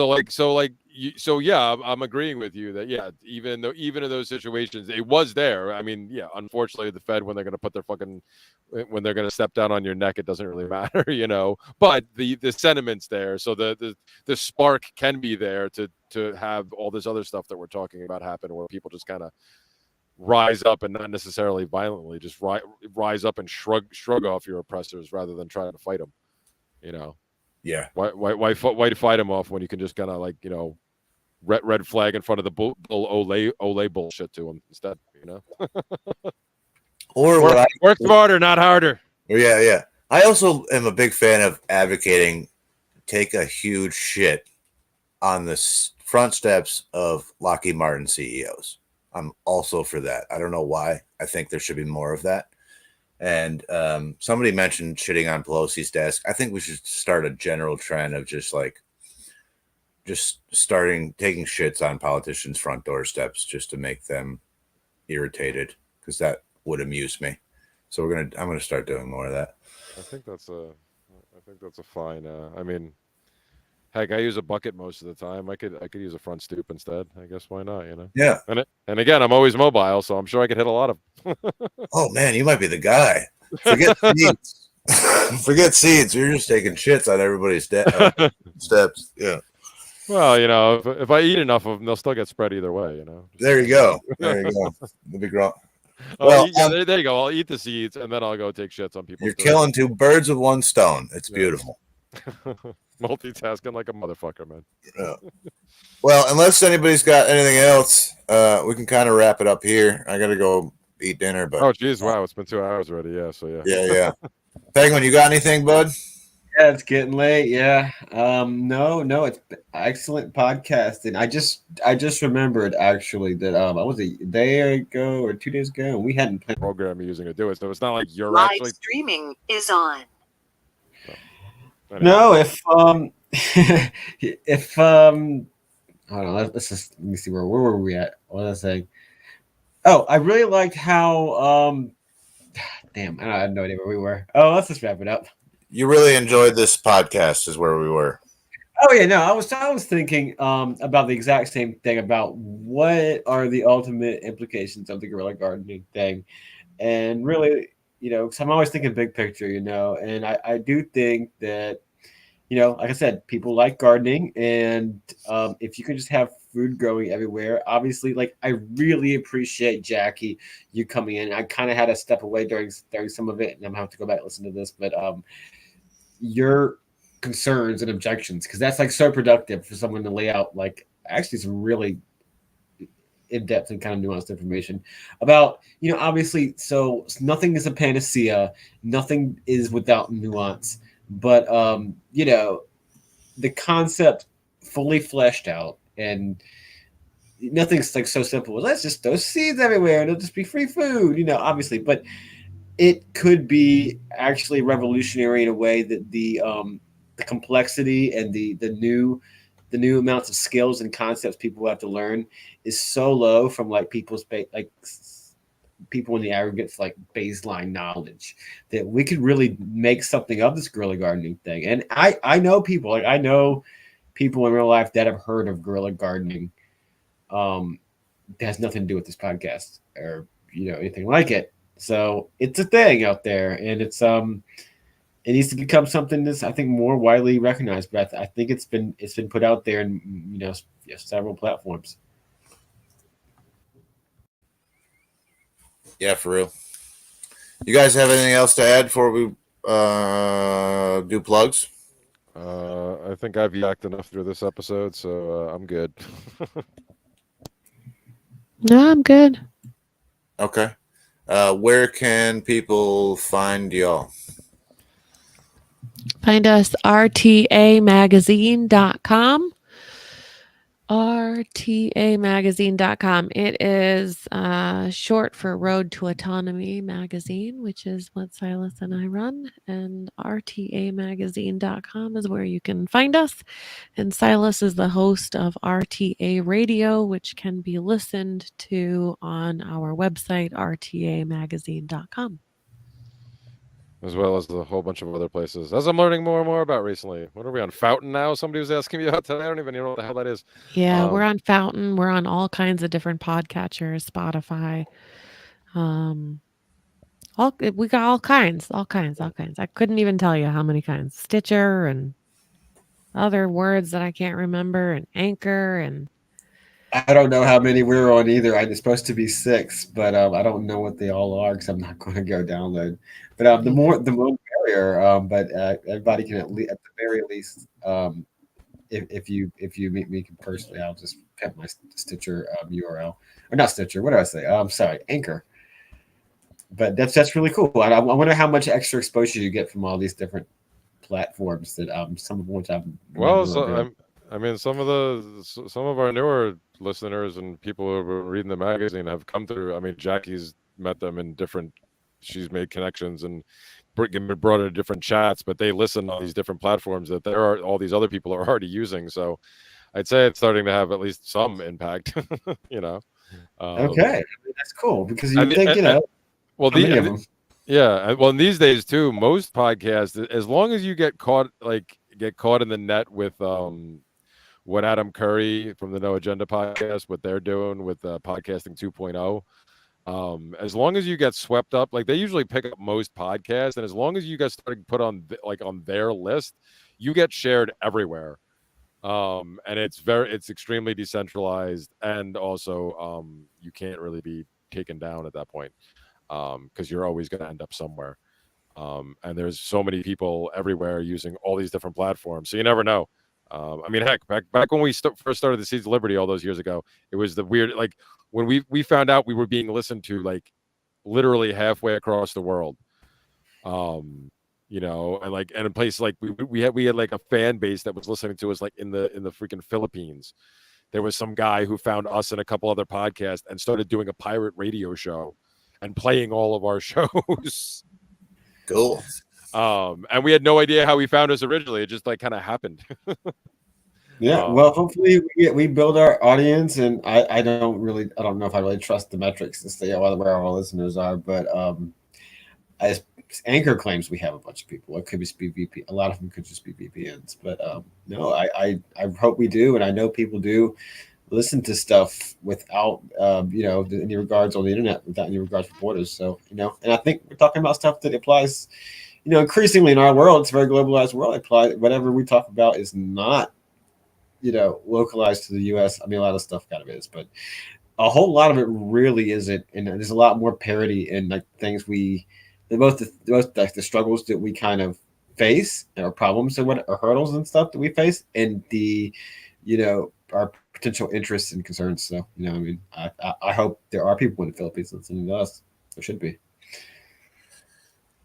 yeah, I'm agreeing with you that even in those situations, it was there. I mean, yeah, unfortunately, the Fed when they're going to step down on your neck, it doesn't really matter, you know. But the sentiment's there, so the spark can be there to have all this other stuff that we're talking about happen, where people just kind of rise up and not necessarily violently, just rise up and shrug off your oppressors rather than trying to fight them, you know. Yeah. Why fight them off when you can just kind of like, you know, red flag in front of the Olay bullshit to them instead, you know. Or work smarter, not harder. Yeah. I also am a big fan of advocating take a huge shit on the front steps of Lockheed Martin CEOs. I'm also for that. I don't know why. I think there should be more of that. And somebody mentioned shitting on Pelosi's desk. I think we should start a general trend of just starting taking shits on politicians' front doorsteps just to make them irritated, because that would amuse me. So I'm gonna start doing more of that. I think that's a fine. I mean, heck, I use a bucket most of the time. I could use a front stoop instead. I guess why not? You know. Yeah. And again, I'm always mobile, so I'm sure I could hit a lot of. Oh man, you might be the guy. Forget seeds. Forget seeds. You're just taking shits on everybody's steps. Yeah. Well, you know, if I eat enough of them, they'll still get spread either way. You know. There you go. There you go. The big rock. Well, there you go. I'll eat the seeds and then I'll go take shits on people. You're killing two birds with one stone. It's beautiful. Multitasking like a motherfucker, man. Yeah. Well, unless anybody's got anything else, we can kind of wrap it up here. I got to go eat dinner. But geez, wow, it's been 2 hours already. Yeah, so yeah. Yeah. Penguin, you got anything, bud? Yeah, it's getting late. Yeah. No, it's excellent podcasting. I just remembered actually that I was a day ago or 2 days ago, and we hadn't planned program you're using to do it. So it's not like you're Live actually streaming is on. Anyway. No, if hold on, let me see where were we at? What was I saying? Oh, I really liked how damn, I have no idea where we were. Oh, let's just wrap it up. You really enjoyed this podcast, is where we were. Oh yeah, no, I was thinking about the exact same thing about what are the ultimate implications of the guerrilla gardening thing, and really, you know, because I'm always thinking big picture, you know, and I do think that, you know, like I said, people like gardening, and if you can just have food growing everywhere, obviously, like I really appreciate Jackie you coming in. I kind of had to step away during some of it, and I'm gonna have to go back and listen to this, but your concerns and objections, because that's like so productive for someone to lay out like actually some really in-depth and kind of nuanced information about, you know, obviously, so nothing is a panacea, nothing is without nuance, but you know, the concept fully fleshed out, and nothing's like so simple as let's just throw seeds everywhere and it'll just be free food, you know, obviously, but it could be actually revolutionary in a way that the complexity and the new amounts of skills and concepts people have to learn is so low from like people in the aggregates, like baseline knowledge, that we could really make something of this guerrilla gardening thing. And I know people in real life that have heard of guerrilla gardening. That has nothing to do with this podcast or, you know, anything like it. So it's a thing out there, and it's it needs to become something that's, I think, more widely recognized. But I think it's been put out there in, you know, several platforms. Yeah, for real. You guys have anything else to add before we do plugs? I think I've yacked enough through this episode, so I'm good. No, I'm good. Okay. Where can people find y'all? Find us rtamagazine.com. rtamagazine.com. It is short for Road to Autonomy Magazine, which is what Silas and I run. And rtamagazine.com is where you can find us. And Silas is the host of RTA Radio, which can be listened to on our website, rtamagazine.com. As well as a whole bunch of other places, as I'm learning more and more about recently. What are we on? Fountain now? Somebody was asking me about today. I don't even know what the hell that is. Yeah, we're on Fountain. We're on all kinds of different podcatchers, Spotify. We got all kinds. I couldn't even tell you how many kinds. Stitcher and other words that I can't remember, and Anchor, and I don't know how many we're on either. I'm supposed to be 6, but I don't know what they all are because I'm not going to go download. But the more the merrier. But everybody can at the very least, if you meet me personally, I'll just put my Stitcher URL, or not Stitcher. What did I say? I'm sorry, Anchor. But that's really cool. I wonder how much extra exposure you get from all these different platforms that some of which I've I mean, some of our newer listeners and people who are reading the magazine have come through. I mean, Jackie's met them in different. She's made connections and brought into different chats, but they listen on these different platforms that there are all these other people are already using. So, I'd say it's starting to have at least some impact. You know. Okay, that's cool because you think well, yeah. Well, in these days too, most podcasts, as long as you get caught in the net with what Adam Curry from the No Agenda podcast, what they're doing with podcasting 2.0. As long as you get swept up, like they usually pick up most podcasts, and as long as you get started put on on their list, you get shared everywhere. And it's extremely decentralized, and also you can't really be taken down at that point. Because you're always going to end up somewhere. And there's so many people everywhere using all these different platforms. So you never know. I mean, heck, back when we first started the Seeds of Liberty all those years ago, it was the weird, like when we found out we were being listened to like literally halfway across the world. And in places like we had like a fan base that was listening to us like in the freaking Philippines. There was some guy who found us and a couple other podcasts and started doing a pirate radio show and playing all of our shows. Cool. And we had no idea how he found us originally. It just like kind of happened. Yeah. Well, hopefully we build our audience, and I don't know if I really trust the metrics to say where our listeners are, but as Anchor claims we have a bunch of people. It could just be VP. A lot of them could just be VPNs, but no, I hope we do, and I know people do listen to stuff without any regards on the internet, without any regards for borders. So and I think we're talking about stuff that applies increasingly in our world. It's a very globalized world. Whatever we talk about is not localized to the US. I mean, a lot of stuff kind of is, but a whole lot of it really isn't. And there's a lot more parity in like things the struggles that we kind of face, or problems or hurdles and stuff that we face, and the our potential interests and concerns. So, I hope there are people in the Philippines listening to us. There should be.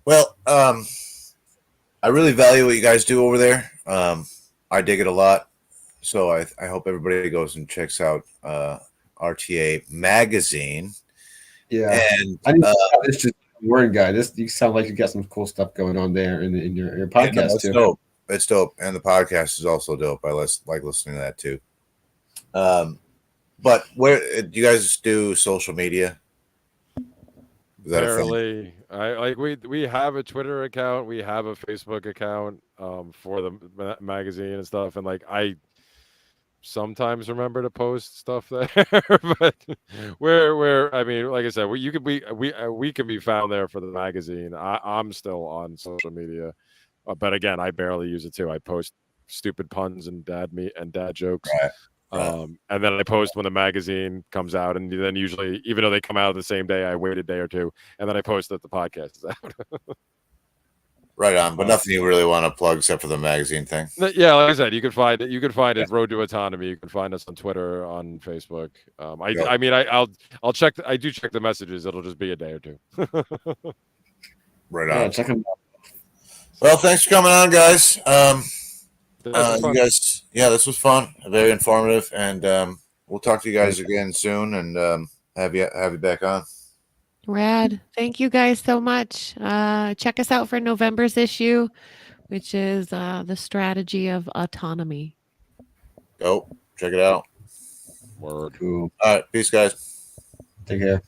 Well, I really value what you guys do over there. I dig it a lot. So I hope everybody goes and checks out RTA Magazine. Yeah. And it's just word guy. You sound like you got some cool stuff going on there in your podcast too. Dope. It's dope. And the podcast is also dope. I like listening to that too. But where do you guys do social media? Is that Barely. We have a Twitter account, we have a Facebook account for the magazine and stuff, and like I sometimes remember to post stuff there, but where I mean, like I said, we can be found there for the magazine. I'm still on social media, but again, I barely use it too. I post stupid puns and dad jokes. Right. And then I post when the magazine comes out, and then usually, even though they come out the same day, I wait a day or two, and then I post that the podcast is out. Right on, but nothing you really want to plug except for the magazine thing. Yeah, like I said, you can find it. You can find it. Road to Autonomy. You can find us on Twitter, on Facebook. Yep. I mean, I'll check. I do check the messages. It'll just be a day or two. Right Yeah, on. check them out. Well, thanks for coming on, guys. This was You fun. guys, yeah, this was fun, very informative, and we'll talk to you guys again soon, and have you back on. Rad. Thank you guys so much. Check us out for November's issue, which is the strategy of autonomy. Go check it out. Word. Cool. All right, peace, guys. Take care.